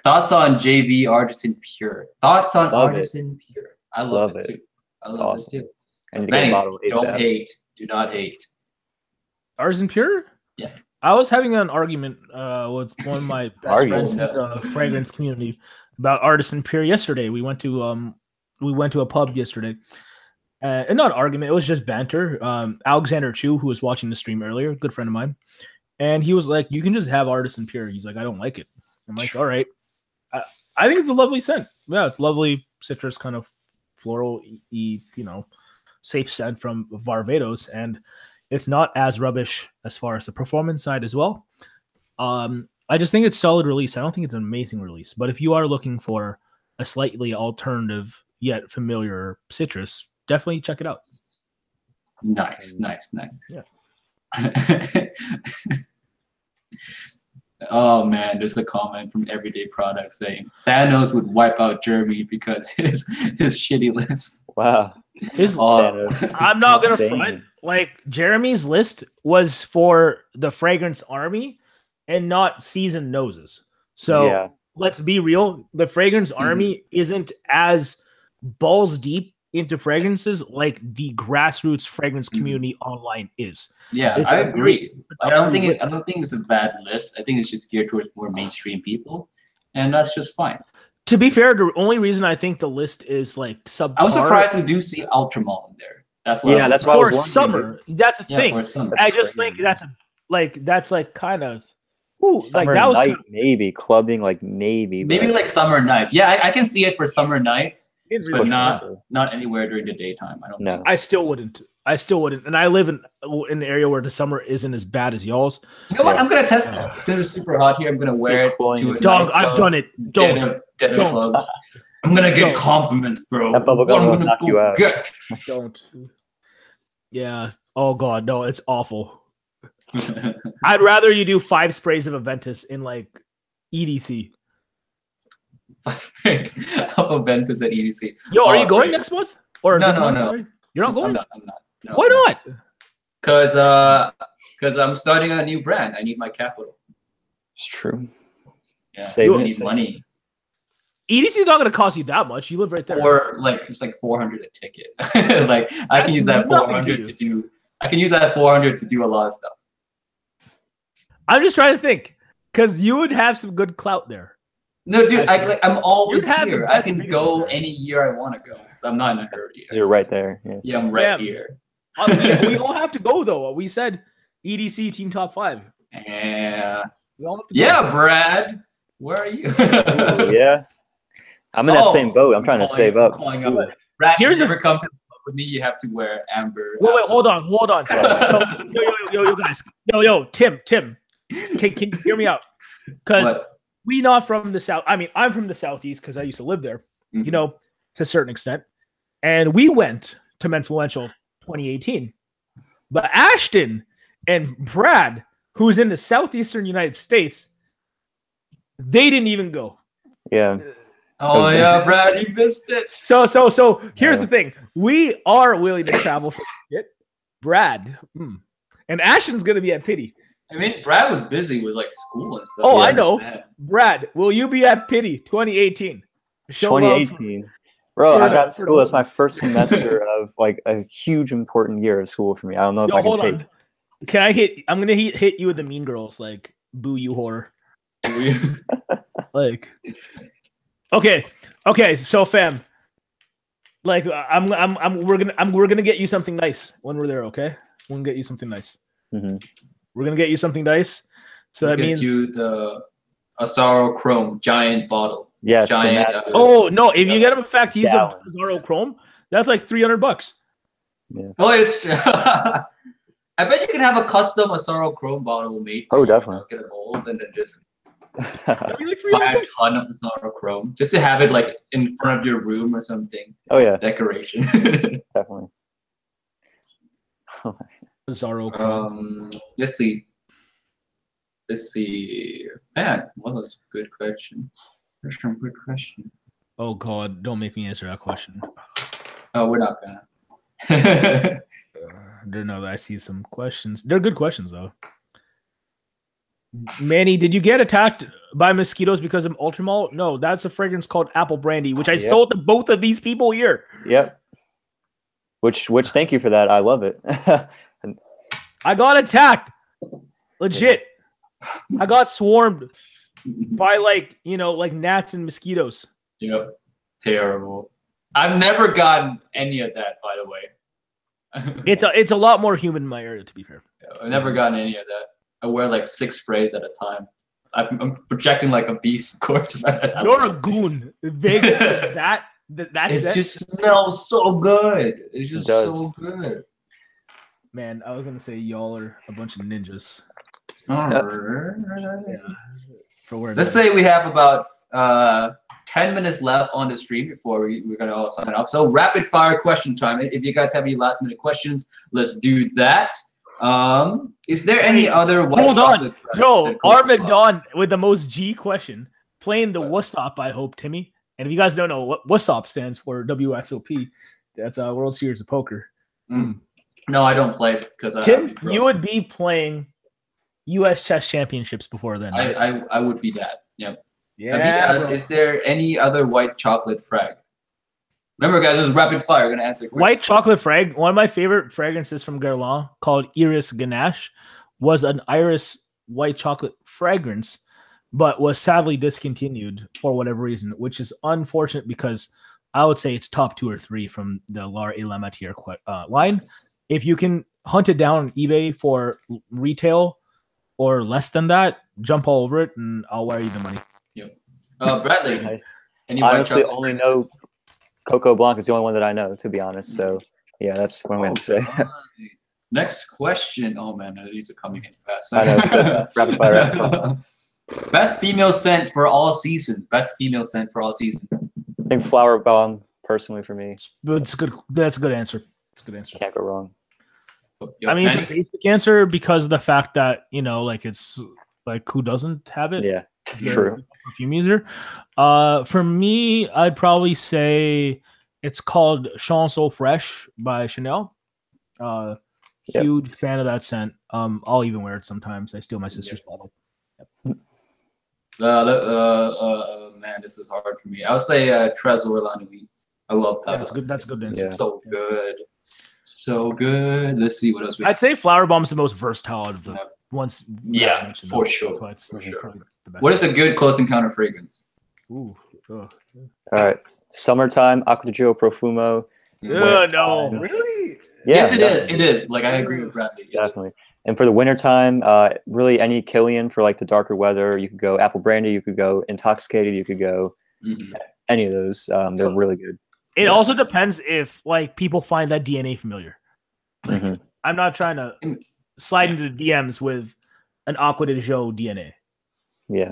Speaker 1: Thoughts on JV Artisan Pure? Thoughts on Artisan Pure? I love it too. I love it too.
Speaker 3: And
Speaker 1: don't hate. Do not hate.
Speaker 2: Artisan Pure?
Speaker 1: Yeah.
Speaker 2: I was having an argument with one of my best friends in the fragrance community about Artisan Pure yesterday. We went to we went to a pub yesterday. And not argument, it was just banter. Alexander Chu, who was watching the stream earlier, good friend of mine, and he was like, "You can just have Artisan Pure." He's like, "I don't like it." I'm like, "All right." I think it's a lovely scent. Yeah, it's lovely citrus, kind of floral, safe scent from Barbados, and it's not as rubbish as far as the performance side as well. I just think it's solid release. I don't think it's an amazing release, but if you are looking for a slightly alternative yet familiar citrus, definitely check it out.
Speaker 1: Nice.
Speaker 2: Yeah.
Speaker 1: Oh man, there's a comment from Everyday Products saying Thanos would wipe out Jeremy because his shitty list.
Speaker 3: Wow.
Speaker 2: I'm not gonna front. Like Jeremy's list was for the fragrance army and not seasoned noses. So let's be real. The fragrance army isn't as balls deep into fragrances like the grassroots fragrance community online is.
Speaker 1: Yeah, I agree. I don't think it's a bad list. I think it's just geared towards more mainstream people, and that's just fine.
Speaker 2: To be fair, the only reason I think the list is like subpar.
Speaker 1: I was surprised we do see Ultramall in there. That's why.
Speaker 3: That's why.
Speaker 2: For summer, that's a thing. I just think that's kind of. Ooh,
Speaker 3: summer
Speaker 2: like that was
Speaker 3: night, maybe clubbing, like maybe
Speaker 1: like summer nights. Yeah, I can see it for summer nights. But not anywhere during the daytime. I don't know.
Speaker 2: I still wouldn't. And I live in an area where the summer isn't as bad as y'all's.
Speaker 1: You know what? I'm gonna test it. Since it's super hot here, I'm gonna wear it to a
Speaker 2: dog. I've done it. Don't.
Speaker 1: Clubs. I'm gonna get compliments, bro.
Speaker 3: That bubble gum will knock you out.
Speaker 2: Don't. Yeah. Oh god, no, it's awful. I'd rather you do 5 sprays of Aventus in like EDC.
Speaker 1: Aventus at EDC.
Speaker 2: Yo, are you going next month? Or
Speaker 1: no,
Speaker 2: this month?
Speaker 1: No.
Speaker 2: Sorry? You're not going?
Speaker 1: I'm not. No,
Speaker 2: why not?
Speaker 1: Because I'm starting a new brand. I need my capital.
Speaker 3: It's true.
Speaker 1: Yeah, I need money.
Speaker 2: EDC is not going to cost you that much. You live right there.
Speaker 1: Or like it's like $400 a ticket. Like I can use that 400 to do. I can use that 400 to do a lot of stuff.
Speaker 2: I'm just trying to think, because you would have some good clout there.
Speaker 1: No, dude, I'm always here. I can go any year I want to go. So I'm not in a hurry.
Speaker 3: You're right there.
Speaker 1: Yeah, I'm right here.
Speaker 2: We don't have to go, though. We said EDC Team Top 5.
Speaker 1: Yeah.
Speaker 2: We all have to
Speaker 1: go. Brad. Where are you?
Speaker 3: Yeah. I'm in that same boat. I'm trying to save up.
Speaker 1: Brad, if you ever come to with me, you have to wear amber.
Speaker 2: Wait, hold on. So, yo, guys. Yo, Tim. Can you hear me out? Because we not from the South. I mean, I'm from the Southeast because I used to live there, to a certain extent. And we went to Menfluential 2018. But Ashton and Brad, who's in the Southeastern United States, they didn't even go.
Speaker 3: Yeah.
Speaker 1: Oh, yeah, Brad, you missed it.
Speaker 2: So here's the thing. We are willing to travel for it. Brad. And Ashton's going to be at Pity.
Speaker 1: I mean, Brad was busy with like school and stuff.
Speaker 2: Oh, I know. Brad, will you be at Pity 2018?
Speaker 3: 2018. Bro, I got school. That's my first semester of like a huge important year of school for me. I don't know if I can take.
Speaker 2: Can I I'm gonna hit you with the Mean Girls, like boo you whore. Like okay, so fam. Like we're gonna get you something nice when we're there, okay? We're gonna get you something nice. We're gonna get you something nice. So that means
Speaker 1: you the Azaro Chrome giant bottle.
Speaker 3: Yes.
Speaker 1: Giant,
Speaker 2: oh no! If you get him a Factiz of Azaro Chrome, that's like $300.
Speaker 3: Yeah.
Speaker 1: Oh, it's true. I bet you can have a custom Azaro Chrome bottle made.
Speaker 3: Oh, definitely.
Speaker 1: Get a mold and then just
Speaker 2: like
Speaker 1: buy a ton of Azaro Chrome just to have it like in front of your room or something.
Speaker 3: Oh yeah.
Speaker 1: Decoration.
Speaker 3: Definitely.
Speaker 2: Azaro Chrome.
Speaker 1: Let's see. Man, what was a good question? Good question.
Speaker 2: Oh God, don't make me answer that question.
Speaker 1: Oh, we're not gonna.
Speaker 2: I don't know that I see some questions. They're good questions though. Manny, did you get attacked by mosquitoes because of Ultramall? No, that's a fragrance called Apple Brandy, which I sold to both of these people here.
Speaker 3: Yep. Which thank you for that. I love it.
Speaker 2: I got attacked. Legit. I got swarmed by like gnats and mosquitoes.
Speaker 1: Yep. Terrible. I've never gotten any of that, by the way.
Speaker 2: It's a lot more humid in my area, to be fair.
Speaker 1: I've never gotten any of that. I wear like 6 sprays at a time. I'm projecting like a beast, of course.
Speaker 2: You're a goon. Vegas, that's
Speaker 1: it just smells so good. It's just so good.
Speaker 2: Man, I was gonna say y'all are a bunch of ninjas.
Speaker 1: Alright.
Speaker 2: Yeah. For where
Speaker 1: Let's say we have about 10 minutes left on the stream before we're gonna all sign off. So rapid fire question time. If you guys have any last minute questions, let's do that. Is there any other white
Speaker 2: Hold on. Yo,
Speaker 1: Armageddon
Speaker 2: with the most G question. Playing the WSOP, I hope, Timmy. And if you guys don't know what WSOP stands for, WSOP, that's World Series of Poker.
Speaker 1: No, I don't play because
Speaker 2: Tim, you would be playing U.S. Chess Championships before then. Right?
Speaker 1: I would be that. Yep.
Speaker 2: Yeah.
Speaker 1: Is there any other white chocolate frag? Remember, guys, this is rapid fire. We're gonna answer.
Speaker 2: White chocolate frag. One of my favorite fragrances from Guerlain, called Iris Ganache, was an iris white chocolate fragrance, but was sadly discontinued for whatever reason, which is unfortunate because I would say it's top 2 or 3 from the L'Art et la Matière line. If you can hunt it down on eBay for retail or less than that, jump all over it, and I'll wire you the money.
Speaker 1: Yep. Bradley.
Speaker 3: Nice. I honestly only know Coco Blanc is the only one that I know, to be honest. So yeah, that's what I'm going to say.
Speaker 1: Next question. Oh man, these are coming in fast.
Speaker 3: I know. So, rapid fire.
Speaker 1: Best female scent for all season. Best female scent for all season.
Speaker 3: I think Flower Bomb, personally, for me.
Speaker 2: It's good. That's a good answer. It's a good answer.
Speaker 3: Can't go wrong.
Speaker 2: I mean, it's a basic answer because of the fact that, like, it's like, who doesn't have it?
Speaker 3: Yeah, true.
Speaker 2: Perfume user. For me, I'd probably say it's called Chanson Fresh by Chanel. Huge fan of that scent. I'll even wear it sometimes. I steal my sister's bottle. Yep.
Speaker 1: Man, this is hard for me. I would say Trésor La Nuit. I love that.
Speaker 2: That's good. That's a good answer.
Speaker 3: Yeah.
Speaker 1: So good. So good. Let's see what else we have.
Speaker 2: I'd say Flower Bomb's the most versatile out of the ones.
Speaker 1: Yeah, for sure.
Speaker 2: That's why it's
Speaker 1: For sure.
Speaker 2: the best.
Speaker 1: What is a good close encounter fragrance?
Speaker 2: Ooh.
Speaker 3: All right. Summertime, Acqua di Gio Profumo.
Speaker 2: No. Really?
Speaker 3: Yeah,
Speaker 1: yes, it is. It is. Like, I agree with Bradley.
Speaker 3: Definitely. And for the wintertime, really any Killian for like the darker weather. You could go Apple Brandy. You could go Intoxicated. You could go any of those. They're really good.
Speaker 2: It also depends if like people find that DNA familiar. Like, I'm not trying to slide into the DMs with an Acqua di Gio DNA.
Speaker 3: Yeah.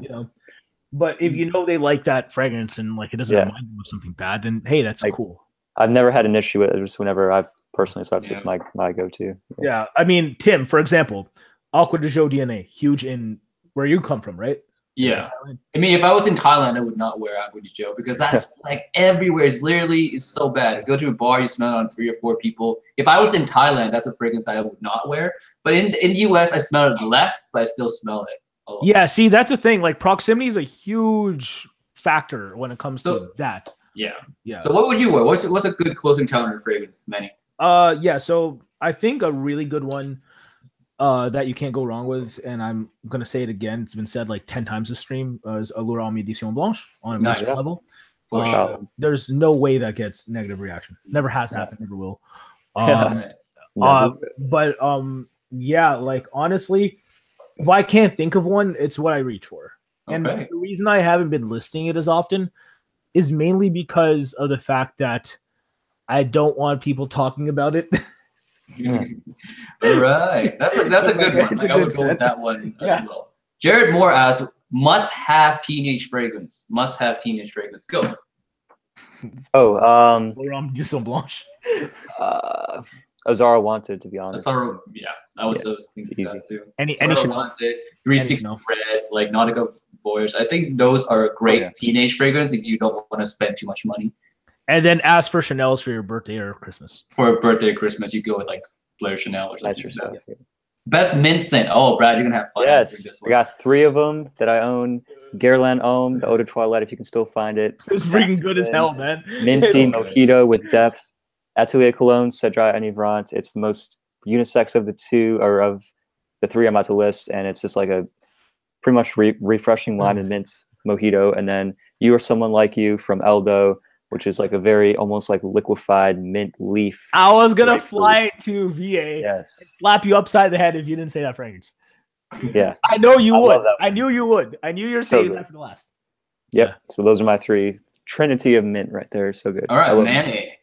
Speaker 2: But if they like that fragrance and like it doesn't remind them of something bad, then hey, that's like, cool.
Speaker 3: I've never had an issue with it. Just whenever I've personally, so that's just my go-to.
Speaker 2: Yeah. I mean, Tim, for example, Acqua di Gio DNA, huge in where you come from, right?
Speaker 1: Yeah. I mean, if I was in Thailand, I would not wear Acqua di Gio because that's like everywhere. It's so bad. You go to a bar, you smell it on 3 or 4 people. If I was in Thailand, that's a fragrance that I would not wear. But in the US, I smell it less, but I still smell it.
Speaker 2: Yeah, see, that's the thing. Like, proximity is a huge factor when it comes to that.
Speaker 1: Yeah.
Speaker 2: Yeah.
Speaker 1: So what would you wear? What's a good close encounter fragrance, Manny?
Speaker 2: Yeah, so I think a really good one that you can't go wrong with, and I'm gonna say it again, it's been said like 10 times this stream, is Allure Homme Edition Blanche on a nice level. There's no way that gets negative reaction. Never has happened, never will. Yeah, like honestly, if I can't think of one, it's what I reach for. And the reason I haven't been listing it as often is mainly because of the fact that I don't want people talking about it.
Speaker 1: All right. That's a good one. Like, I would go with that one as well. Jared Moore asked, must-have teenage fragrance. Must-have teenage fragrance. Go.
Speaker 2: Blanche.
Speaker 3: Azara Wanted, to be honest.
Speaker 1: Azara, I was thinking
Speaker 3: easy
Speaker 1: that too.
Speaker 2: Any
Speaker 1: Wanted, 360 Red, like Nautica Voyage. I think those are a great teenage fragrance if you don't want to spend too much money.
Speaker 2: And then ask for Chanel's for your birthday or Christmas.
Speaker 1: For a birthday or Christmas, you go with like Blair Chanel or something. That's like that. Best mint scent. Oh, Brad, you're gonna have fun.
Speaker 3: Yes, I got 3 of them that I own. Guerlain Homme, the Eau de Toilette, if you can still find it.
Speaker 2: It's freaking good as hell, man.
Speaker 3: Minty Mojito with depth. Atelier Cologne, Cedra Enivrant. It's the most unisex of the 2, or of the 3 I'm about to list, and it's just like a pretty much refreshing lime and mint mojito. And then You Or Someone Like You from Eldo, which is like a very almost like liquefied mint leaf.
Speaker 2: I was gonna
Speaker 3: grapefruit.
Speaker 2: fly to VA
Speaker 3: Yes.
Speaker 2: and slap you upside the head if you didn't say that fragrance.
Speaker 3: Yeah.
Speaker 2: I know you
Speaker 3: I
Speaker 2: would.
Speaker 3: love that
Speaker 2: I knew you would. I knew you were
Speaker 3: So
Speaker 2: saving
Speaker 3: good.
Speaker 2: that for the last.
Speaker 3: Yep.
Speaker 2: Yeah.
Speaker 3: So those are my three. Trinity of mint right there. So good.
Speaker 1: All right,
Speaker 3: I love
Speaker 1: Manny.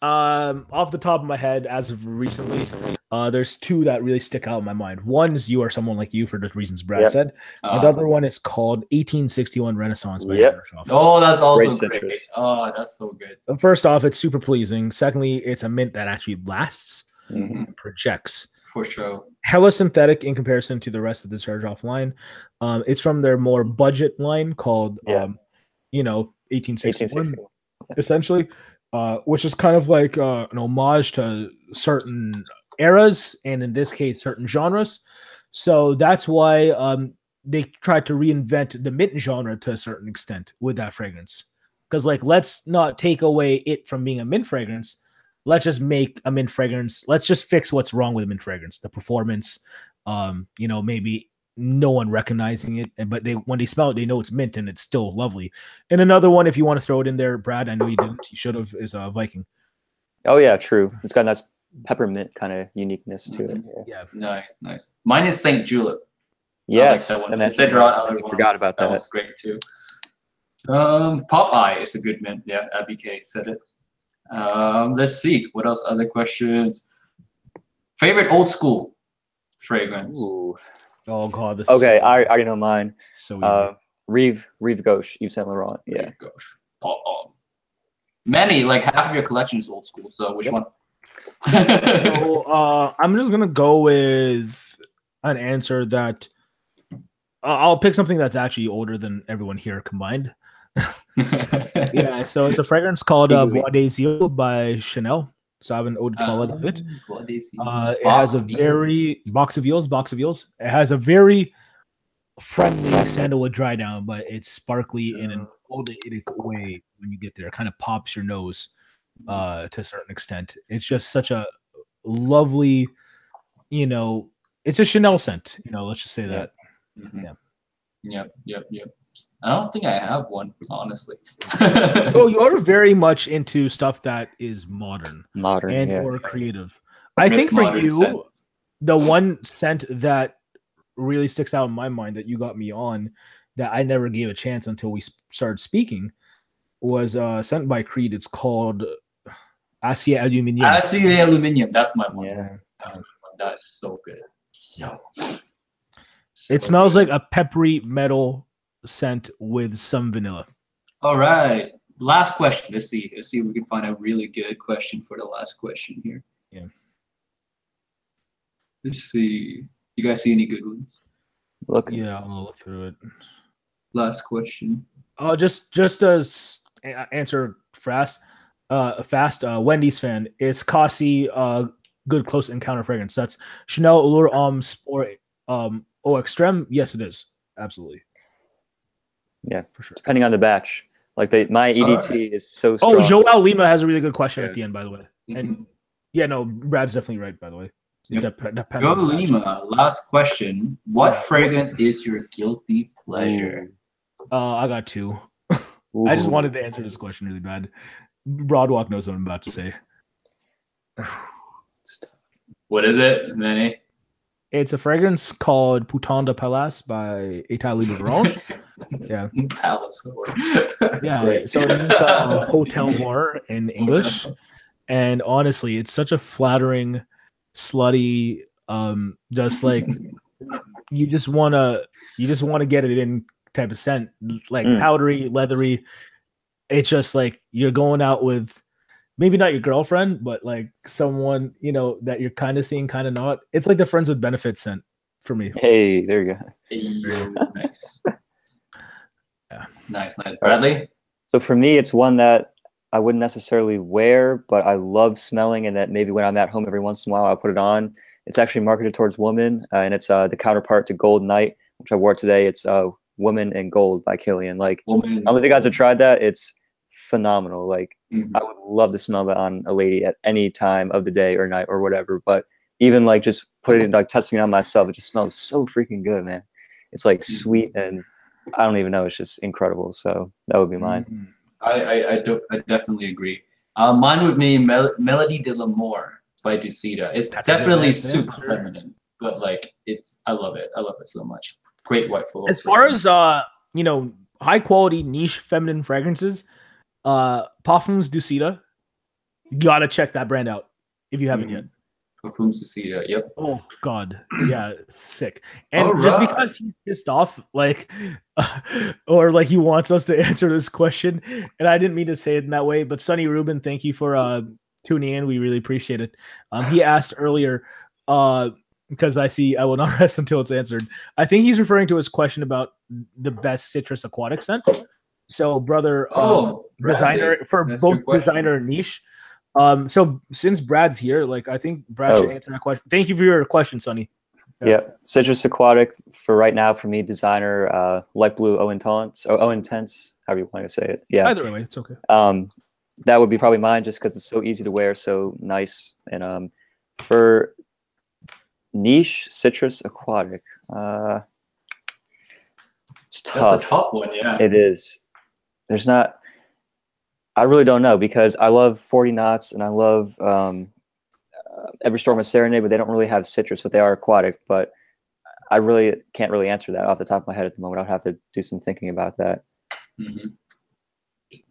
Speaker 2: Off the top of my head, as of recently, there's two that really stick out in my mind. One is You Are Someone Like You for the reasons Brad
Speaker 3: Yep.
Speaker 2: said. And the other one is called 1861 Renaissance by
Speaker 3: Yep.
Speaker 2: Henry Schoff.
Speaker 1: Oh, that's also
Speaker 3: Great
Speaker 1: great.
Speaker 3: citrus.
Speaker 1: Oh, that's so good.
Speaker 2: First off, it's super pleasing. Secondly, it's a mint that actually lasts,
Speaker 3: Mhm.
Speaker 2: and projects.
Speaker 1: For sure.
Speaker 2: Hella synthetic in comparison to the rest of the Charge Off line. It's from their more budget line called,
Speaker 3: Yeah.
Speaker 2: 1861,
Speaker 3: 1860.
Speaker 2: essentially, which is kind of like an homage to certain eras, and in this case, certain genres. So that's why they tried to reinvent the mint genre to a certain extent with that fragrance. Because, like, let's not take away it from being a mint fragrance. Let's just make a mint fragrance. Let's just fix what's wrong with a mint fragrance. The performance, maybe no one recognizing it, but when they smell it, they know it's mint and it's still lovely. And another one, if you want to throw it in there, Brad, I know you didn't. You should have. Is Viking.
Speaker 3: Oh yeah, true. It's got a nice peppermint kind of uniqueness to it. Yeah.
Speaker 2: Yeah.
Speaker 1: Nice. Mine is Saint Julep.
Speaker 3: Yes.
Speaker 1: I like that one.
Speaker 3: And that's
Speaker 1: I
Speaker 3: forgot about
Speaker 1: That
Speaker 3: that.
Speaker 1: was great too. Popeye is a good mint. Yeah, ABK said it. Let's see. What else? Other questions? Favorite old school fragrance?
Speaker 3: Ooh.
Speaker 2: Oh god, this
Speaker 3: Okay,
Speaker 2: is
Speaker 3: I already know mine.
Speaker 2: so easy.
Speaker 3: Rive Gauche, Yves Saint Laurent. Yeah.
Speaker 1: Many, like half of your collection is old school. So which
Speaker 3: Yep.
Speaker 1: one?
Speaker 2: So I'm just gonna go with an answer that I'll pick something that's actually older than everyone here combined. Yeah, so it's a fragrance called Bois des Îles by Chanel. So I have an eau de toilette of it. It has a very box of eels. It has a very friendly sandalwood dry down, but it's sparkly in an oleic way when you get there. It kind of pops your nose to a certain extent. It's just such a lovely, it's a Chanel scent. Let's just say that.
Speaker 1: Yep. I don't think I have one, honestly.
Speaker 2: Oh, you're very much into stuff that is modern and
Speaker 3: yeah.
Speaker 2: or creative. I think for
Speaker 1: Modern
Speaker 2: you,
Speaker 1: scent.
Speaker 2: the one scent that really sticks out in my mind that you got me on that I never gave a chance until we started speaking was sent by Creed. It's called Acier Aluminium.
Speaker 1: Acier Aluminium. That's my one.
Speaker 2: Yeah.
Speaker 1: That's so good. So
Speaker 2: It smells like a peppery metal scent with some vanilla.
Speaker 1: All right. Last question. Let's see if we can find a really good question for the last question here.
Speaker 2: Yeah.
Speaker 1: Let's see. You guys see any good ones?
Speaker 3: Look.
Speaker 2: Yeah, I'll look through it.
Speaker 1: Last question.
Speaker 2: Oh, just as answer fast. Wendy's fan is Cassie good close encounter fragrance. That's Chanel Allure Homme Sport Au Extreme. Yes, it is. Absolutely.
Speaker 3: Yeah,
Speaker 2: for sure.
Speaker 3: Depending on the batch. Like my EDT is so strong.
Speaker 2: Oh, Joel Lima has a really good question
Speaker 3: Yeah.
Speaker 2: at the end, by the way.
Speaker 1: Mm-hmm.
Speaker 2: And yeah, no, Brad's definitely right, by the way. It depends
Speaker 1: Joe
Speaker 2: on the batch.
Speaker 1: Lima, last question. What fragrance is your guilty pleasure?
Speaker 2: I got two. I just wanted to answer this question really bad. Broadwalk knows what I'm about to say.
Speaker 1: What is it, Manny?
Speaker 2: It's a fragrance called Pouton de Palace by Italie de Orange. Yeah.
Speaker 1: Palace.
Speaker 2: Yeah.
Speaker 1: Great.
Speaker 2: So it means hotel whore in English. And honestly, it's such a flattering, slutty, just like you just wanna get it in type of scent, like powdery, leathery. It's just like you're going out with maybe not your girlfriend, but like someone, that you're kind of seeing, kind of not. It's like the friends with benefits scent for me.
Speaker 3: Hey, there you go.
Speaker 1: Hey, nice.
Speaker 2: Yeah.
Speaker 1: Nice. Bradley?
Speaker 3: So for me, it's one that I wouldn't necessarily wear, but I love smelling, and that maybe when I'm at home every once in a while, I'll put it on. It's actually marketed towards women, and it's the counterpart to Gold Night, which I wore today. It's Woman in Gold by Killian. Like, all of you guys have tried that. It's phenomenal. Like, I would love to smell that on a lady at any time of the day or night or whatever. But even like just putting it, like testing it on myself, it just smells so freaking good, man. It's like sweet, and I don't even know. It's just incredible. So that would be mine.
Speaker 1: I definitely agree. Mine would be Melody de l'Amour by Ducita. It's definitely super feminine, but like I love it. I love it so much. Great white floral.
Speaker 2: As far as you know, high quality niche feminine fragrances, Parfums Ducita, you gotta check that brand out if you haven't yet.
Speaker 1: Parfums Ducita, yep.
Speaker 2: Oh God, yeah, sick. And just because he's pissed off, like, or like he wants us to answer this question, and I didn't mean to say it in that way, but Sonny Rubin, thank you for tuning in. We really appreciate it. He asked earlier, because I will not rest until it's answered. I think he's referring to his question about the best citrus aquatic scent. So, brother, designer for both designer and niche. So since Brad's here, like I think Brad should answer that question. Thank you for your question, Sonny.
Speaker 3: Yeah, citrus aquatic for right now for me, designer, light blue eau intense, however you want to say it. Yeah,
Speaker 2: either way, it's okay.
Speaker 3: That would be probably mine, just because it's so easy to wear, so nice. And for niche citrus aquatic, it's tough.
Speaker 1: That's a tough one, yeah.
Speaker 3: It is. There's not. I really don't know, because I love 40 Knots and I love Every Storm a Serenade, but they don't really have citrus, but they are aquatic. But I really can't really answer that off the top of my head at the moment. I'll have to do some thinking about that.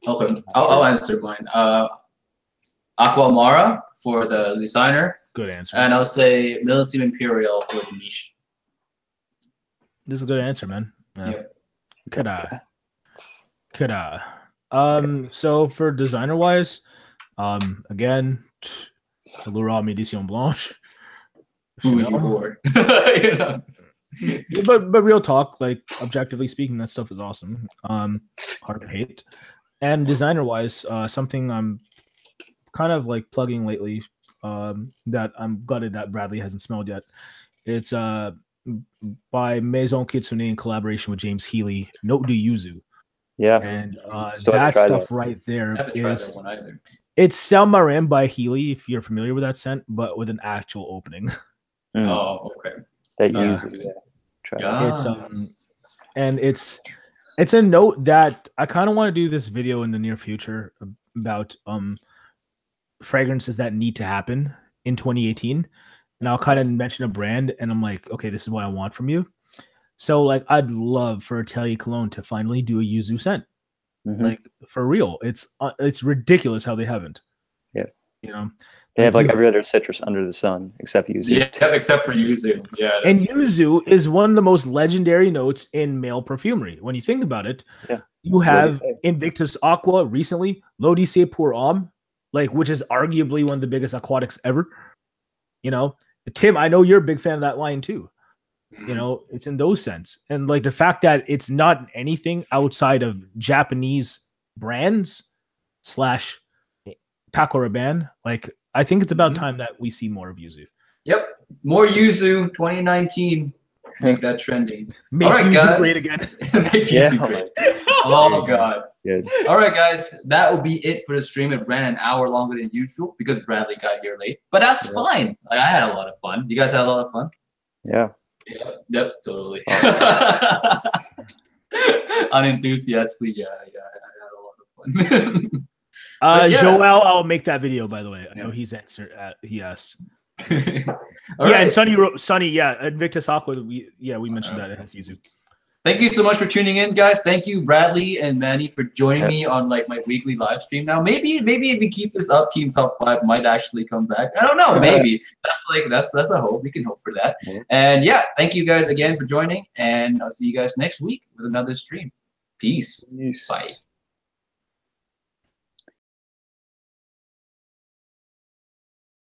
Speaker 1: Okay, I'll answer mine. Aqua Amara for the designer.
Speaker 2: Good answer.
Speaker 1: And I'll say Millésime Imperial for the niche.
Speaker 2: This is a good answer, man. Yeah.
Speaker 1: Yep.
Speaker 2: Could I? So for designer wise, again, Laurent Médition Blanche.
Speaker 1: But
Speaker 2: real talk, like objectively speaking, that stuff is awesome. Hard to hate. And designer wise, something I'm kind of like plugging lately, that I'm gutted that Bradley hasn't smelled yet. It's by Maison Kitsune in collaboration with James Healy, Note de Yuzu.
Speaker 3: Yeah,
Speaker 2: and that stuff right there is it's Saint Marin by Healy, if you're familiar with that scent, but with an actual opening.
Speaker 1: Oh, okay.
Speaker 3: That Yuzu, yeah.
Speaker 2: It's and it's a note that I kind of want to do this video in the near future about fragrances that need to happen in 2018, and I'll kind of mention a brand, and I'm like, okay, this is what I want from you. So, like, I'd love for Atelier Cologne to finally do a yuzu scent, like for real. It's ridiculous how they haven't.
Speaker 3: Yeah,
Speaker 2: you know,
Speaker 3: they have like every other citrus under the sun except yuzu.
Speaker 1: Yeah, except for yuzu. Yeah,
Speaker 2: and yuzu is one of the most legendary notes in male perfumery. When you think about it, you have Invictus Aqua recently, L'Odyssée pour Homme, like, which is arguably one of the biggest aquatics ever. You know, Tim, I know you're a big fan of that line too. You know, it's in those sense. And like the fact that it's not anything outside of Japanese brands / Paco Rabanne, like I think it's about time that we see more of yuzu.
Speaker 1: Yep. More yuzu 2019. Make that trending.
Speaker 2: Make yuzu guys. Great again.
Speaker 1: Make yuzu great. Oh God.
Speaker 3: Good.
Speaker 1: All right, guys. That will be it for the stream. It ran an hour longer than usual because Bradley got here late. But that's fine. Like, I had a lot of fun. You guys had a lot of fun?
Speaker 3: Yeah.
Speaker 1: Yep, totally. Unenthusiastically, yeah, I had a lot of fun.
Speaker 2: Joel, I'll make that video, by the way. I know he's answered. He asked. And Sonny, Invictus Aqua. We mentioned that it has yuzu.
Speaker 1: Thank you so much for tuning in, guys. Thank you, Bradley and Manny, for joining me on like my weekly live stream. Now, maybe if we keep this up, Team Top 5 might actually come back. I don't know. Maybe that's a hope. We can hope for that. And yeah, thank you guys again for joining, and I'll see you guys next week with another stream. Peace. Bye.